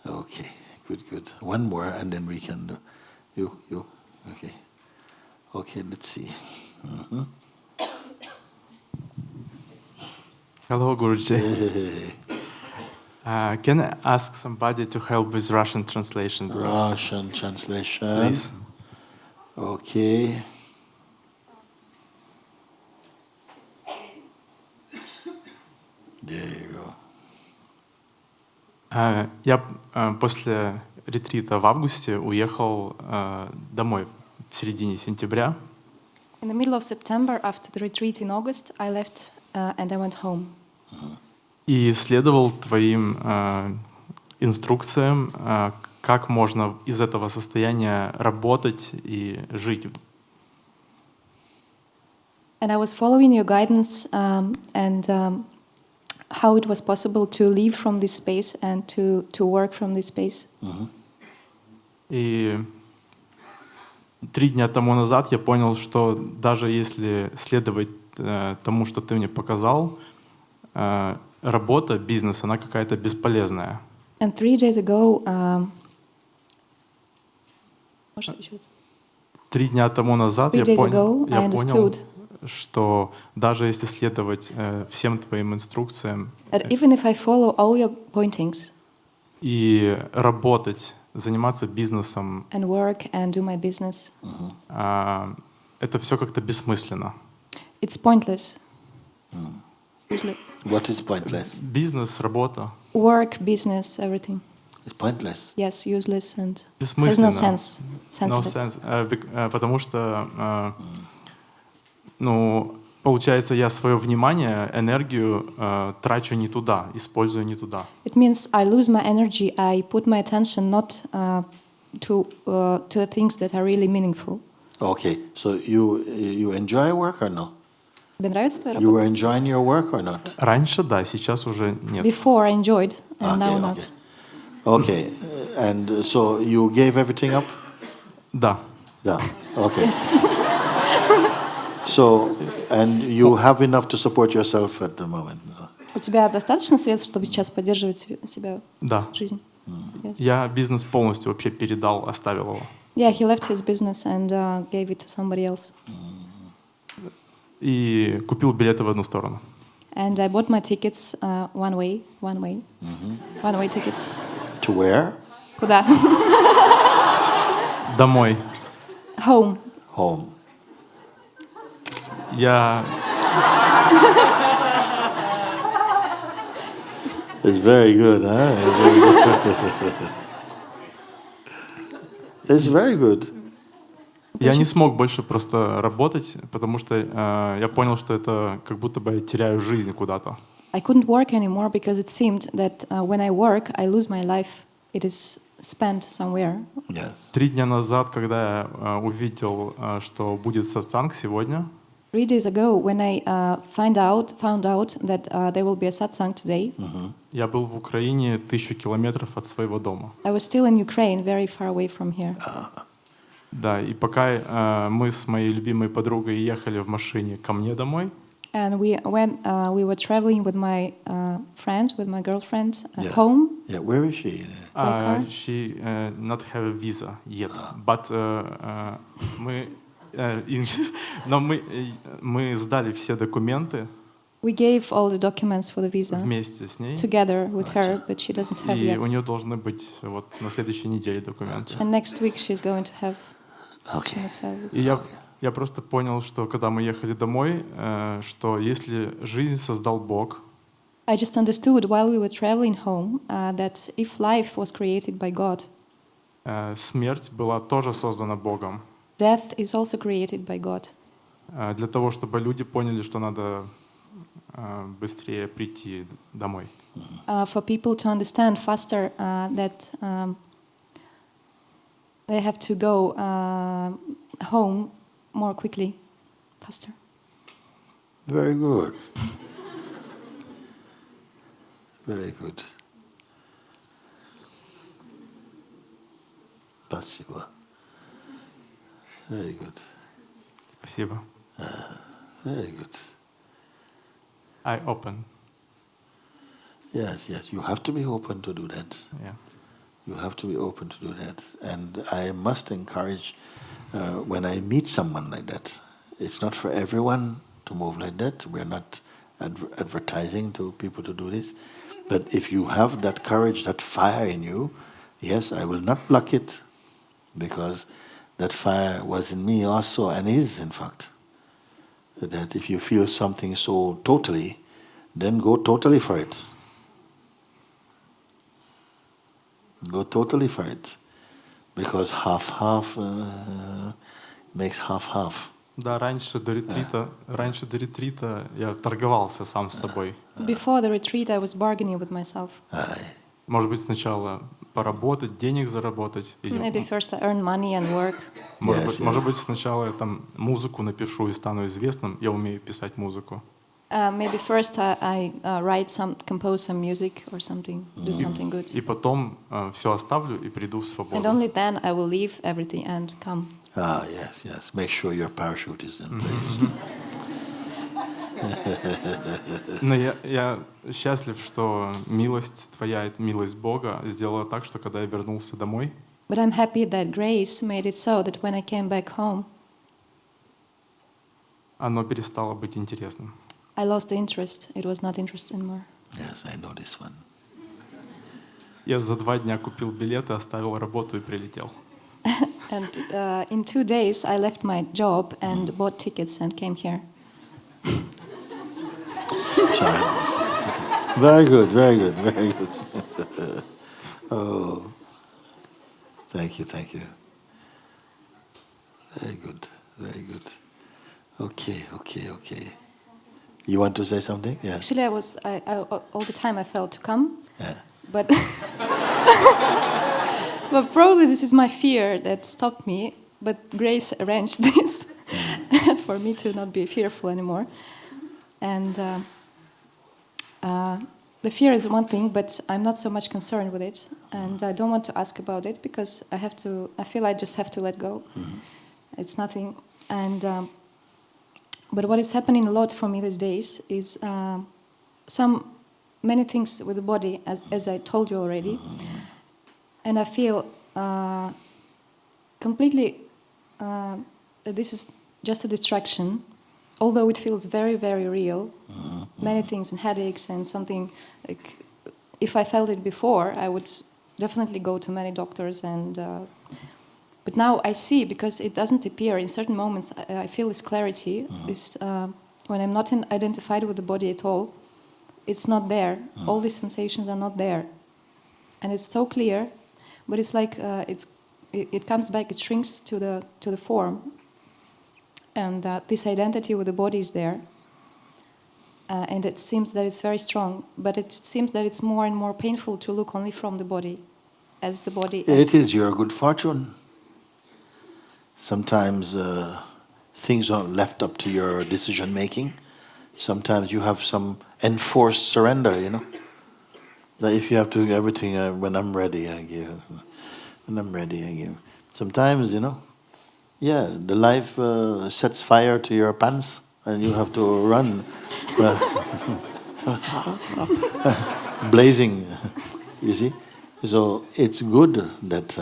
Okay, good. One more, and then we can do. You. Okay. Okay, let's see. Hello, Guruji. Can I ask somebody to help with Russian translation? Please? Russian translation. Please. Okay. There you go. Я после ретрита в августе уехал домой в середине сентября. In the middle of September, after the retreat in August, I left and I went home. И следовал твоим инструкциям, как можно из этого состояния работать и жить. And I was following your guidance and how it was possible to leave from this space and to work from this space. И 3 дня тому назад я понял, что даже если следовать тому, что ты мне показал, работа, бизнес, она какая-то бесполезная. And 3 days ago, 3 дня тому назад я понял, что даже если следовать всем твоим инструкциям even if I follow all your pointings и работать, заниматься бизнесом, and work and do my business, это все как-то бессмысленно. It's pointless. What is pointless? Бизнес, работа. Work, business, everything. It's pointless. Yes, useless and has Бессмысленно. no sense. No Senseless. sense. Потому что, получается, я свое внимание, энергию трачу не туда, использую не туда. It means I lose my energy. I put my attention not to the things that are really meaningful. Okay, so you enjoy work or no? Тебе нравится твоя You работа? were enjoying your work or not? Раньше да, сейчас уже нет. Before I enjoyed, and now Okay, not. Okay, and so you gave everything up? Да. Yeah. Okay. Yes. So, and you have enough to support yourself at the moment? У тебя достаточно средств, чтобы сейчас поддерживать себя, Да. жизнь? Yes. Я бизнес полностью вообще передал, оставил его. Yeah, he left his business and gave it to somebody else. И купил билеты в одну сторону. And I bought my tickets one way tickets. To where? Куда? Домой. Home. Home. Я... It's very good, huh? It's very good. Я не смог больше просто работать, потому что я понял, что это как будто бы я теряю жизнь куда-то. I couldn't work anymore because it seemed that when I work, I lose my life. It is spent somewhere. Yes. 3 дня назад, когда я увидел, что будет сатсанг сегодня, 3 days ago, when I found out that there will be a satsang today, я был в Украине 1000 километров от своего дома. I was still in Ukraine, very far away from here. Да, и пока мы с моей любимой подругой ехали в машине ко мне домой, And we were traveling with my friend, with my girlfriend, Yeah. home. Yeah, where is she? car? she not have a visa yet, but но мы сдали все документы We gave all the documents for the visa вместе с ней, together with her, but she doesn't have и у yet. нее должны быть вот на следующей неделе документы. And next week she's going to have. She Okay. must have it. И я просто понял, что когда мы ехали домой, что если жизнь создал Бог, I just understood while we were traveling home that if life was created by God, смерть была тоже создана Богом. death is also created by God. Для того, чтобы люди поняли, что надо быстрее прийти домой. For people to understand faster that they have to go home more quickly, faster. Very good. Very good. Спасибо. Very good. Спасибо. Very good. I open. Yes, yes. You have to be open to do that. Yeah. You have to be open to do that. And I must encourage when I meet someone like that, it's not for everyone to move like that. We're not advertising to people to do this. But if you have that courage, that fire in you, yes, I will not block it, because that fire was in me also, and is in fact. That if you feel something so totally, then go totally for it. Go totally for it. Because half-half makes half-half. Да, раньше до ретрита я торговался сам с собой. Before the retreat, I was bargaining with myself. Может быть, сначала поработать, денег заработать. Или, Maybe first I earn money and work. может быть, сначала я там музыку напишу и стану известным. Я умею писать музыку. Maybe first I compose some music or something, do something good. И потом все оставлю и приду в And свободу. only then I will leave everything and come. Yes, yes. Make sure your parachute is in place. Но я счастлив, что милость Твоя, милость Бога сделала так, что когда я вернулся домой, But I'm happy that grace made it so that when I came back home, оно перестало быть интересным. I lost the interest. It was not interesting anymore. Yes, I know this one. Я за 2 дня купил билеты, оставил работу и прилетел. And in 2 days, I left my job and bought tickets and came here. Sorry. Very good, very good, very good. Oh, thank you, thank you. Very good, very good. Okay. You want to say something? Yeah. Actually, I all the time I felt to come, Yeah. but but probably this is my fear that stopped me. But Grace arranged this for me to not be fearful anymore. And the fear is one thing, but I'm not so much concerned with it, and I don't want to ask about it because I feel I just have to let go. It's nothing. And but what is happening a lot for me these days is many things with the body, as I told you already, and I feel completely that this is just a distraction, although it feels very, very real. Many things and headaches and something like, if I felt it before, I would definitely go to many doctors and. But now I see, because it doesn't appear in certain moments. I feel this clarity. This when I'm not identified with the body at all, it's not there. All these sensations are not there, and it's so clear. But it's like it's it comes back, it shrinks to the form, and this identity with the body is there. And it seems that it's very strong, but it seems that it's more and more painful to look only from the body, as the body. It is your good fortune. Sometimes things are left up to your decision making. Sometimes you have some enforced surrender, you know. That if you have to do everything, when I'm ready, I give. When I'm ready, I give. Sometimes, you know, yeah, the life sets fire to your pants and you have to run. Blazing, you see. So it's good that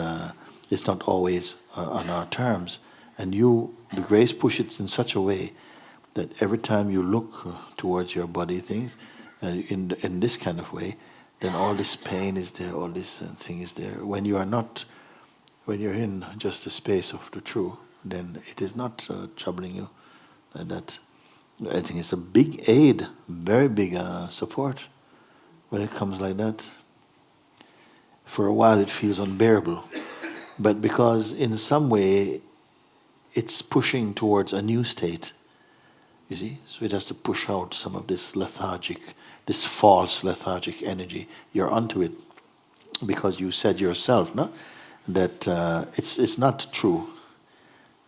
it's not always on our terms. And the grace pushes it in such a way that every time you look towards your body things, in this kind of way, then all this pain is there, all this thing is there. When you're in just the space of the true, then it is not troubling you. That I think it's a big aid, very big support when it comes like that. For a while it feels unbearable, but because in some way it's pushing towards a new state, you see? So it has to push out some of this this false lethargic energy. You're onto it because you said yourself, no? That it's not true.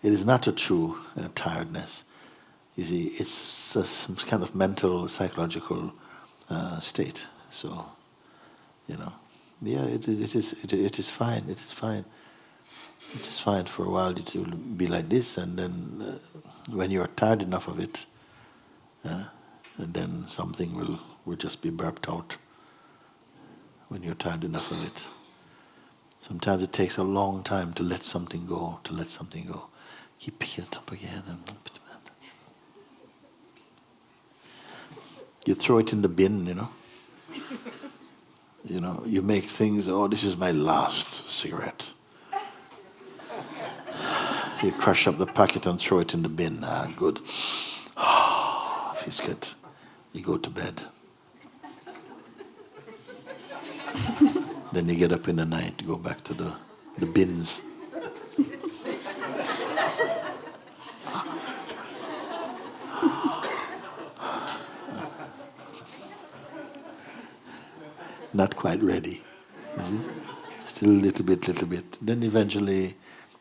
It is not a true tiredness. You see, it's some kind of mental, psychological state. So, you know, yeah, it is fine. It is fine. It is fine for a while. It will be like this, and then when you are tired enough of it, and then something will just be burped out. When you're tired enough of it, sometimes it takes a long time to let something go. Keep picking it up again and. You throw it in the bin, you know. You know, you make things, oh, this is my last cigarette. You crush up the packet and throw it in the bin. Ah, good. Feels good. You go to bed. Then you get up in the night, go back to the bins. Not quite ready. Still a little bit. Then eventually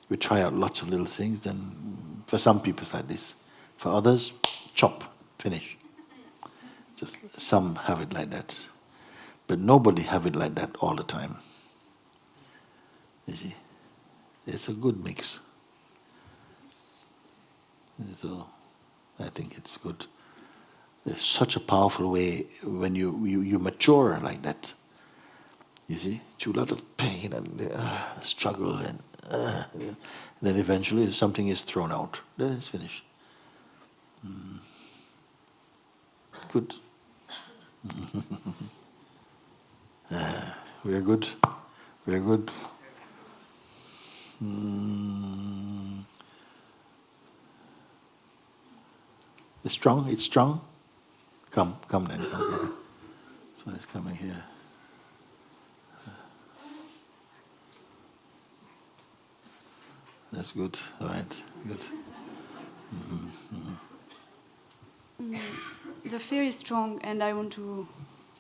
we try out lots of little things. Then for some people it's like this. For others, chop, finish. Just some have it like that. But nobody have it like that all the time. You see? It's a good mix. So I think it's good. It's such a powerful way when you mature like that. You see, through a lot of pain and struggle, and then eventually something is thrown out. Then it's finished. Good. We are good. We are good. It's strong. It's strong. Come then. Come here. So it's coming here. That's good. All right. Good. The fear is strong, and I want to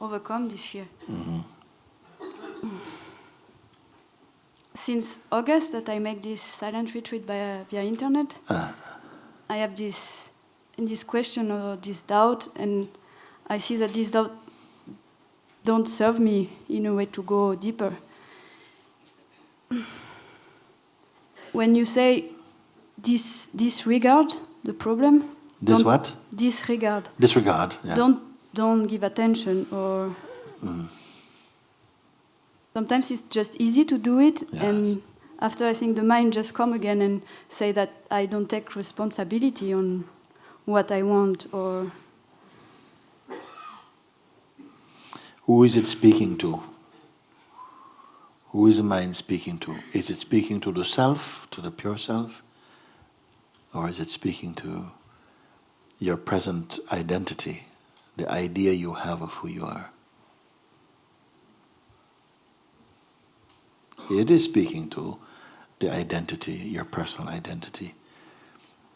overcome this fear. Since August that I make this silent retreat via internet, I have this question or this doubt, and I see that this doubt don't serve me in a way to go deeper. When you say disregard the problem, What? Disregard. Disregard. Yeah. Don't give attention, or sometimes it's just easy to do it, and after I think the mind just come again and say that I don't take responsibility on what I want, or who is it speaking to? Who is the mind speaking to? Is it speaking to the self, to the pure self? Or is it speaking to your present identity, the idea you have of who you are? It is speaking to the identity, your personal identity.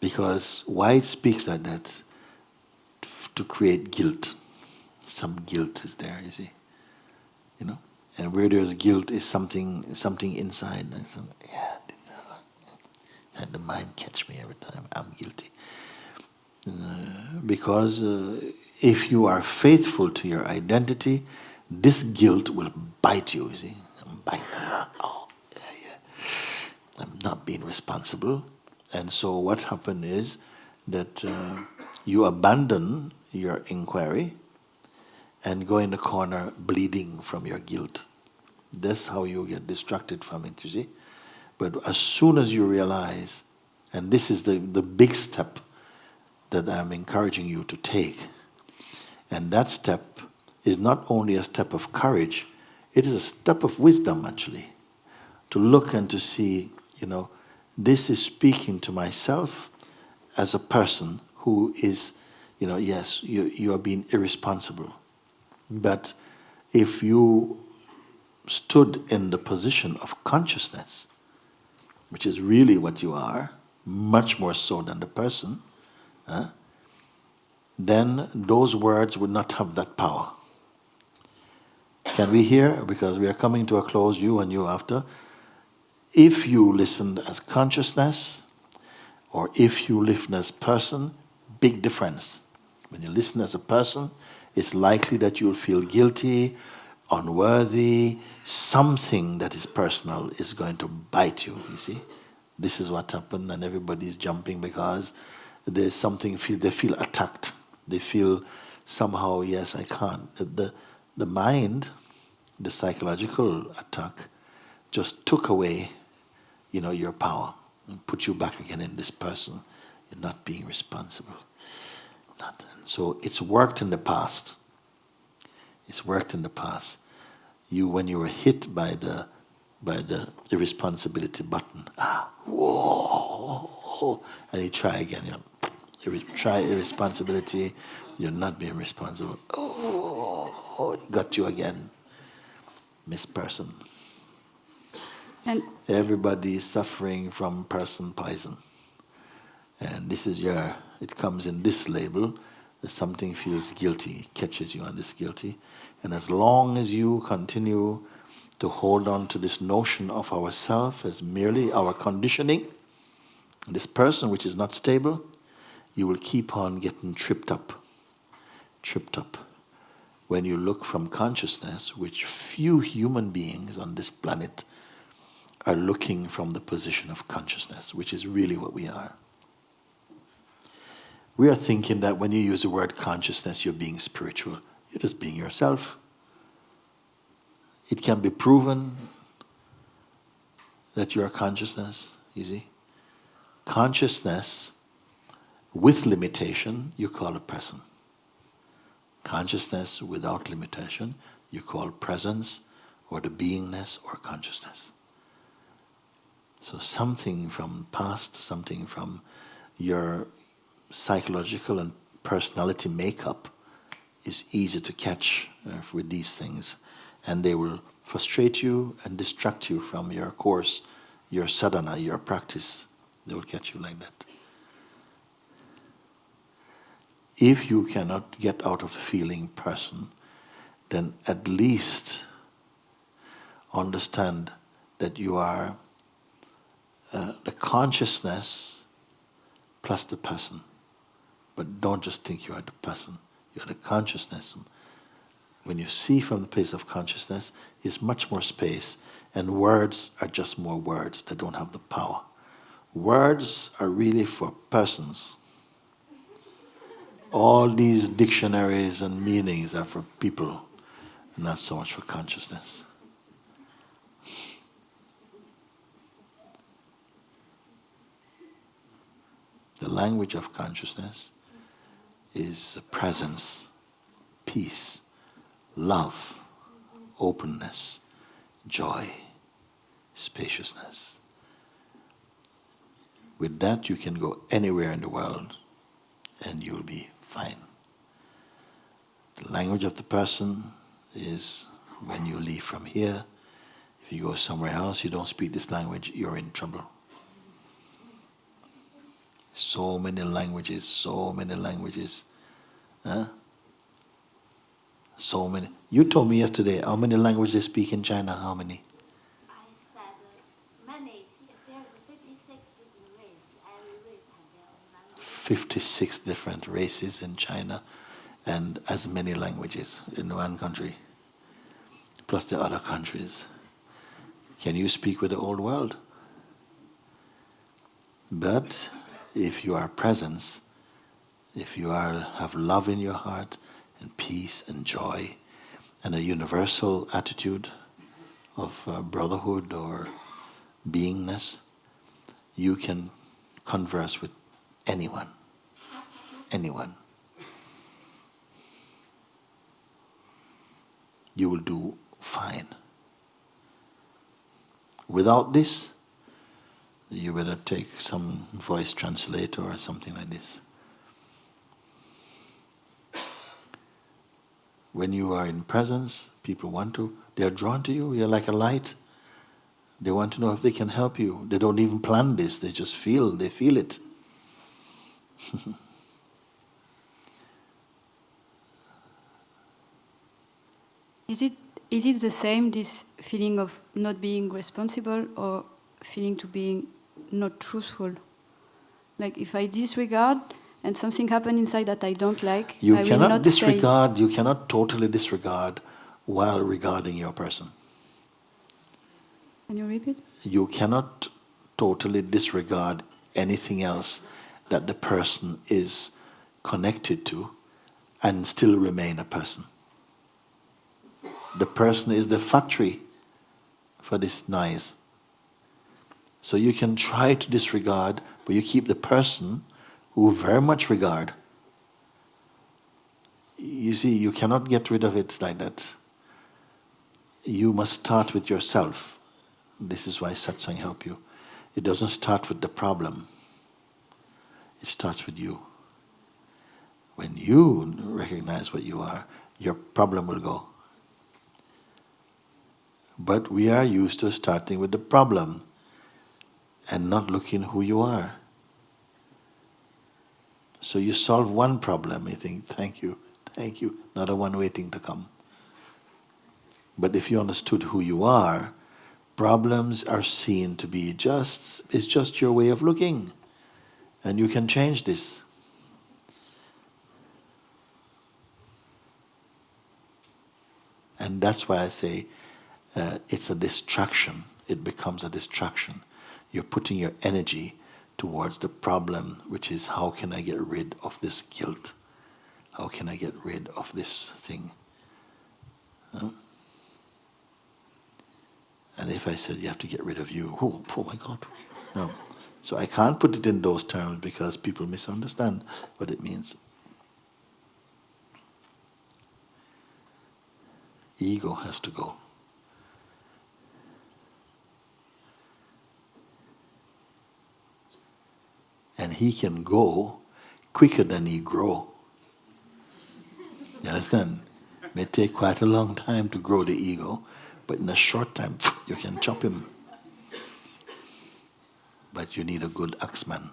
Because why it speaks like that? To create guilt. Some guilt is there, you see. You know? And where there's guilt is something inside. And the mind catch me every time I'm guilty. Because if you are faithful to your identity, this guilt will bite you see. Bite. Oh, yeah. I'm not being responsible. And so what happened is that you abandon your inquiry and go in the corner bleeding from your guilt. That's how you get distracted from it, you see. But as soon as you realize, and this is the big step that I'm encouraging you to take, and that step is not only a step of courage, it is a step of wisdom actually, to look and to see, this is speaking to myself as a person who is, yes, you are being irresponsible. But if you stood in the position of consciousness, which is really what you are, much more so than the person, then those words would not have that power. Can we hear? Because we are coming to a close, you and you after. If you listened as consciousness, or if you listen as person, big difference. When you listen as a person, it's likely that you'll feel guilty, unworthy, something that is personal is going to bite you, you see. This is what happened, and everybody's jumping because there's something, they feel attacked. They feel somehow, yes, I can't. The mind, the psychological attack, just took away, your power and put you back again in this person. You're not being responsible. So it's worked in the past. It's worked in the past. When you were hit by the irresponsibility button, whoa, and you try again. Try irresponsibility. You're not being responsible. Oh, it got you again, Miss Person. And everybody is suffering from person poison, and this is it comes in this label. That something feels guilty, catches you on this guilty. And as long as you continue to hold on to this notion of ourself as merely our conditioning, this person which is not stable, you will keep on getting tripped up. When you look from consciousness, which few human beings on this planet are looking from the position of consciousness, which is really what we are. We are thinking that when you use the word consciousness, you're being spiritual. You're just being yourself. It can be proven that you are consciousness, you see. Consciousness with limitation, you call a person. Consciousness without limitation, you call presence or the beingness or consciousness. So something from past, something from your psychological and personality makeup is easy to catch with these things, and they will frustrate you and distract you from your course, your sadhana, your practice. They will catch you like that. If you cannot get out of the feeling person, then at least understand that you are the consciousness plus the person. But don't just think you are the person. You are the consciousness. When you see from the place of consciousness, it's much more space, and words are just more words. They don't have the power. Words are really for persons. All these dictionaries and meanings are for people, not so much for consciousness. The language of consciousness is presence, peace, love, openness, joy, spaciousness. With that, you can go anywhere in the world and you'll be fine. The language of the person is when you leave from here, If you go somewhere else, you don't speak this language, you're in trouble. So many languages, so many languages. Huh? So many. You told me yesterday how many languages they speak in China. How many? I said many. There's 56 different races. Every race has their own language. 56 different races in China and as many languages in one country, plus the other countries. Can you speak with the old world? But if you are presence, if you have love in your heart and peace and joy and a universal attitude of brotherhood or beingness, you can converse with anyone. Anyone. You will do fine. Without this, you better take some voice translator or something like this. When you are in presence, people they're drawn to you, you're like a light. They want to know if they can help you. They don't even plan this, they just feel it. Is it the same, this feeling of not being responsible or feeling to being not truthful? Like if I disregard and something happens inside that I don't like, I will not disregard. You cannot totally disregard while regarding your person. Can you repeat? You cannot totally disregard anything else that the person is connected to and still remain a person. The person is the factory for this noise. So you can try to disregard, but you keep the person who very much regard. You see, you cannot get rid of it like that. You must start with yourself. This is why Satsang help you. It doesn't start with the problem. It starts with you. When you recognize what you are, your problem will go. But we are used to starting with the problem and not looking who you are. So you solve one problem, you think, thank you, another one waiting to come. But if you understood who you are, problems are seen to be it's just your way of looking. And you can change this. And that's why I say it's a distraction. It becomes a distraction. You're putting your energy towards the problem, which is how can I get rid of this guilt? How can I get rid of this thing? Huh? And if I said you have to get rid of you, oh my God, no. So I can't put it in those terms because people misunderstand what it means. Ego has to go. And he can go quicker than he grow. You understand? It may take quite a long time to grow the ego, but in a short time, you can chop him. But you need a good axeman.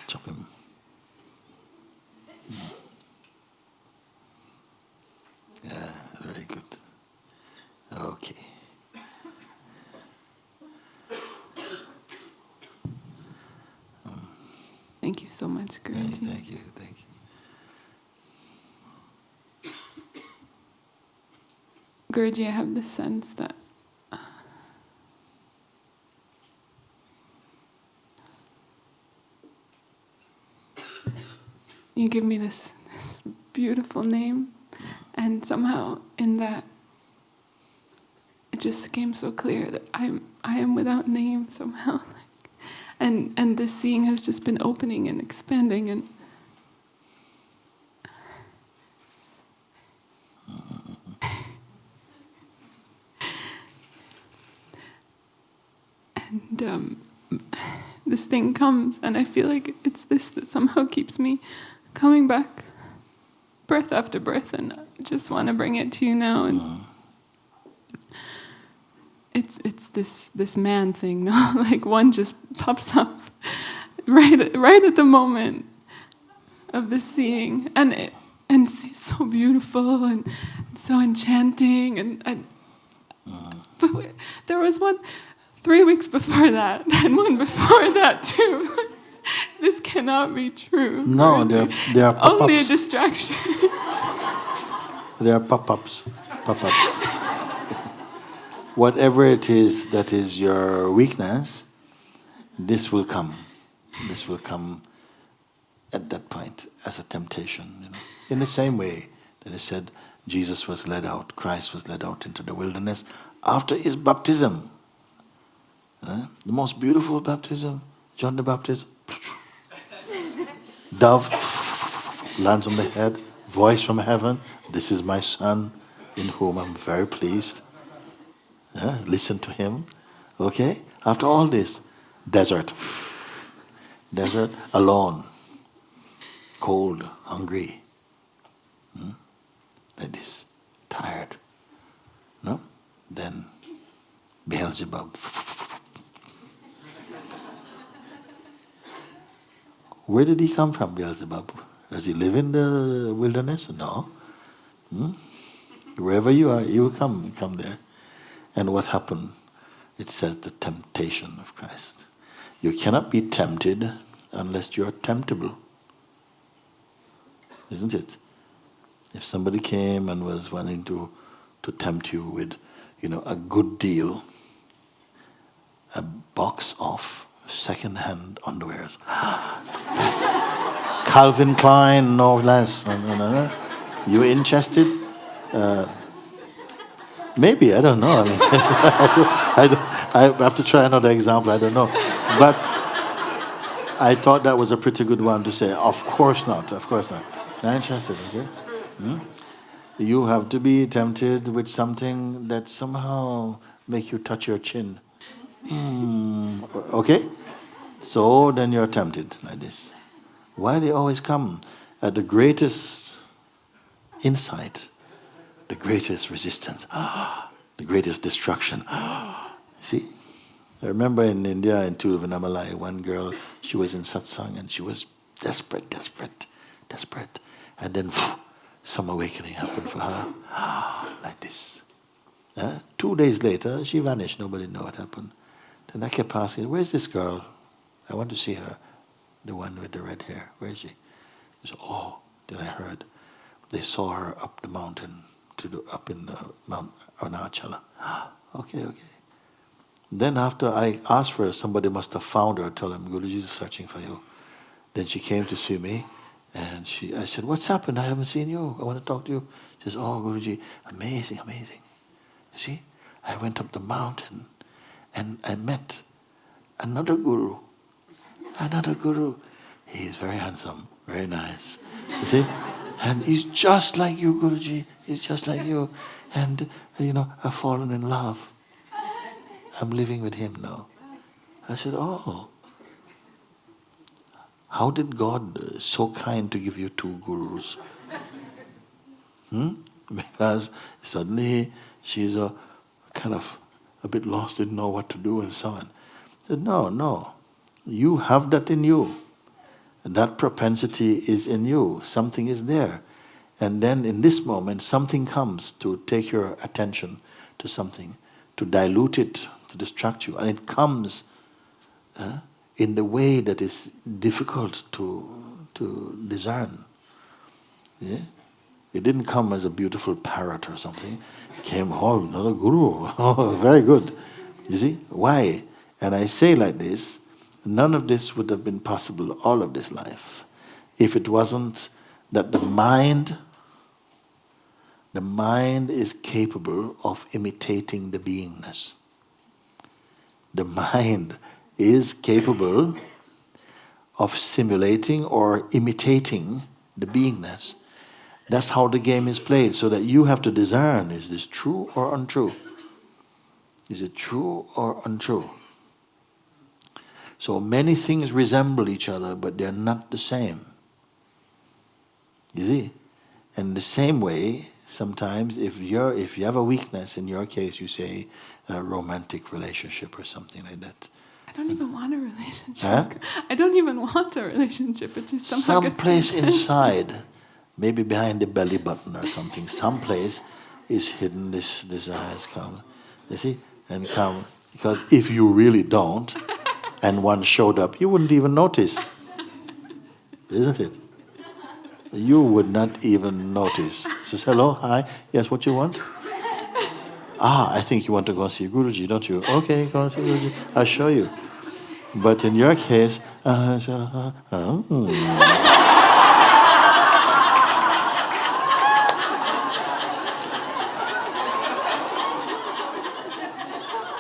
Chop him. Yeah, very good. Okay. Thank you so much, Guruji. Thank you. Guruji, I have the sense that you give me this beautiful name, and somehow in that it just became so clear that I am without name somehow. And this seeing has just been opening and expanding and this thing comes and I feel like it's this that somehow keeps me coming back. birth after birth, and I just want to bring it to you now. And it's this man thing, no? Like one just pops up right at the moment of the seeing, and it's so beautiful and so enchanting, and but there was one 3 weeks before that, and one before that too. This cannot be true. No, really. they are pop-ups. Only a distraction. They are pop-ups. Whatever it is that is your weakness, this will come. This will come at that point as a temptation. You know, in the same way that it said Jesus was led out, Christ was led out into the wilderness after his baptism. The most beautiful baptism, John the Baptist. Dove lands on the head, voice from heaven, this is my son in whom I'm very pleased. Listen to him. Okay? After all this, desert, alone, cold, hungry, like this, tired. No? Then Beelzebub. Where did he come from, Beelzebub? Does he live in the wilderness? No. Wherever you are, you will come there. And what happened? It says the temptation of Christ. You cannot be tempted unless you are temptable. Isn't it? If somebody came and was wanting to tempt you with, a good deal, a box of second-hand underwears. Yes. Calvin Klein, no less. No. You interested? Maybe, I don't know. I mean, I have to try another example, I don't know. But I thought that was a pretty good one to say, of course not. Not interested, okay? You have to be tempted with something that somehow make you touch your chin. Okay? So then you're tempted like this. Why they always come at the greatest insight, the greatest resistance, the greatest destruction. See? I remember in India, in Tiruvannamalai, one girl, she was in Satsang and she was desperate. And then some awakening happened for her, like this. 2 days later, she vanished. Nobody knew what happened. Then I kept asking, where's this girl? I want to see her. The one with the red hair. Where is she? She said, then I heard they saw her up the mountain, up in Mount Arunachala. Okay. Then after I asked for her, somebody must have found her, tell him, Guruji is searching for you. Then she came to see me, and I said, what's happened? I haven't seen you. I want to talk to you. She says, Guruji, amazing. You see, I went up the mountain, and I met another guru. He is very handsome, very nice. You see? And he's just like you, Guruji. He's just like you. And, I've fallen in love. I'm living with him now. I said, how did God so kind to give you 2 gurus? Because suddenly she's kind of a bit lost, didn't know what to do and so on. I said, no. You have that in you. That propensity is in you. Something is there. And then in this moment, something comes to take your attention to something, to dilute it, to distract you. And it comes in the way that is difficult to discern. Yeah? It didn't come as a beautiful parrot or something. It came, another guru. Very good. You see? Why? And I say like this, none of this would have been possible, all of this life, if it wasn't that the mind is capable of imitating the beingness. The mind is capable of simulating or imitating the beingness. That's how the game is played, so that you have to discern, is this true or untrue? Is it true or untrue? So many things resemble each other, but they're not the same. You see? And the same way, sometimes if you have a weakness, in your case you say a romantic relationship or something like that. I don't even want a relationship. Huh? I don't even want a relationship. It just somehow Some gets place intense. inside, maybe behind the belly button or something, some place is hidden, this desire has come. You see? And come, because if you really don't, and one showed up, you wouldn't even notice. Isn't it? You would not even notice. Says, hello, hi, yes, what you want? I think you want to go see Guruji, don't you? Okay, go and see Guruji. I'll show you. But in your case,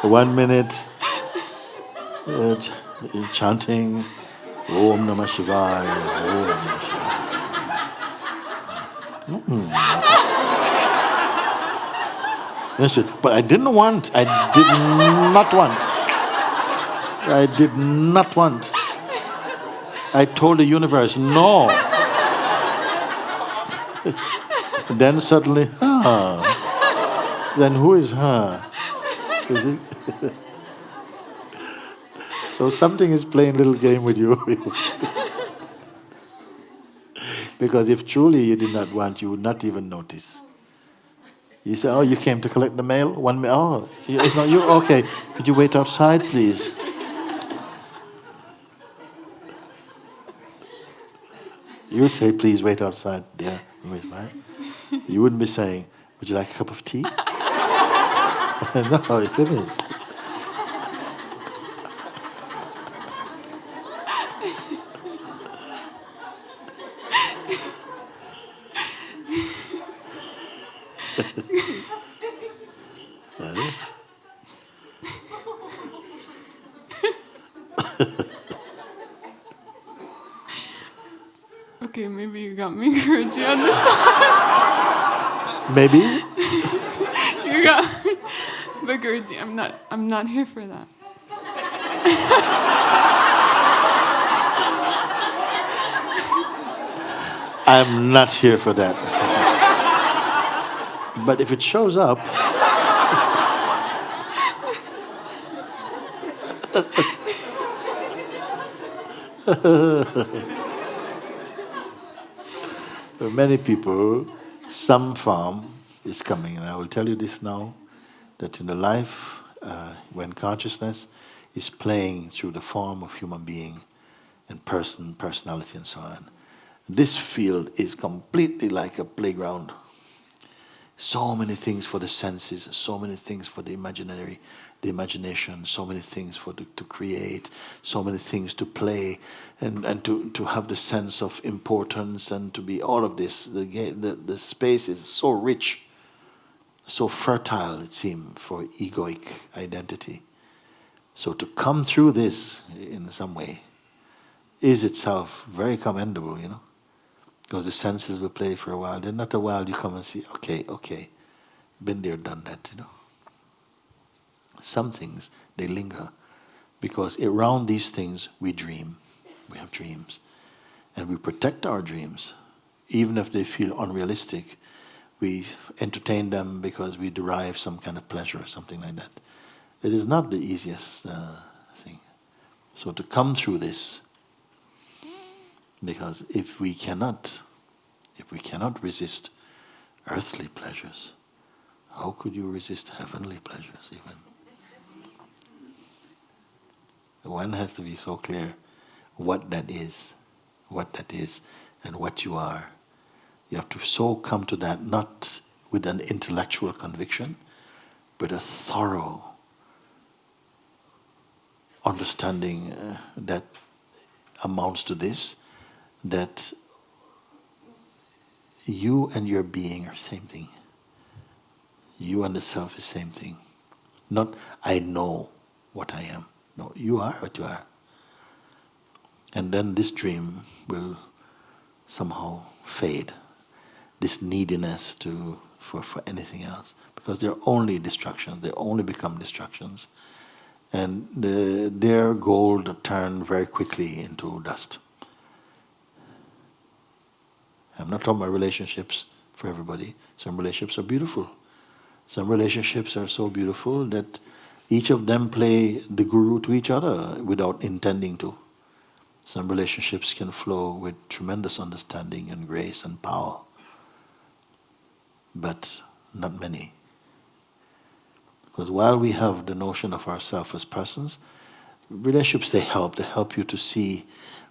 one minute chanting Om Namah Shivaya, Om Namah Shivaya. Yes, but I did not want. I did not want. I told the universe, no. Then suddenly, then who is her? Is it? So something is playing a little game with you. Because if truly you did not want, you would not even notice. You say, oh, you came to collect the mail? Oh, it's not you? Okay, could you wait outside, please? You would say, please wait outside, dear. Right? You wouldn't be saying, would you like a cup of tea? No, it is. Okay, maybe you got me, Guruji, on this one. Maybe? You got me. But Guruji, I'm not here for that. I'm not here for that. But if it shows up, for many people, some form is coming. And I will tell you this now, that in the life, when consciousness is playing through the form of human being and personality and so on, this field is completely like a playground. So many things for the senses, so many things for the imagination, so many things to create, so many things to play, and to have the sense of importance and to be all of this. The space is so rich, so fertile, it seems, for egoic identity. So to come through this in some way is itself very commendable, because the senses will play for a while. Then after a while you come and see, okay, been there, done that, Some things, they linger, because around these things we dream. We have dreams. And we protect our dreams. Even if they feel unrealistic, we entertain them because we derive some kind of pleasure or something like that. It is not the easiest thing. So to come through this, because if we cannot resist earthly pleasures, how could you resist heavenly pleasures even? One has to be so clear what that is, and what you are. You have to so come to that, not with an intellectual conviction, but a thorough understanding that amounts to this, that you and your being are same thing. You and the self is same thing. Not, I know what I am. No, you are what you are. And then this dream will somehow fade. This neediness for anything else. Because they're only distractions. They only become distractions. And their gold turn very quickly into dust. I'm not talking about relationships, for everybody. Some relationships are beautiful. Some relationships are so beautiful that each of them play the guru to each other without intending to. Some relationships can flow with tremendous understanding and grace and power, but not many. Because while we have the notion of ourselves as persons, relationships, they help you to see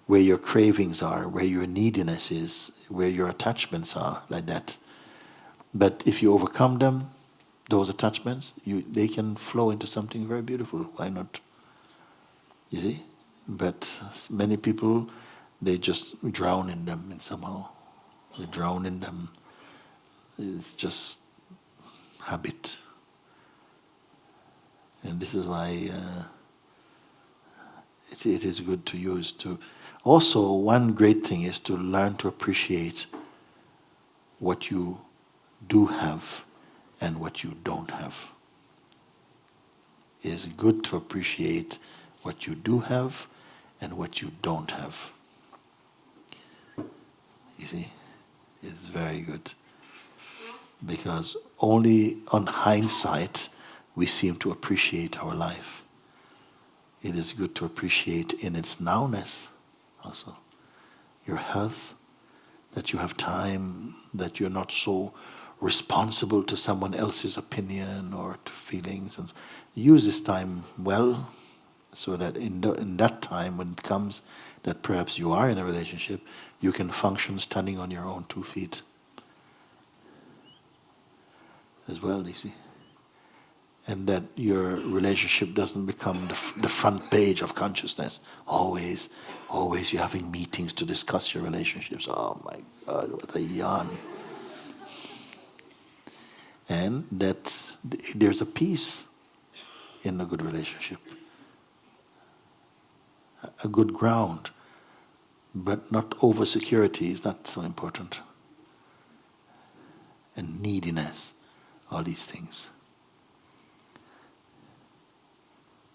where your cravings are, where your neediness is, where your attachments are, like that. But if you overcome them, those attachments, they can flow into something very beautiful. Why not? You see? But many people, they just drown in them and somehow. They drown in them. It's just habit. And this is why it is good to use to... Also, one great thing is to learn to appreciate what you do have and what you don't have. It is good to appreciate what you do have and what you don't have. You see? It's very good. Because only on hindsight we seem to appreciate our life. It is good to appreciate in its nowness also. Your health, that you have time, that you're not so responsible to someone else's opinion or to feelings. And use this time well, so that in that time when it comes that perhaps you are in a relationship, you can function standing on your own 2 feet as well, you see. And that your relationship doesn't become the front page of consciousness. Always you're having meetings to discuss your relationships. Oh my God, what a yarn. And that there's a peace in a good relationship. A good ground, but not over security is not so important. And neediness, all these things.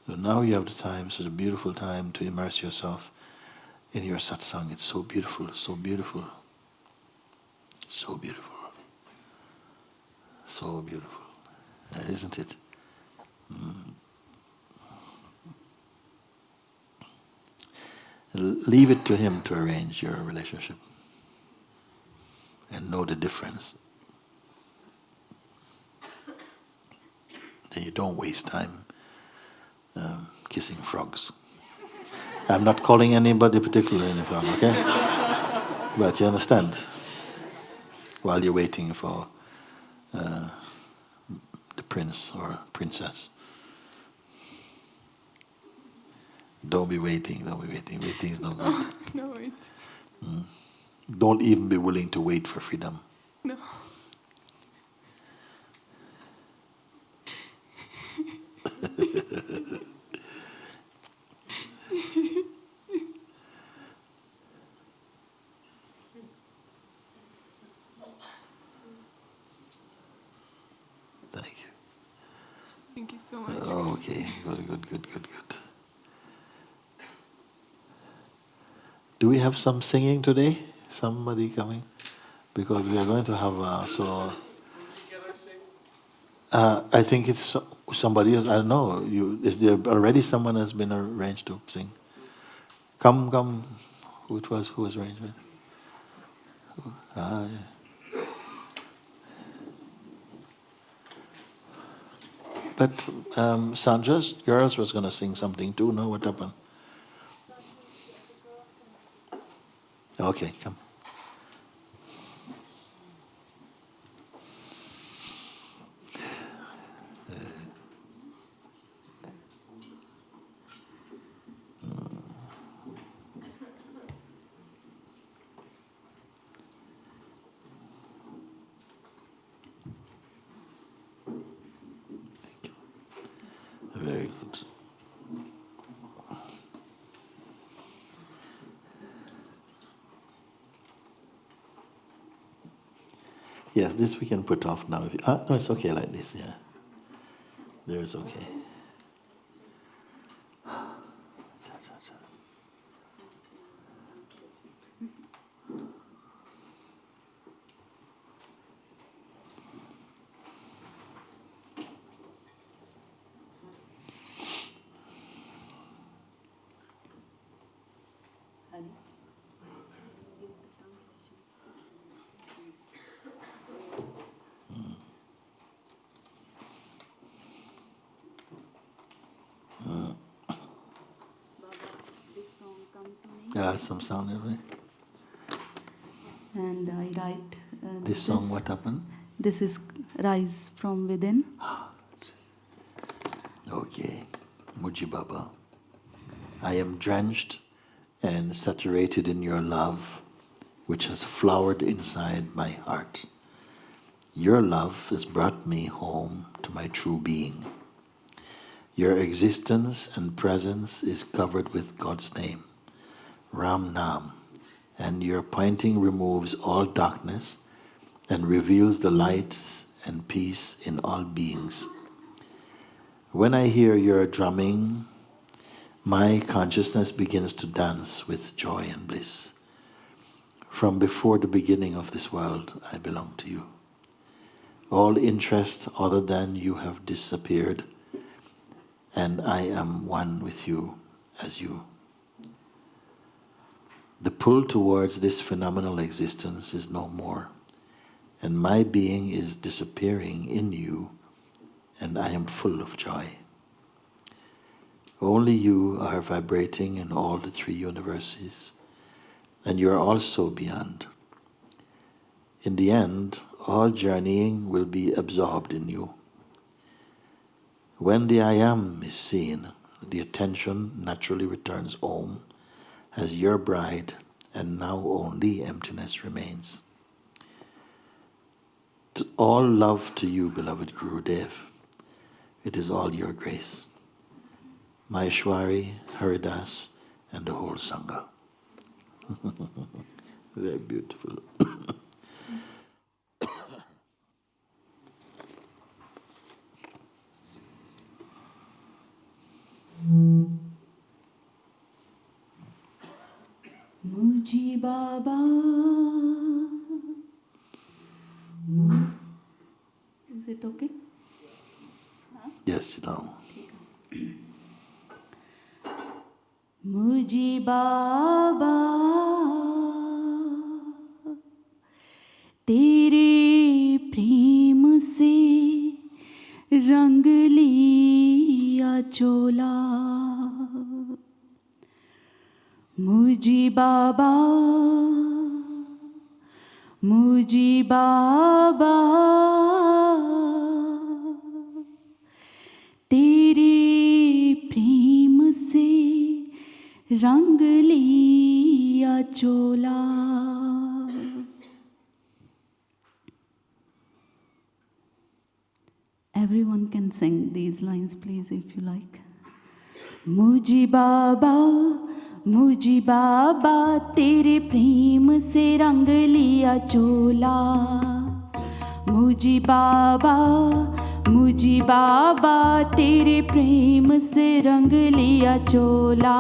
So now you have the time, such a beautiful time to immerse yourself in your satsang. It's so beautiful, so beautiful. So beautiful. So beautiful. Isn't it? Leave it to him to arrange your relationship. And know the difference. Then you don't waste time kissing frogs. I'm not calling anybody particularly any frog, okay? But you understand. While you're waiting for the prince or princess. Don't be waiting. Waiting is no good. No, wait. Don't even be willing to wait for freedom. No. Thank you. Thank you so much. Okay, good. Do we have some singing today? Somebody coming? Because we are going to have I think it's somebody else. I don't know. Is there already someone has been arranged to sing? Come. Who was arranged with? Yeah. But Sanja's girls was going to sing something too, no? What happened? Okay, come. Very good. Yes, this we can put off now. No, it's okay like this, yeah. There is okay. got some sound in it. And I write. This song, what happened? This is Rise from Within. Okay. Mooji Baba. I am drenched and saturated in your love, which has flowered inside my heart. Your love has brought me home to my true being. Your existence and presence is covered with God's name, Ram Nam, and your pointing removes all darkness and reveals the light and peace in all beings. When I hear your drumming, my consciousness begins to dance with joy and bliss. From before the beginning of this world, I belong to you. All interests other than you have disappeared, and I am one with you as you. The pull towards this phenomenal existence is no more, and my being is disappearing in you, and I am full of joy. Only you are vibrating in all the three universes, and you are also beyond. In the end, all journeying will be absorbed in you. When the I Am is seen, the attention naturally returns home as your bride, and now only emptiness remains. All love to you, beloved Guru Dev. It is all your grace. Maheshwari, Haridas, and the whole Sangha. Very beautiful. Mooji Baba. Is it okay? Yes, you know. Mooji Baba, तेरे प्रेम से रंग लिया चोला. Mooji Baba, Mooji Baba, तेरे प्रेम से रंग लिया चोला. Everyone can sing these lines, please, if you like. Mooji Baba, Mooji Baba, तेरे प्रेम से रंग लिया चोला. Mooji Baba, Mooji Baba, तेरे प्रेम से रंग लिया चोला.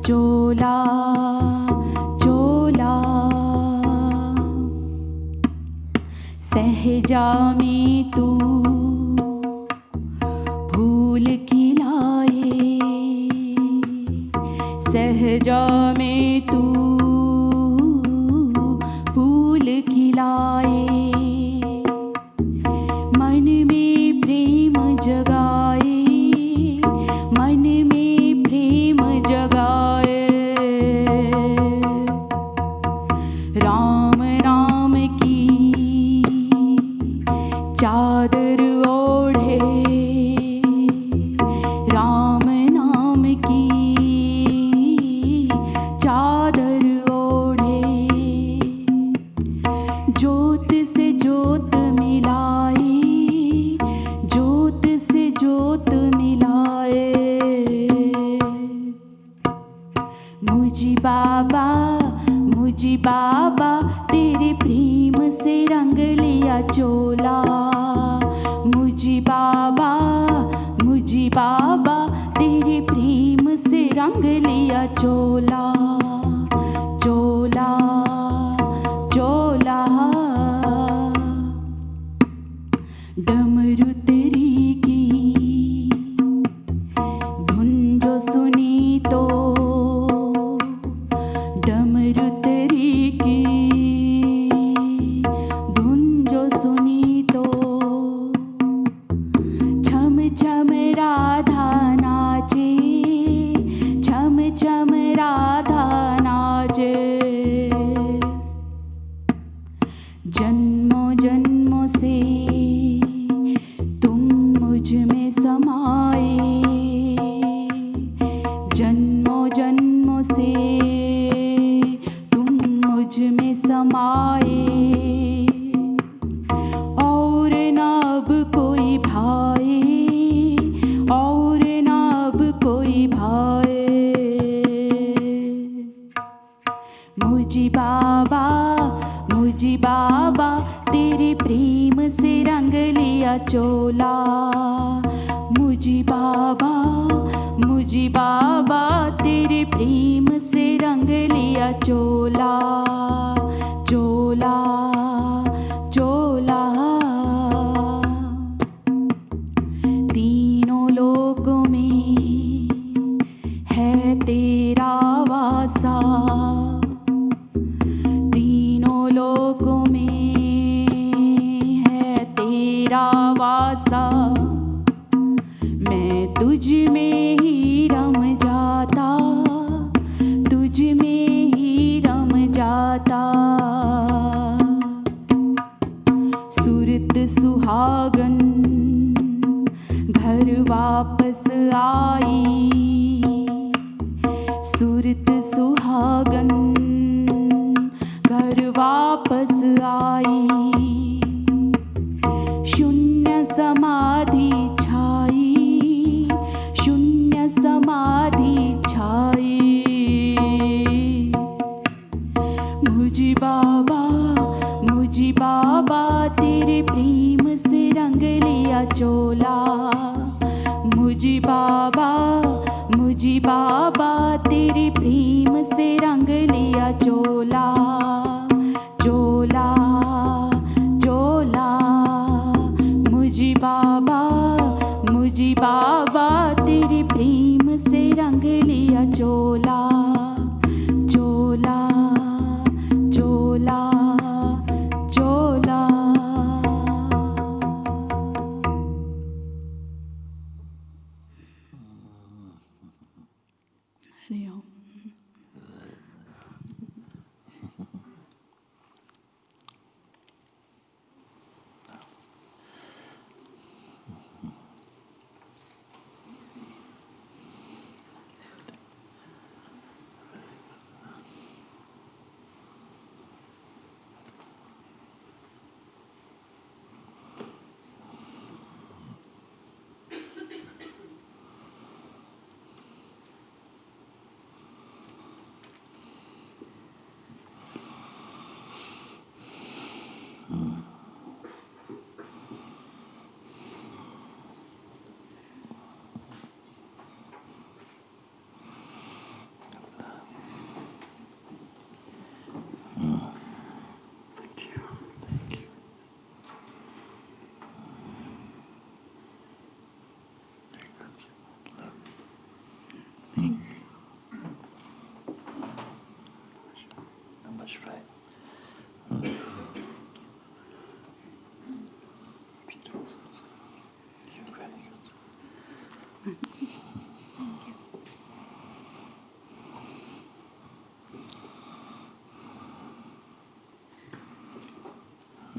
चोला, चोला. सहजा में तू फूल खिलाए. सहजा में तू फूल खिलाए. मन में प्रेम जगाए. मन में प्रेम जगाए. राम नाम की चादर ओढ़े. राम नाम की चादर ओढ़े. ज्योत से ज्योत मिलाए. ज्योत से ज्योत मिलाए. मूजी बाबा, मूजी बाबा, तेरे प्रेम से रंग लिया चोला. मूजी बाबा, मूजी बाबा, तेरे प्रेम से रंग लिया चोला. चोला, चोला. डमरू तेरी की धुन जो सुनी तो. डमरू तेरी की धुन जो सुनी तो. छम छम राधा नाचे. छम छम राधा जन्मों जन्मों से तुम मुझ में समाए, जन्मों जन्मों से तुम मुझ में समाए, और न अब कोई भाए, और न अब कोई भाए। मुझी बाबा, मुझी बाबा, तेरे प्रेम से रंग लिया चोला। मुझी बाबा, मुझी बाबा, तेरे प्रेम से रंग लिया चोला, चोला, चोला। तीनों लोकों में है तेरा वासा, तीनों लोकों में है तेरा वासा। मैं तुझ में ही रम जाता, तुझ में ही रम जाता। सुरत सुहागन घर वापस आई, सुरत सुहागन घर वापस आई। शून्य समाधि छाई, शून्य समाधि छाई। मुझी बाबा, मुझी बाबा, तेरे प्रेम से रंग लिया चोला। मुझी बाबा, मुझी बाबा, तेरे प्रेम से रंग लिया चोला, चोला, चोला। मुझी बाबा, मुझी बाबा, तेरे प्रेम से रंग लिया चोला, चोला, चोला, चोला। हरि ओम।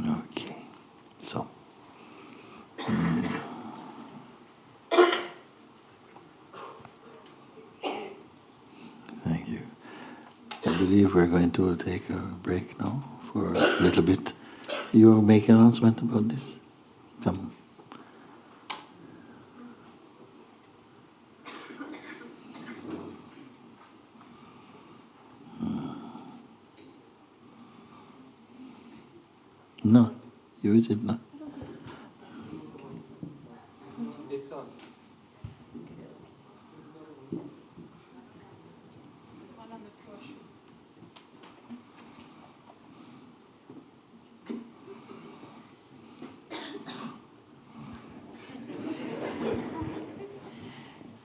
Okay, so thank you. I believe we're going to take a break now for a little bit. You make an announcement about this? Come. No, use it now. It's on.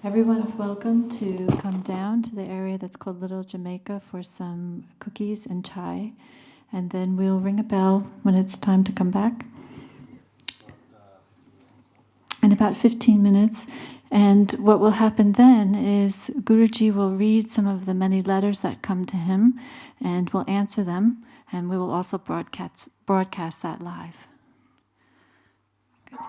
Everyone's welcome to come down to the area that's called Little Jamaica for some cookies and chai, and then we'll ring a bell when it's time to come back. In about 15 minutes. And what will happen then is Guruji will read some of the many letters that come to him, and we'll answer them. And we will also broadcast that live. Good.